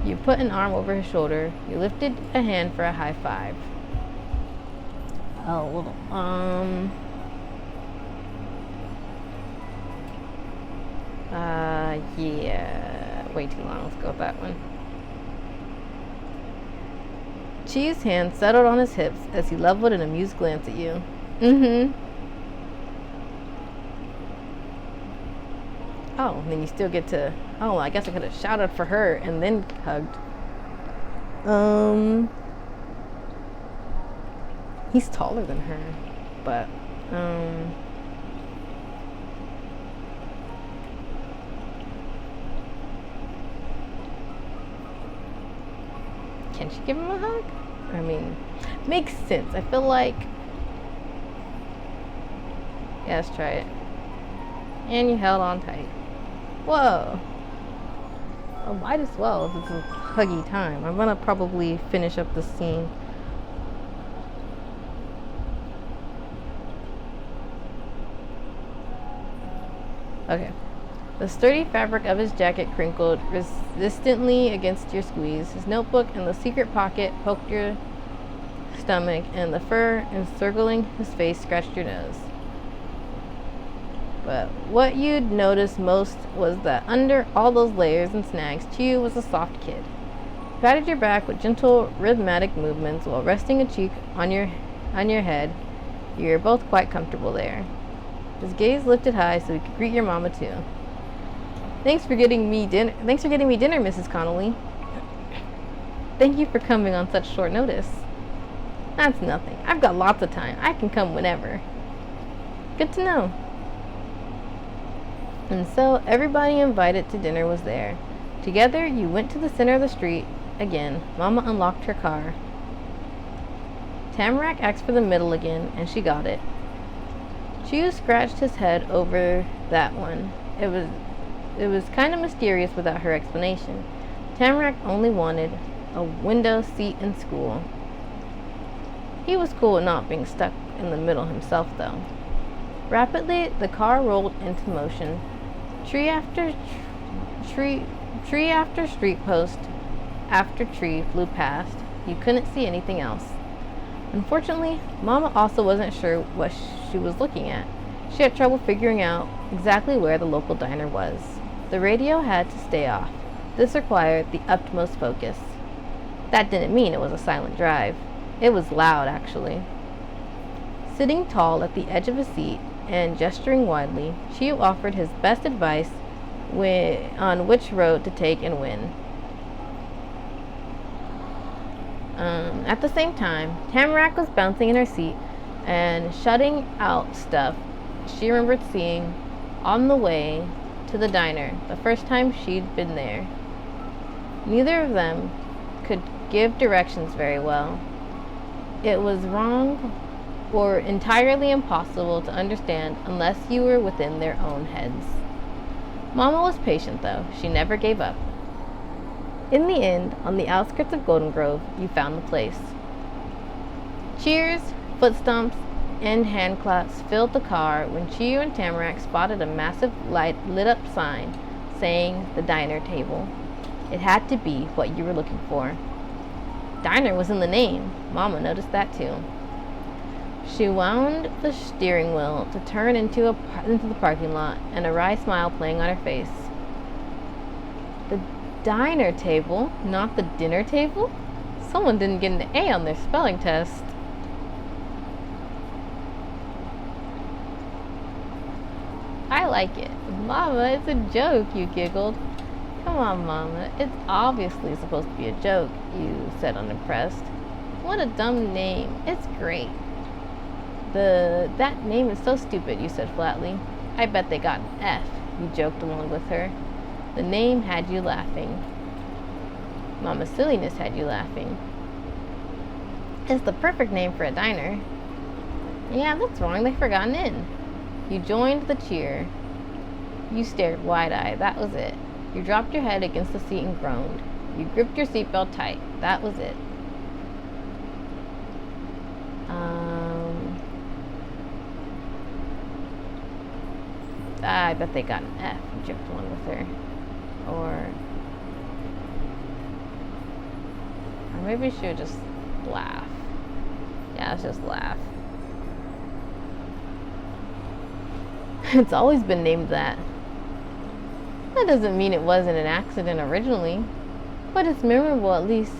You put an arm over his shoulder, you lifted a hand for a high five. Yeah, way too long. Let's go with that one. Chiyu's hand settled on his hips as he leveled an amused glance at you. Oh, and then you still get to... Oh, I guess I could have shouted for her and then hugged. He's taller than her, but... Can she give him a hug? I mean, makes sense. I feel like... Yeah, let's try it. And you held on tight. Whoa. Oh, might as well. This is a huggy time. I'm gonna probably finish up the scene. Okay. The sturdy fabric of his jacket crinkled resistantly against your squeeze. His notebook in the secret pocket poked your stomach, and the fur encircling his face scratched your nose. But what you'd notice most was that under all those layers and snags, Chiyu was a soft kid. He patted your back with gentle, rhythmic movements while resting a cheek on your head. You were both quite comfortable there. His gaze lifted high so he could greet your mama too. Thanks for getting me dinner, Mrs. Connolly. Thank you for coming on such short notice. That's nothing. I've got lots of time. I can come whenever. Good to know. And so everybody invited to dinner was there. Together, you went to the center of the street. Again, Mama unlocked her car. Tamarack asked for the middle again, and she got it. Chew scratched his head over that one. It was kind of mysterious without her explanation. Tamarack only wanted a window seat in school. He was cool with not being stuck in the middle himself, though. Rapidly, the car rolled into motion. Tree after street post after tree flew past. You couldn't see anything else. Unfortunately, Mama also wasn't sure what she was looking at. She had trouble figuring out exactly where the local diner was. The radio had to stay off. This required the utmost focus. That didn't mean it was a silent drive. It was loud, actually. Sitting tall at the edge of a seat and gesturing widely, Chiu offered his best advice on which road to take and when. At the same time, Tamarack was bouncing in her seat and shutting out stuff she remembered seeing on the way to the diner the first time she'd been there. Neither of them could give directions very well. It was wrong or entirely impossible to understand unless you were within their own heads. Mama was patient, though. She never gave up. In the end, on the outskirts of Golden Grove, you found the place. Cheers, foot stomps, and hand claps filled the car when Chiu and Tamarack spotted a massive lit up sign saying the diner table. It had to be what you were looking for. Diner was in the name. Mama noticed that too. She wound the steering wheel to turn into the parking lot, and a wry smile playing on her face. The diner table, not the dinner table? Someone didn't get an A on their spelling test. I like it. Mama, it's a joke, you giggled. Come on, Mama. It's obviously supposed to be a joke, you said unimpressed. What a dumb name. It's great. That name is so stupid, you said flatly. I bet they got an F, you joked along with her. The name had you laughing. Mama's silliness had you laughing. It's the perfect name for a diner. Yeah, that's wrong. They forgot an N. You joined the cheer. You stared wide-eyed. That was it. You dropped your head against the seat and groaned. You gripped your seatbelt tight. That was it. I bet they got an F, you joked along with her. Or maybe she would just laugh. Yeah, let's just laugh. It's always been named that. That doesn't mean it wasn't an accident originally, but it's memorable at least.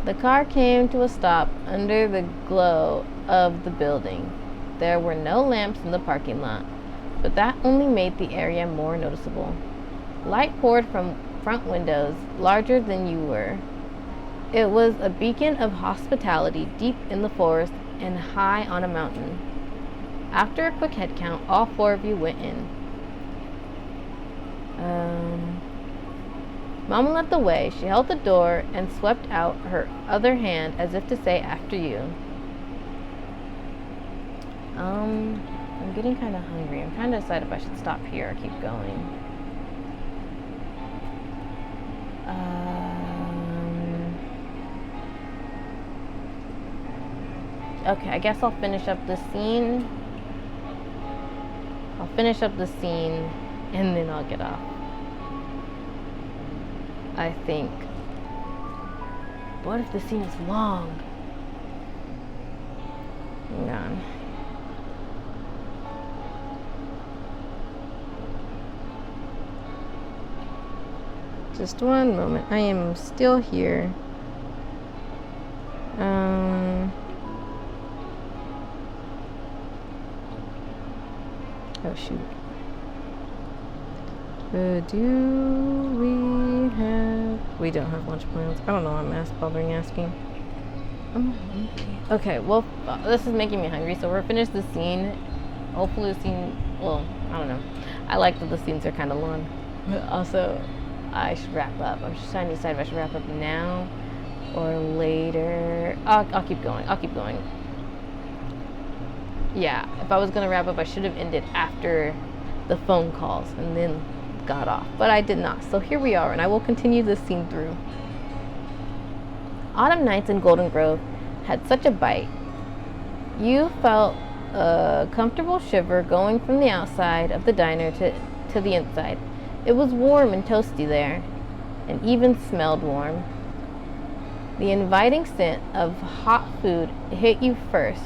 The car came to a stop under the glow of the building. There were no lamps in the parking lot, but that only made the area more noticeable. Light poured from front windows, larger than you were. It was a beacon of hospitality deep in the forest and high on a mountain. After a quick head count, all four of you went in. Mama led the way. She held the door and swept out her other hand as if to say, after you. I'm getting kind of hungry. I'm trying to decide if I should stop here or keep going. Okay, I guess I'll finish up the scene. And then I'll get off. I think. What if the scene is long? Hang on. Just one moment. I am still here. Oh shoot. We don't have lunch plans. I don't know why I'm asking. Okay, well, this is making me hungry, so we're finished the scene, Hopefully the scene, well, I don't know. I like that the scenes are kind of long. But also, I should wrap up. I'm just trying to decide if I should wrap up now or later. I'll keep going. I'll keep going. Yeah, if I was going to wrap up, I should have ended after the phone calls and then got off. But I did not. So here we are, and I will continue this scene through. Autumn nights in Golden Grove had such a bite. You felt a comfortable shiver going from the outside of the diner to the inside. It was warm and toasty there, and even smelled warm. The inviting scent of hot food hit you first,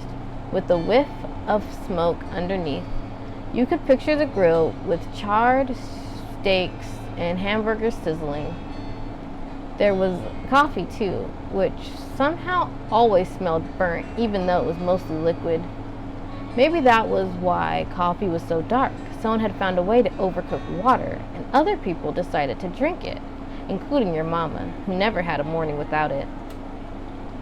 with a whiff of smoke underneath. You could picture the grill with charred steaks and hamburgers sizzling. There was coffee too, which somehow always smelled burnt, even though it was mostly liquid. Maybe that was why coffee was so dark. Someone had found a way to overcook water, and other people decided to drink it, including your mama, who never had a morning without it.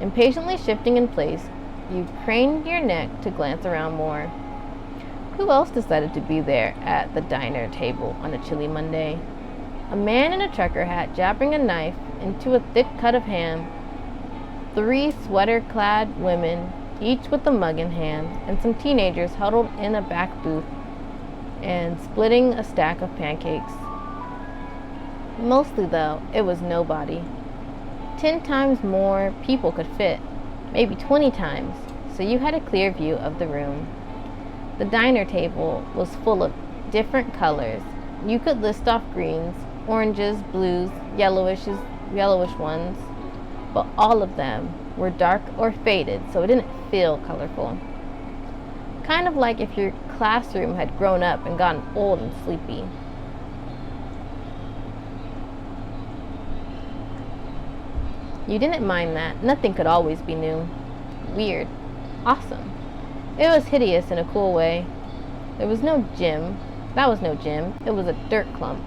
Impatiently shifting in place, you craned your neck to glance around more. Who else decided to be there at the diner table on a chilly Monday? A man in a trucker hat jabbing a knife into a thick cut of ham. 3 sweater-clad women, each with a mug in hand, and some teenagers huddled in a back booth and splitting a stack of pancakes. Mostly, though, it was nobody. 10 times more people could fit, maybe 20 times, so you had a clear view of the room. The diner table was full of different colors. You could list off greens, oranges, blues, yellowish ones, but all of them were dark or faded, so it didn't feel colorful. Kind of like if your classroom had grown up and gotten old and sleepy. You didn't mind that. Nothing could always be new. Weird. Awesome. It was hideous in a cool way. There was no gym. That was no gym. It was a dirt clump.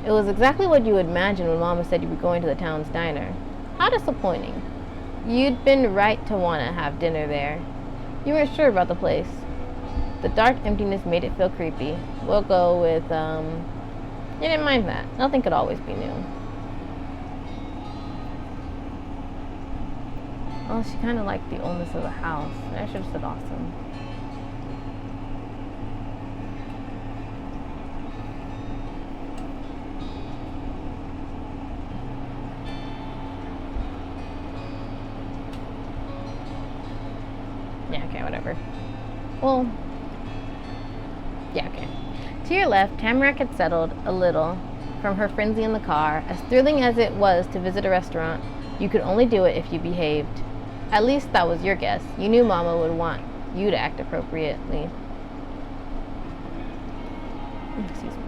It was exactly what you would imagine when Mama said you were going to the town's diner. How disappointing. You'd been right to want to have dinner there. You weren't sure about the place. The dark emptiness made it feel creepy. We'll go with, you didn't mind that. Nothing could always be new. Oh, she kind of liked the oldness of the house. I should have said awesome. Yeah, okay, whatever. Well, yeah, okay. To your left, Tamarack had settled a little from her frenzy in the car. As thrilling as it was to visit a restaurant, you could only do it if you behaved. At least that was your guess. You knew Mama would want you to act appropriately. Excuse me.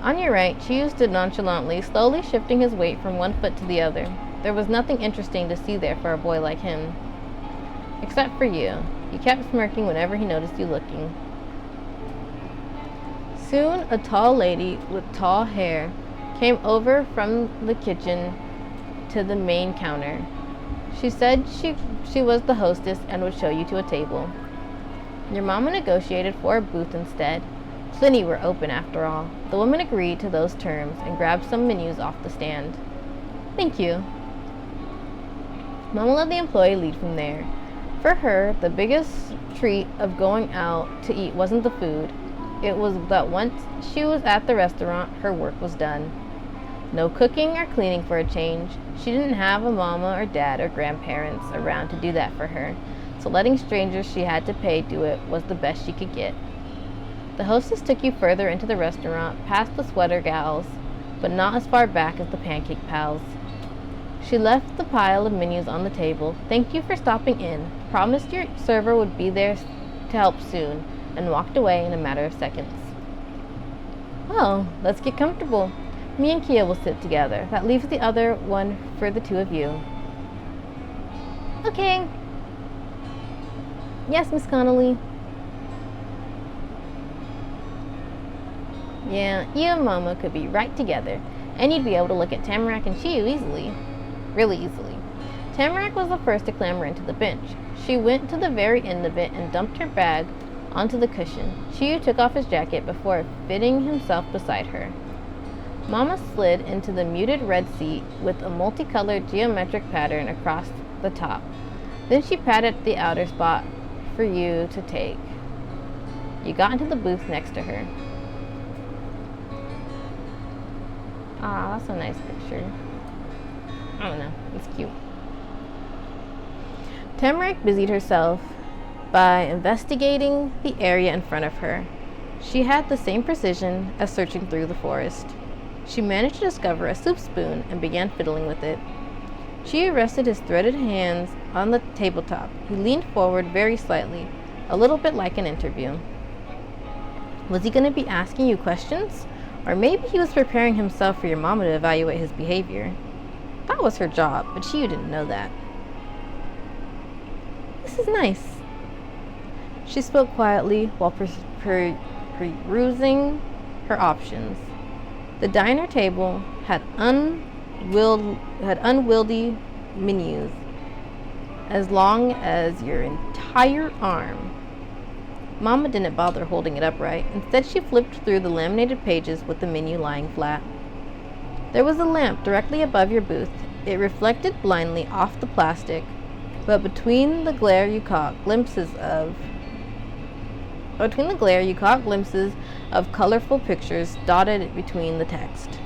On your right, Chew stood nonchalantly, slowly shifting his weight from one foot to the other. There was nothing interesting to see there for a boy like him. Except for you. He kept smirking whenever he noticed you looking. Soon, a tall lady with tall hair came over from the kitchen to the main counter. She said she was the hostess and would show you to a table. Your mama negotiated for a booth instead. Plenty were open after all. The woman agreed to those terms and grabbed some menus off the stand. Thank you. Mama let the employee lead from there. For her, the biggest treat of going out to eat wasn't the food. It was that once she was at the restaurant, her work was done. No cooking or cleaning for a change. She didn't have a mama or dad or grandparents around to do that for her, so letting strangers she had to pay do it was the best she could get. The hostess took you further into the restaurant, past the sweater gals, but not as far back as the pancake pals. She left the pile of menus on the table, thanked you for stopping in, promised your server would be there to help soon, and walked away in a matter of seconds. Well, let's get comfortable. Me and Kia will sit together. That leaves the other one for the two of you. Okay. Yes, Miss Connolly. Yeah, you and Mama could be right together, and you'd be able to look at Tamarack and Chiu easily. Really easily. Tamarack was the first to clamber into the bench. She went to the very end of it and dumped her bag onto the cushion. Chiyu took off his jacket before fitting himself beside her. Mama slid into the muted red seat with a multicolored geometric pattern across the top. Then she patted the outer spot for you to take. You got into the booth next to her. Ah, that's a nice picture. I don't know, it's cute. Tamarack busied herself by investigating the area in front of her. She had the same precision as searching through the forest. She managed to discover a soup spoon and began fiddling with it. Chiyu rested his threaded hands on the tabletop. He leaned forward very slightly, a little bit like an interview. Was he going to be asking you questions? Or maybe he was preparing himself for your mama to evaluate his behavior. That was her job, but Chiyu didn't know that. This is nice. She spoke quietly while perusing her options. The diner table had unwieldy menus as long as your entire arm. Mama didn't bother holding it upright. Instead, she flipped through the laminated pages with the menu lying flat. There was a lamp directly above your booth. It reflected blindly off the plastic, but between the glare you caught glimpses of colorful pictures dotted between the text.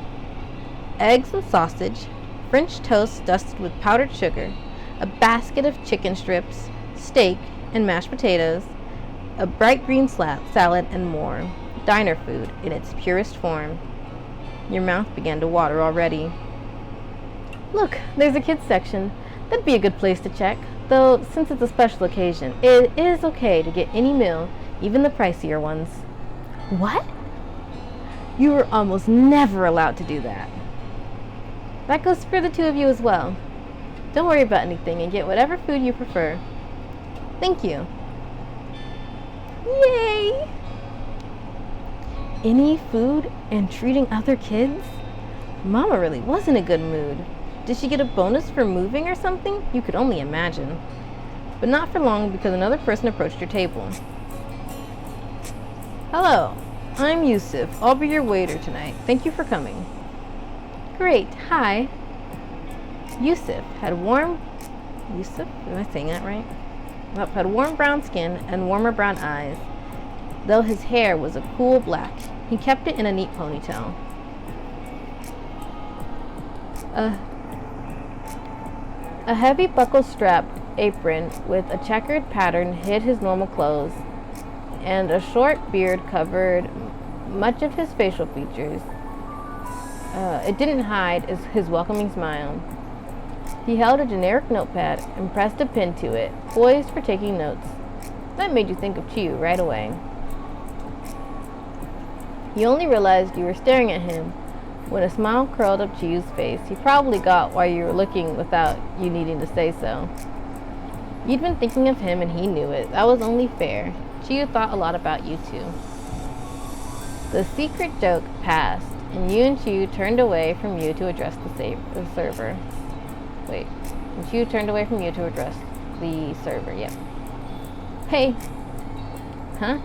Eggs and sausage, French toast dusted with powdered sugar, a basket of chicken strips, steak, and mashed potatoes, a bright green salad, and more. Diner food in its purest form. Your mouth began to water already. Look, there's a kids section. That'd be a good place to check. Though, since it's a special occasion, it is okay to get any meal, even the pricier ones. What? You were almost never allowed to do that. That goes for the two of you as well. Don't worry about anything and get whatever food you prefer. Thank you. Yay! Any food and treating other kids? Mama really was in a good mood. Did she get a bonus for moving or something? You could only imagine. But not for long, because another person approached your table. Hello, I'm Yusuf. I'll be your waiter tonight. Thank you for coming. Great, hi. Yusuf had warm brown skin and warmer brown eyes, though his hair was a cool black. He kept it in a neat ponytail. A heavy buckle-strapped apron with a checkered pattern hid his normal clothes, and a short beard covered much of his facial features. It didn't hide his welcoming smile. He held a generic notepad and pressed a pen to it, poised for taking notes. That made you think of Chiyu right away. You only realized you were staring at him when a smile curled up Chiyu's face. He probably got why you were looking without you needing to say so. You'd been thinking of him and he knew it. That was only fair. Chiyu thought a lot about you two. The secret joke passed, and you and Chiyu turned away from you to address the server. Wait. And Chiyu turned away from you to address the server, yep. Hey. Huh?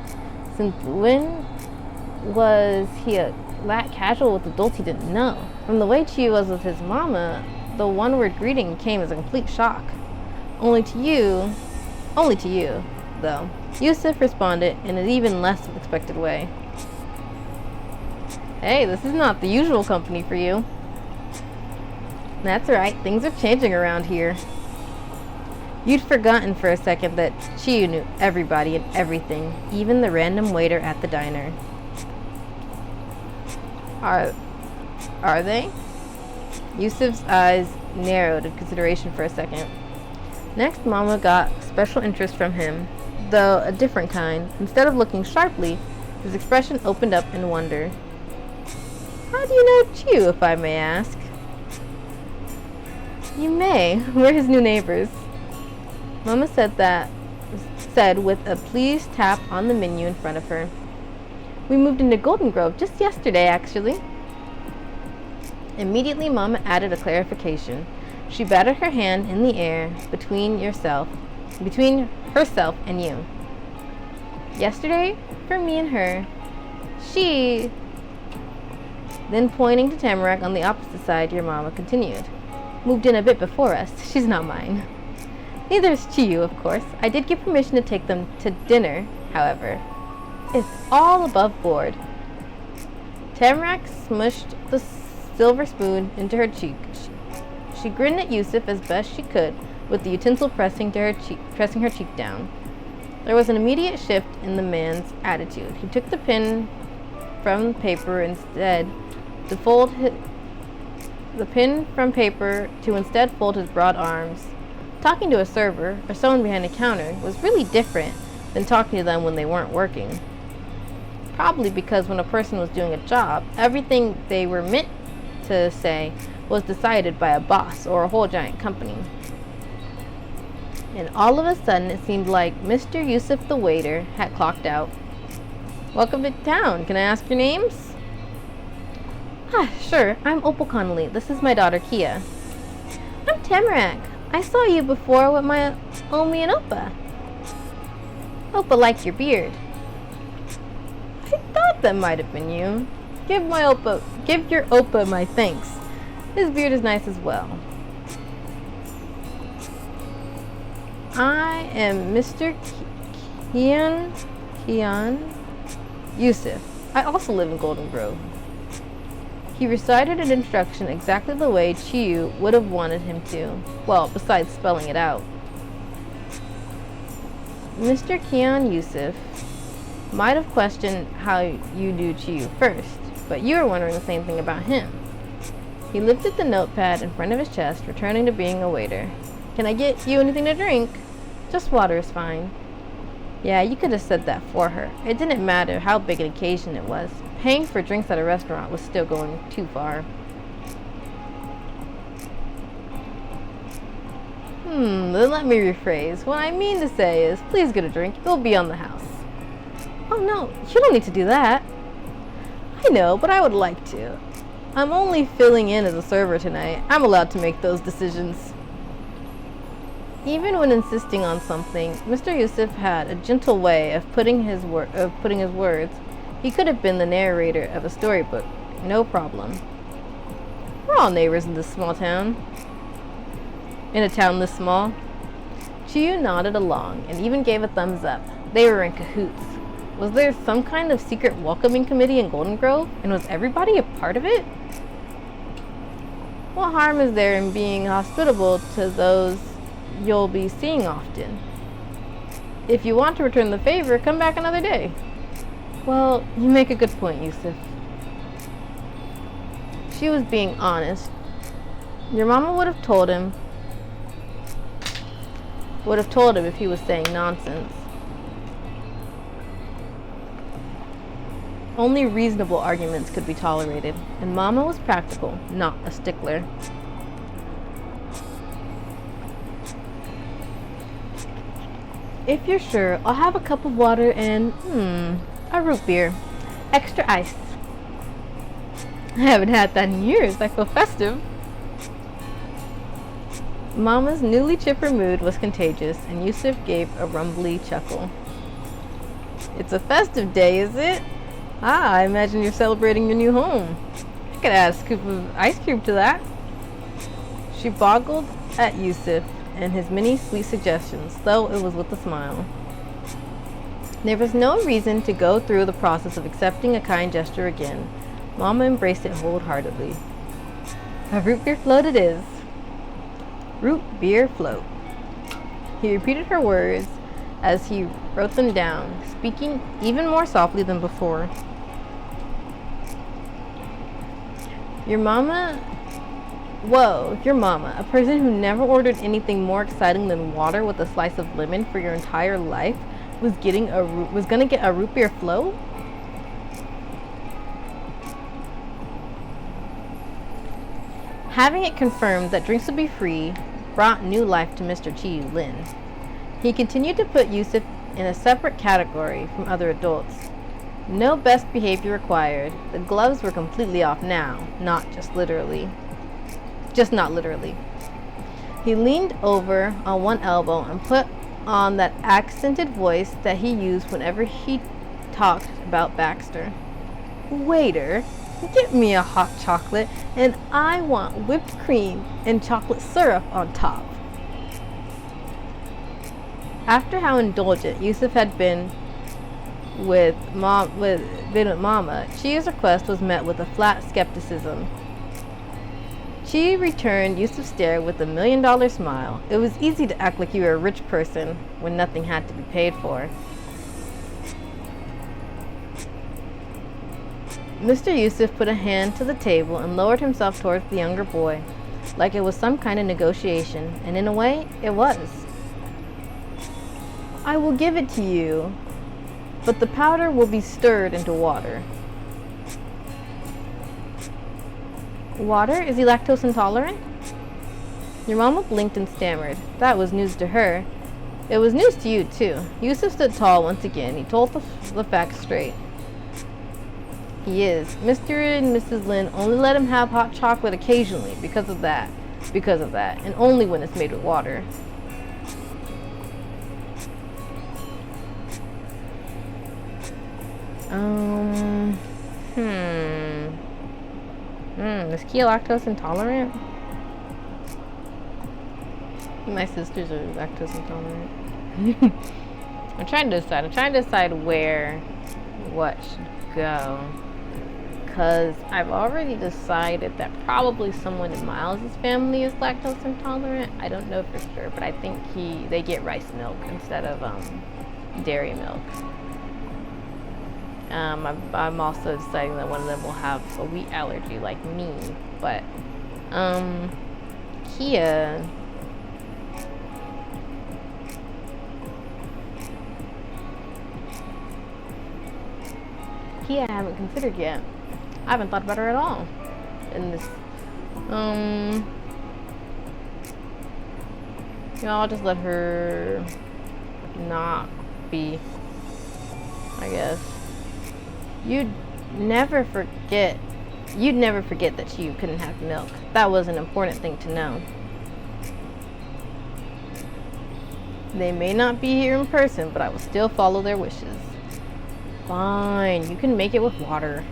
Since when was he that casual with adults he didn't know? From the way Chiyu was with his mama, the one-word greeting came as a complete shock. Only to you, though. Yusuf responded in an even less expected way. Hey, this is not the usual company for you. That's right, things are changing around here. You'd forgotten for a second that Chiyu knew everybody and everything, even the random waiter at the diner. Are they? Yusuf's eyes narrowed in consideration for a second. Next, Mama got special interest from him, though a different kind. Instead of looking sharply, his expression opened up in wonder. How do you know Chiyu, if I may ask? You may. We're his new neighbors. Mama said with a pleased tap on the menu in front of her. We moved into Golden Grove just yesterday, actually. Immediately, Mama added a clarification. She batted her hand in the air between herself and you. Yesterday, for me and her, she... Then pointing to Tamarack on the opposite side, your mama continued. Moved in a bit before us. She's not mine. Neither is Chiyu, of course. I did give permission to take them to dinner, however. It's all above board. Tamarack smushed the silver spoon into her cheek. She grinned at Yusuf as best she could, with the utensil pressing her cheek down. There was an immediate shift in the man's attitude. He took the pen from paper instead to fold his broad arms. Talking to a server or someone behind a counter was really different than talking to them when they weren't working. Probably because when a person was doing a job, everything they were meant to say was decided by a boss or a whole giant company. And all of a sudden, it seemed like Mr. Yusuf the waiter had clocked out. Welcome to town. Can I ask your names? Sure. I'm Opal Connolly. This is my daughter, Kia. I'm Tamarack. I saw you before with my Omi and Opa. Opa liked your beard. I thought that might have been you. Give your Opa my thanks. His beard is nice as well. I am Mr. Kian Yusuf. I also live in Golden Grove. He recited an instruction exactly the way Chiyu would have wanted him to. Well, besides spelling it out. Mr. Kian Yusuf might have questioned how you knew Chiyu first, but you were wondering the same thing about him. He lifted the notepad in front of his chest, returning to being a waiter. Can I get you anything to drink? Just water is fine. Yeah, you could have said that for her. It didn't matter how big an occasion it was. Paying for drinks at a restaurant was still going too far. Then let me rephrase. What I mean to say is, please get a drink. It'll be on the house. Oh no, you don't need to do that. I know, but I would like to. I'm only filling in as a server tonight. I'm allowed to make those decisions. Even when insisting on something, Mr. Yusuf had a gentle way of putting his words. He could have been the narrator of a storybook, no problem. We're all neighbors in this small town. In a town this small. Chiyu nodded along and even gave a thumbs up. They were in cahoots. Was there some kind of secret welcoming committee in Golden Grove, and was everybody a part of it? What harm is there in being hospitable to those you'll be seeing often? If you want to return the favor, come back another day. Well, you make a good point, Yusuf. She was being honest. Your mama would have told him if he was saying nonsense. Only reasonable arguments could be tolerated, and Mama was practical, not a stickler. If you're sure, I'll have a cup of water and, a root beer. Extra ice. I haven't had that in years. I feel festive. Mama's newly chipper mood was contagious, and Yusuf gave a rumbly chuckle. It's a festive day, is it? I imagine you're celebrating your new home. I could add a scoop of ice cream to that. She boggled at Yusuf and his many sweet suggestions, though it was with a smile. There was no reason to go through the process of accepting a kind gesture again. Mama embraced it wholeheartedly. A root beer float it is. Root beer float. He repeated her words as he wrote them down, speaking even more softly than before. Your mama, a person who never ordered anything more exciting than water with a slice of lemon for your entire life, was gonna get a root beer float? Having it confirmed that drinks would be free brought new life to Mr. Chiyu Lin. He continued to put Yusuf in a separate category from other adults. No best behavior required. The gloves were completely off now, not literally. He leaned over on one elbow and put on that accented voice that he used whenever he talked about Baxter. Waiter, get me a hot chocolate, and I want whipped cream and chocolate syrup on top. After how indulgent Yusuf had been with Mama, Chia's request was met with a flat skepticism. She returned Yusuf's stare with a $1 million smile. It was easy to act like you were a rich person when nothing had to be paid for. Mr. Yusuf put a hand to the table and lowered himself towards the younger boy, like it was some kind of negotiation, and in a way, it was. I will give it to you, but the powder will be stirred into water. Water? Is he lactose intolerant? Your mama blinked and stammered. That was news to her. It was news to you, too. Yusuf stood tall once again. He told the facts straight. He is. Mr. and Mrs. Lin only let him have hot chocolate occasionally because of that, and only when it's made with water. Is Kia lactose intolerant? My sisters are lactose intolerant. I'm trying to decide where what should go. Because I've already decided that probably someone in Miles' family is lactose intolerant. I don't know for sure, but I think they get rice milk instead of dairy milk. I'm also deciding that one of them will have a wheat allergy like me, but Kia, I haven't considered yet. I haven't thought about her at all in this. I'll just let her not be, I guess. You'd never forget that you couldn't have milk. That was an important thing to know. They may not be here in person, but I will still follow their wishes. Fine, you can make it with water.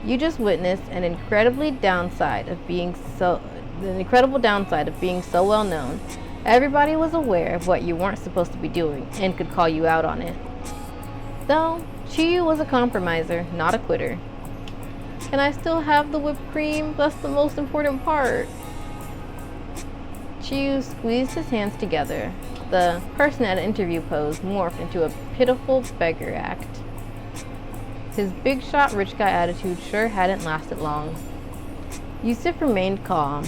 You just witnessed an incredible downside of being so well known. Everybody was aware of what you weren't supposed to be doing and could call you out on it. Though, Chiyu was a compromiser, not a quitter. Can I still have the whipped cream? That's the most important part. Chiyu squeezed his hands together. The person at an interview pose morphed into a pitiful beggar act. His big shot rich guy attitude sure hadn't lasted long. Yusuf remained calm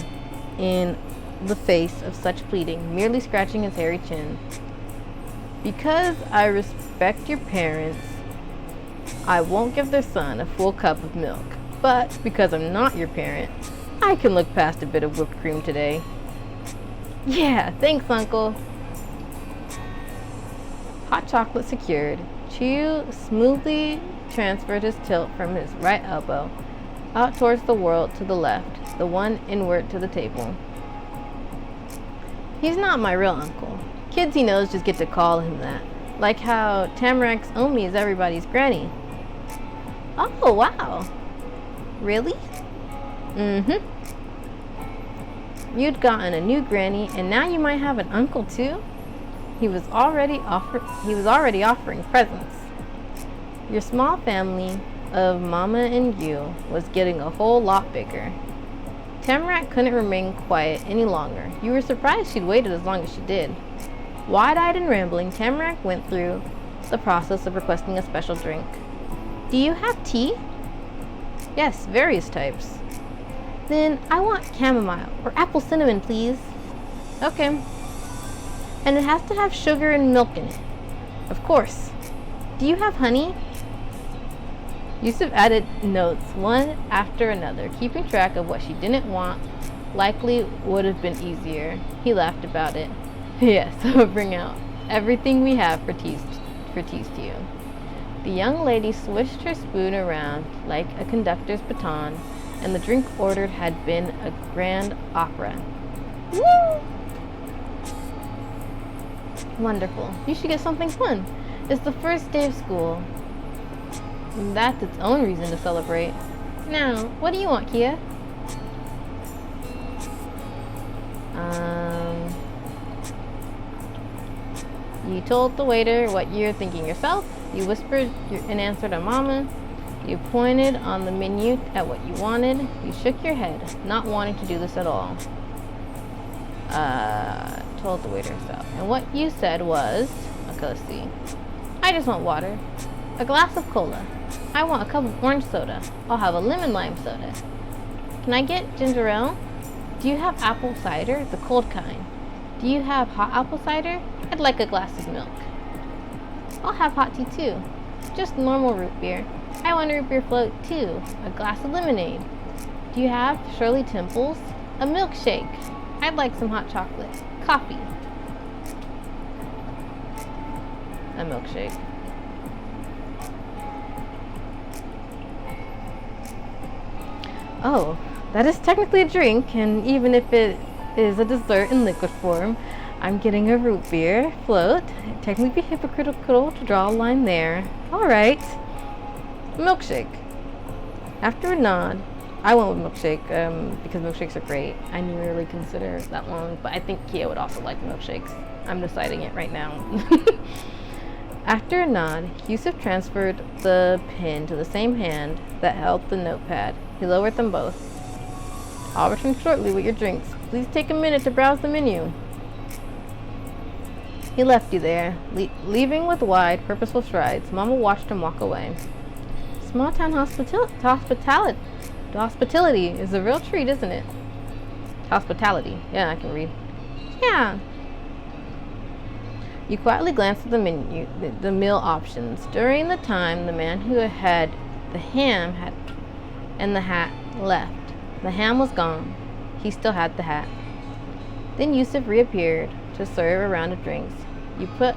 in the face of such pleading, merely scratching his hairy chin. Because I respect your parents, I won't give their son a full cup of milk. But because I'm not your parent, I can look past a bit of whipped cream today. Yeah, thanks, Uncle. Hot chocolate secured, Chiyu smoothly transferred his tilt from his right elbow out towards the world to the left, the one inward to the table. He's not my real uncle. Kids he knows just get to call him that. Like how Tamarack's Omi is everybody's granny. Oh, wow. Really? Mm-hmm. You'd gotten a new granny, and now you might have an uncle too? He was already offering presents. Your small family of Mama and you was getting a whole lot bigger. Tamarack couldn't remain quiet any longer. You were surprised she'd waited as long as she did. Wide-eyed and rambling, Tamarack went through the process of requesting a special drink. Do you have tea? Yes, various types. Then I want chamomile or apple cinnamon, please. Okay. And it has to have sugar and milk in it. Of course. Do you have honey? Yusuf added notes one after another, keeping track of what she didn't want. Likely would have been easier. He laughed about it. Yes, I'll bring out everything we have for teas to you. The young lady swished her spoon around like a conductor's baton, and the drink ordered had been a grand opera. Woo! Wonderful. You should get something fun. It's the first day of school. That's its own reason to celebrate. Now, what do you want, Kia? You told the waiter what you're thinking yourself. You whispered an answer to Mama. You pointed on the menu at what you wanted. You shook your head, not wanting to do this at all. Told the waiter herself. And what you said was, okay, let's see. I just want water. A glass of cola. I want a cup of orange soda. I'll have a lemon lime soda. Can I get ginger ale? Do you have apple cider, the cold kind? Do you have hot apple cider? I'd like a glass of milk. I'll have hot tea too. Just normal root beer. I want a root beer float too. A glass of lemonade. Do you have Shirley Temples? A milkshake. I'd like some hot chocolate. Coffee. A milkshake. Oh, that is technically a drink, and even if it is a dessert in liquid form, I'm getting a root beer float. It'd technically be hypocritical to draw a line there. Alright. Milkshake. After a nod, I went with milkshake because milkshakes are great. I didn't really consider that one, but I think Kia would also like milkshakes. I'm deciding it right now. After a nod, Yusuf transferred the pen to the same hand that held the notepad. He lowered them both. I'll return shortly with your drinks. Please take a minute to browse the menu. He left you there, leaving with wide, purposeful strides. Mama watched him walk away. Small town hospitality is a real treat, isn't it? Hospitality. Yeah, I can read. Yeah. You quietly glanced at the menu, the meal options. During the time, the man who had the ham and the hat left. The ham was gone. He still had the hat. Then Yusuf reappeared to serve a round of drinks. You put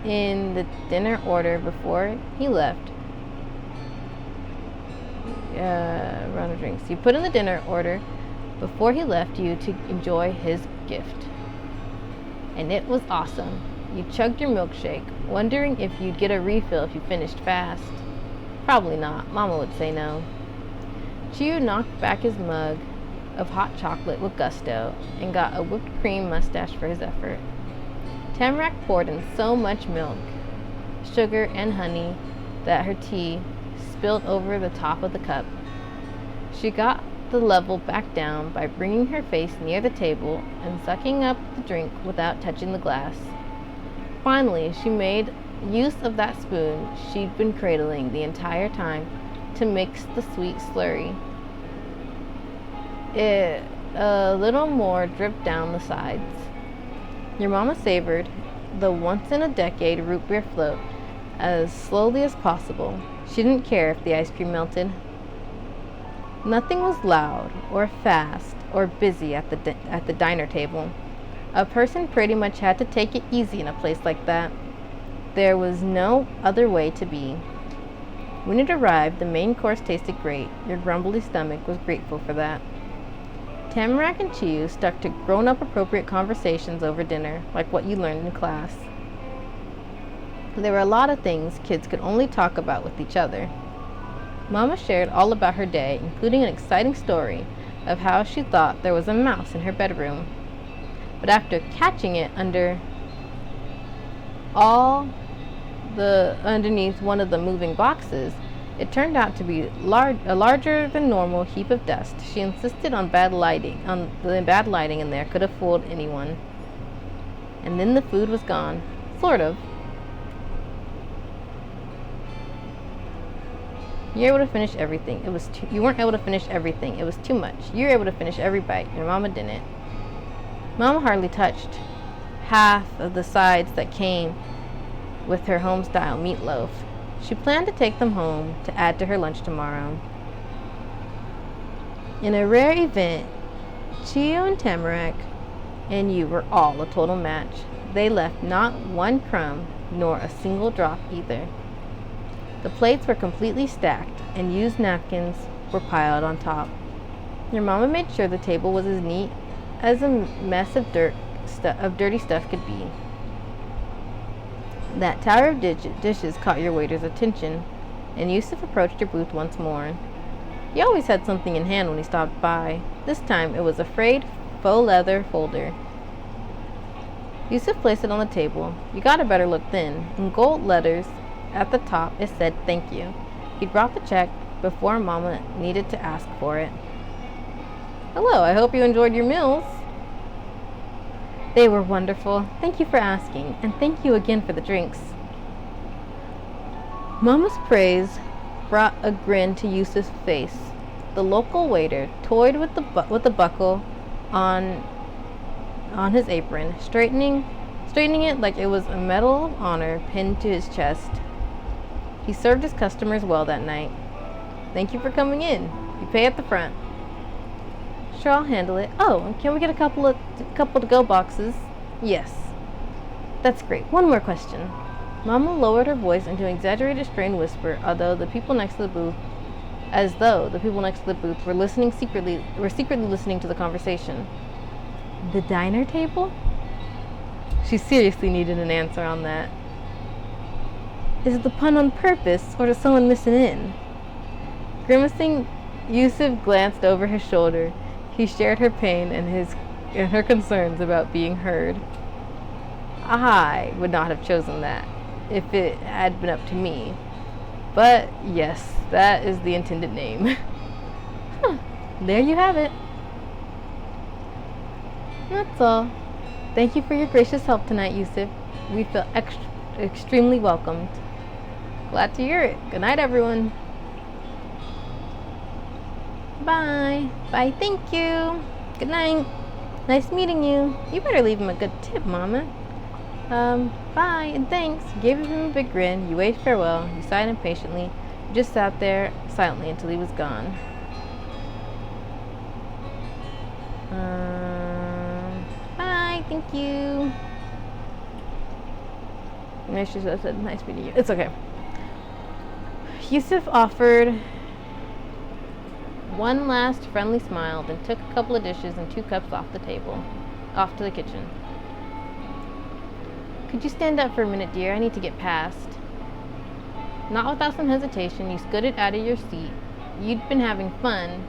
in the dinner order before he left. Round of drinks. You put in the dinner order before he left you to enjoy his gift. And it was awesome. You chugged your milkshake, wondering if you'd get a refill if you finished fast. Probably not. Mama would say no. Chiyu knocked back his mug of hot chocolate with gusto and got a whipped cream mustache for his effort. Tamarack poured in so much milk, sugar, and honey that her tea spilled over the top of the cup. She got the level back down by bringing her face near the table and sucking up the drink without touching the glass. Finally, she made use of that spoon she'd been cradling the entire time to mix the sweet slurry. A little more dripped down the sides. Your mama savored the once-in-a-decade root beer float as slowly as possible. She didn't care if the ice cream melted. Nothing was loud or fast or busy at the diner table. A person pretty much had to take it easy in a place like that. There was no other way to be. When it arrived, the main course tasted great. Your grumbly stomach was grateful for that. Tamarack and Chiyu stuck to grown-up appropriate conversations over dinner, like what you learned in class. There were a lot of things kids could only talk about with each other. Mama shared all about her day, including an exciting story of how she thought there was a mouse in her bedroom. But after catching it underneath one of the moving boxes, it turned out to be a larger than normal heap of dust. She insisted on bad lighting in there could have fooled anyone. And then the food was gone. Sort of. You were able to finish everything. You weren't able to finish everything. It was too much. You were able to finish every bite. Your mama didn't. Mama hardly touched half of the sides that came with her home-style meatloaf. She planned to take them home to add to her lunch tomorrow. In a rare event, Chiyu and Tamarack and you were all a total match. They left not one crumb, nor a single drop either. The plates were completely stacked, and used napkins were piled on top. Your mama made sure the table was as neat as a mess of dirty stuff could be. That tower of dishes caught your waiter's attention, and Yusuf approached your booth once more. He always had something in hand when he stopped by. This time it was a frayed faux leather folder. Yusuf placed it on the table. You got a better look then. In gold letters at the top it said thank you. He brought the check before Mama needed to ask for it. Hello, I hope you enjoyed your meals. They were wonderful. Thank you for asking, and thank you again for the drinks. Mama's praise brought a grin to Yusuf's face. The local waiter toyed with the buckle on his apron, straightening it like it was a medal of honor pinned to his chest. He served his customers well that night. Thank you for coming in. You pay at the front. Sure, I'll handle it. Oh, and can we get a couple to-go boxes? Yes. That's great. One more question. Mama lowered her voice into an exaggerated strained whisper, as though the people next to the booth were secretly listening to the conversation. The diner table? She seriously needed an answer on that. Is the pun on purpose, or does someone miss an in? Grimacing, Yusuf glanced over his shoulder. He shared her pain and her concerns about being heard. I would not have chosen that if it had been up to me. But yes, that is the intended name. There you have it. That's all. Thank you for your gracious help tonight, Yusuf. We feel extremely welcomed. Glad to hear it. Good night, everyone. Bye. Bye, thank you. Good night. Nice meeting you. You better leave him a good tip, Mama. Bye and thanks. You gave him a big grin. You waved farewell. You sighed impatiently. You just sat there silently until he was gone. Bye, thank you. Maybe she should have said nice meeting you. It's okay. Yusuf offered one last friendly smile, then took a couple of dishes and 2 cups off to the kitchen. Could you stand up for a minute, dear? I need to get past. Not without some hesitation, you scooted out of your seat. You'd been having fun,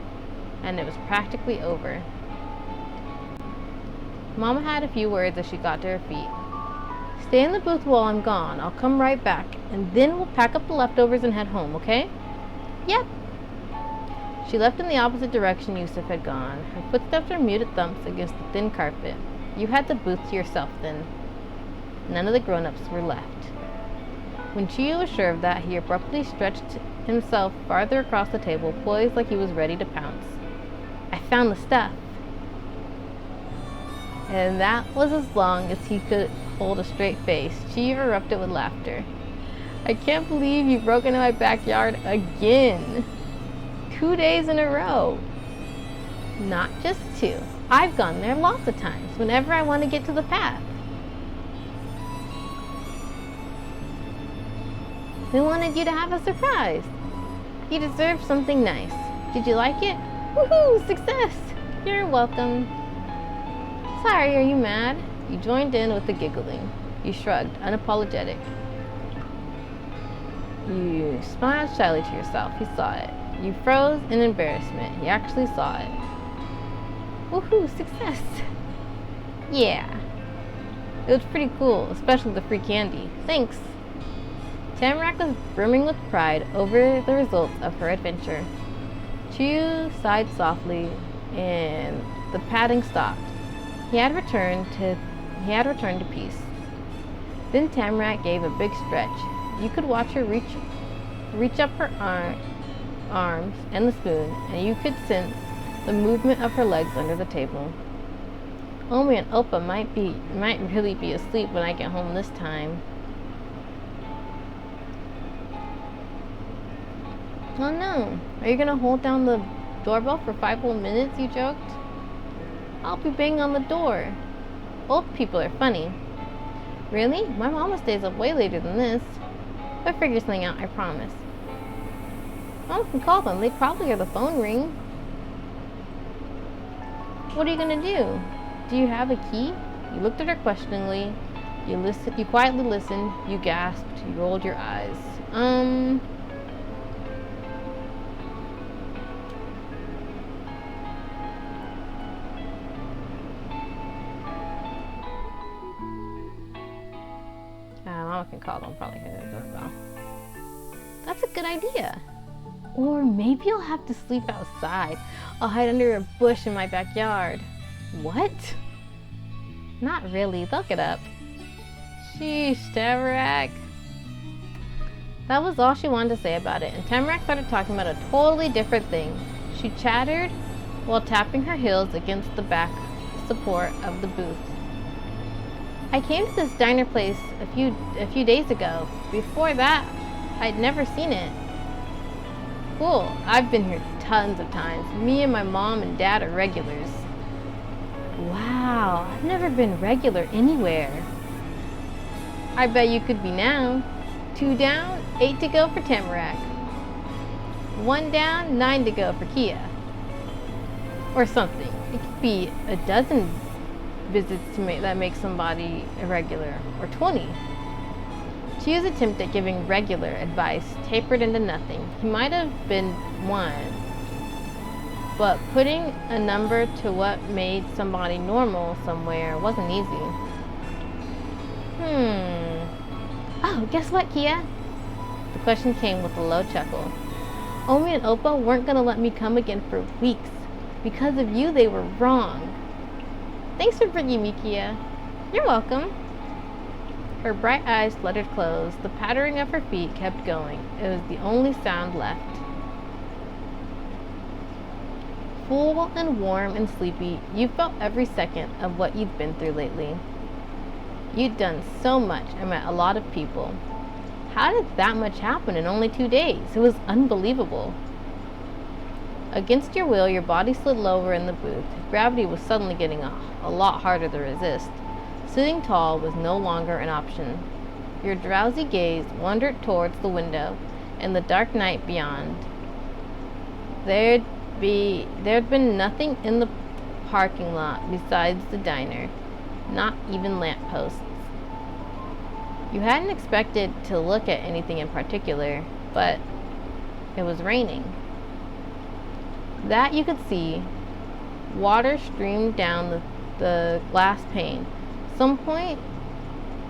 and it was practically over. Mama had a few words as she got to her feet. Stay in the booth while I'm gone. I'll come right back, and then we'll pack up the leftovers and head home, okay? Yep. She left in the opposite direction Yusuf had gone. Her footsteps were muted thumps against the thin carpet. You had the booth to yourself then. None of the grown-ups were left. When Chiyo was sure of that, he abruptly stretched himself farther across the table, poised like he was ready to pounce. I found the stuff. And that was as long as he could hold a straight face. Chiyo erupted with laughter. I can't believe you broke into my backyard again. 2 days in a row. Not just 2. I've gone there lots of times, whenever I want to get to the path. We wanted you to have a surprise. You deserve something nice. Did you like it? Woohoo! Success! You're welcome. Sorry, are you mad? You joined in with the giggling. You shrugged, unapologetic. You smiled shyly to yourself. He saw it. You froze in embarrassment. He actually saw it. Woohoo! Success! Yeah. It was pretty cool, especially the free candy. Thanks. Tamarack was brimming with pride over the results of her adventure. Chiyu sighed softly, and the patting stopped. He had returned to peace. Then Tamarack gave a big stretch. You could watch her reach up her arms and the spoon, and you could sense the movement of her legs under the table. Oh man, Opa might really be asleep when I get home this time. Oh no, are you gonna hold down the doorbell for 5 whole minutes, you joked? I'll be banging on the door. Old people are funny. Really? My mama stays up way later than this. We'll figure something out, I promise. Mom can call them. They probably hear the phone ring. What are you gonna do? Do you have a key? You looked at her questioningly. You quietly listened. You gasped. You rolled your eyes. Mama can call them, probably hit the doorbell. That's a good idea. Or maybe I'll have to sleep outside. I'll hide under a bush in my backyard. What? Not really. They'll get up. Sheesh, Tamarack. That was all she wanted to say about it, and Tamarack started talking about a totally different thing. She chattered while tapping her heels against the back support of the booth. I came to this diner place a few days ago. Before that, I'd never seen it. Cool. I've been here tons of times. Me and my mom and dad are regulars. Wow, I've never been regular anywhere. I bet you could be now. 2 down, 8 to go for Tamarack. 1 down, 9 to go for Kia. Or something. It could be a dozen visits that make somebody irregular, or 20. Chia's attempt at giving regular advice tapered into nothing. He might have been 1, but putting a number to what made somebody normal somewhere wasn't easy. Oh, guess what, Kia? The question came with a low chuckle. Omi and Oppa weren't going to let me come again for weeks. Because of you, they were wrong. Thanks for bringing me, Kia. You're welcome. Her bright eyes fluttered closed. The pattering of her feet kept going. It was the only sound left. Full and warm and sleepy, you felt every second of what you'd been through lately. You'd done so much and met a lot of people. How did that much happen in only 2 days? It was unbelievable. Against your will, your body slid lower in the booth. Gravity was suddenly getting a lot harder to resist. Sitting tall was no longer an option. Your drowsy gaze wandered towards the window and the dark night beyond. There'd been nothing in the parking lot besides the diner, not even lampposts. You hadn't expected to look at anything in particular, but it was raining. That you could see. Water streamed down the glass pane. Some point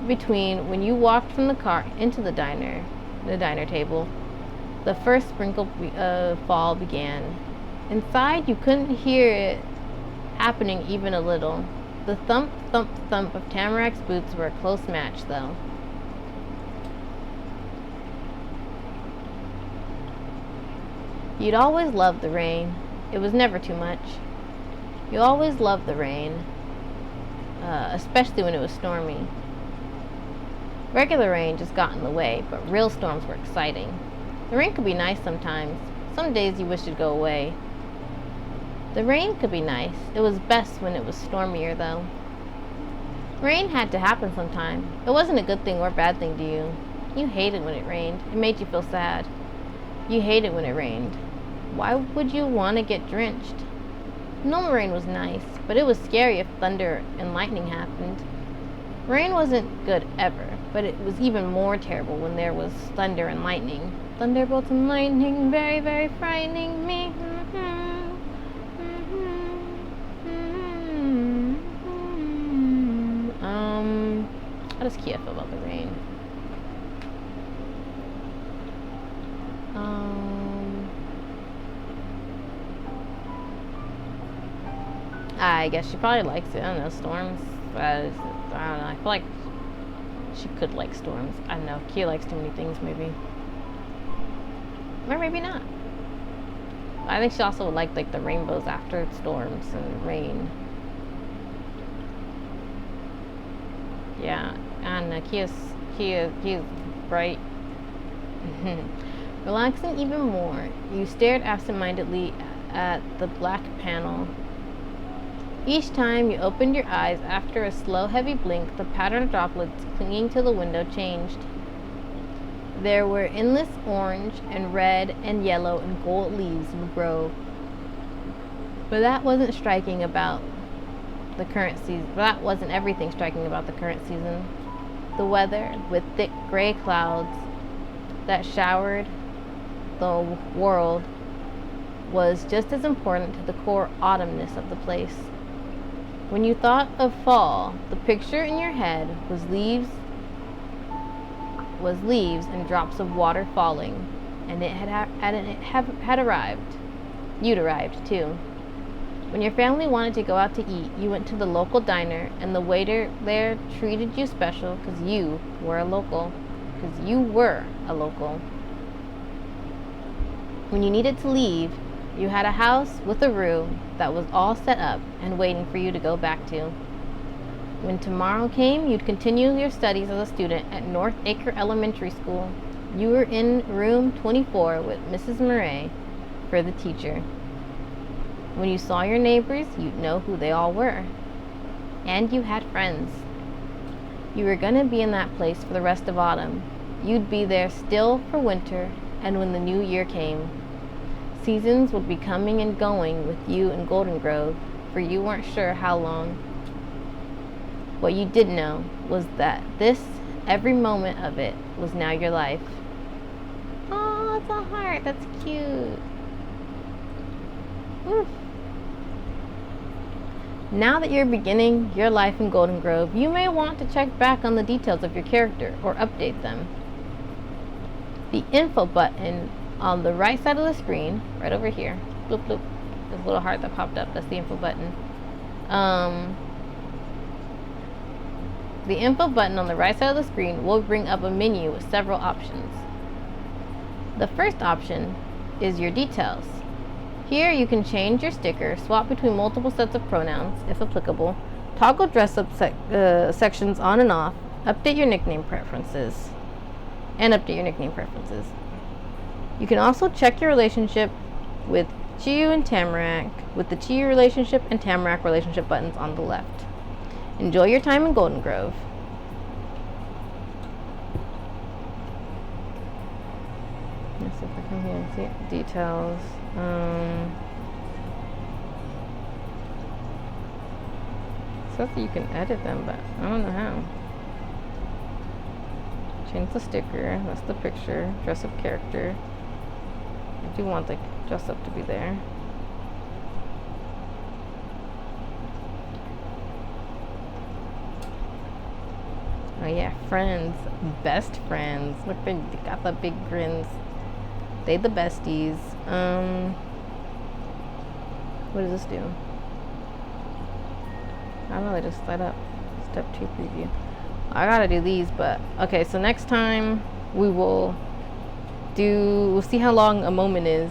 between when you walked from the car into the diner table, the first sprinkle of fall began. Inside, you couldn't hear it happening even a little. The thump, thump, thump of Tamarack's boots were a close match, though. You'd always loved the rain. It was never too much. You always loved the rain, especially when it was stormy. Regular rain just got in the way, but real storms were exciting. The rain could be nice sometimes. Some days you wished it'd go away. The rain could be nice. It was best when it was stormier, though. Rain had to happen sometime. It wasn't a good thing or bad thing to you. You hated when it rained. It made you feel sad. You hated when it rained. Why would you want to get drenched? Normal rain was nice, but it was scary if thunder and lightning happened. Rain wasn't good ever, but it was even more terrible when there was thunder and lightning. Thunderbolts and lightning, very, very frightening me. How does Kia feel about the rain? I guess she probably likes it. I don't know, storms. I don't know. I feel like she could like storms. I don't know. Kia likes too many things, maybe. Or maybe not. I think she also would like the rainbows after storms and rain. Yeah, I don't know. Kia's bright. Relaxing even more, you stared absentmindedly at the black panel. Each time you opened your eyes after a slow, heavy blink, the pattern of droplets clinging to the window changed. There were endless orange and red and yellow and gold leaves in the grove. But that wasn't striking about the current season. But that wasn't everything striking about the current season. The weather, with thick gray clouds that showered the world, was just as important to the core autumnness of the place. When you thought of fall, the picture in your head was leaves and drops of water falling, and it had arrived. You'd arrived too. When your family wanted to go out to eat, you went to the local diner, and the waiter there treated you special because you were a local. When you needed to leave, you had a house with a room that was all set up and waiting for you to go back to. When tomorrow came, you'd continue your studies as a student at North Acre Elementary School. You were in room 24 with Mrs. Murray for the teacher. When you saw your neighbors, you'd know who they all were. And you had friends. You were going to be in that place for the rest of autumn. You'd be there still for winter, and when the new year came. Seasons would be coming and going with you in Golden Grove, for you weren't sure how long. What you did know was that every moment of it, was now your life. Oh, it's a heart. That's cute. Now that you're beginning your life in Golden Grove, you may want to check back on the details of your character or update them. The info button on the right side of the screen, right over here, bloop bloop, this little heart that popped up, that's the info button. The info button on the right side of the screen will bring up a menu with several options. The first option is your details. Here you can change your sticker, swap between multiple sets of pronouns, if applicable, toggle dress-up sections on and off, update your nickname preferences. You can also check your relationship with Chiyu and Tamarack with the Chiyu relationship and Tamarack relationship buttons on the left. Enjoy your time in Golden Grove. Let's see if I come here and see it. Details. Says that you can edit them, but I don't know how. Change the sticker. That's the picture. Dress up character. I do want the dress up to be there. Oh yeah, friends, best friends. Look, they got the big grins. They the besties. What does this do? I don't know, they just light up. Step 2 preview. I gotta do these, but okay, so next time we'll see how long a moment is.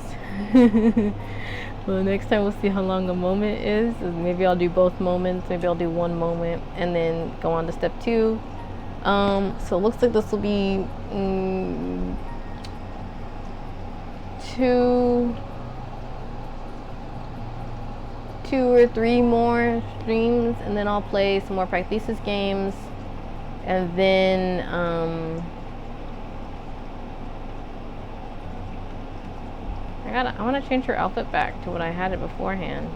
Well, next time we'll see how long a moment is. Maybe I'll do both moments, maybe I'll do one moment and then go on to step 2. So it looks like this will be 2 or 3 more streams, and then I'll play some more practices games, and then I want to change her outfit back to what I had it beforehand.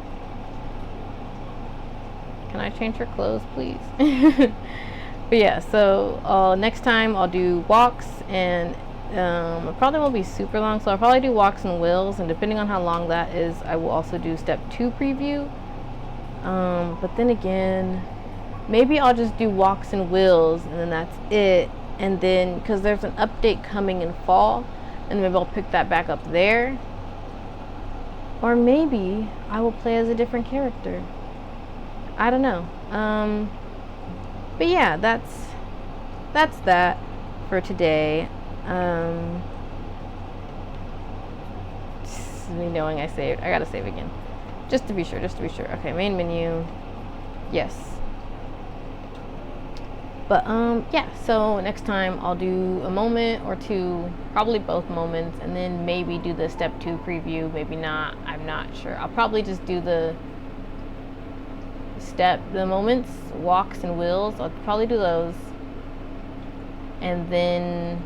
Can I change her clothes, please? But yeah, so next time I'll do walks, and it probably won't be super long, so I'll probably do walks and wills, and depending on how long that is, I will also do step 2 preview. But then again, maybe I'll just do walks and wills, and then that's it. And then, because there's an update coming in fall, and maybe I'll pick that back up there. Or maybe I will play as a different character. I don't know. But yeah, that's that for today. Just me knowing I saved. I gotta save again. Just to be sure. Okay, main menu. Yes. But yeah, so next time I'll do a moment or two, probably both moments, and then maybe do the step 2 preview, maybe not, I'm not sure. I'll probably just do the moments, walks and wills. I'll probably do those. And then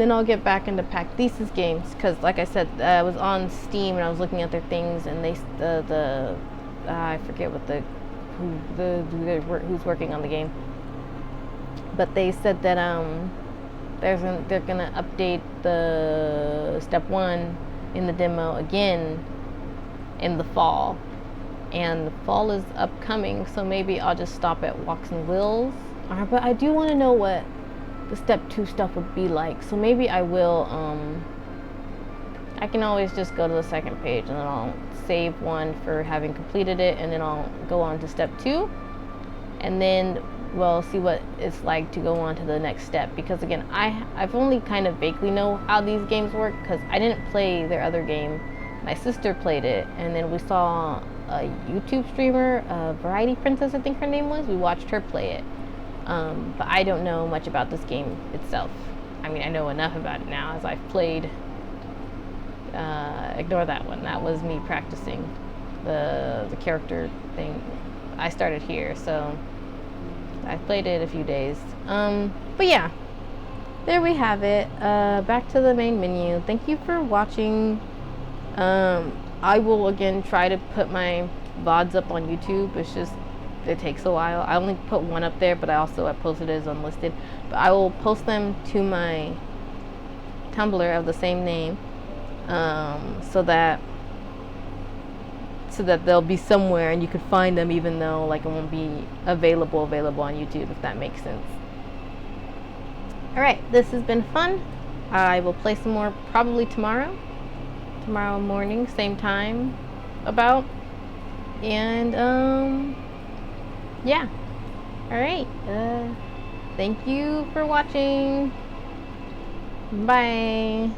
I'll get back into Pack-Thesis games, because like I said, I was on Steam and I was looking at their things, and the I forget what who's working on the game, but they said that they're gonna update the step 1 in the demo again in the fall, and the fall is upcoming, so maybe I'll just stop at Walks and Wills. But I do want to know what the step 2 stuff would be like, so maybe I will I can always just go to the second page and then I'll save one for having completed it, and then I'll go on to step 2, and then we'll see what it's like to go on to the next step, because again I've only kind of vaguely know how these games work because I didn't play their other game. My sister played it, and then we saw a YouTube streamer, Variety Princess I think her name was, we watched her play it, but I don't know much about this game itself. I mean, I know enough about it now as I've played. Ignore that one. That was me practicing the character thing. I started here, so I played it a few days. But yeah, there we have it. Back to the main menu. Thank you for watching. I will again try to put my VODs up on YouTube. It's just, it takes a while. I only put one up there, but I posted it as unlisted. But I will post them to my Tumblr of the same name. So that they'll be somewhere and you could find them, even though like it won't be available on YouTube, if that makes sense. Alright, this has been fun. I will play some more probably tomorrow morning, same time about, and yeah. Alright, thank you for watching. Bye.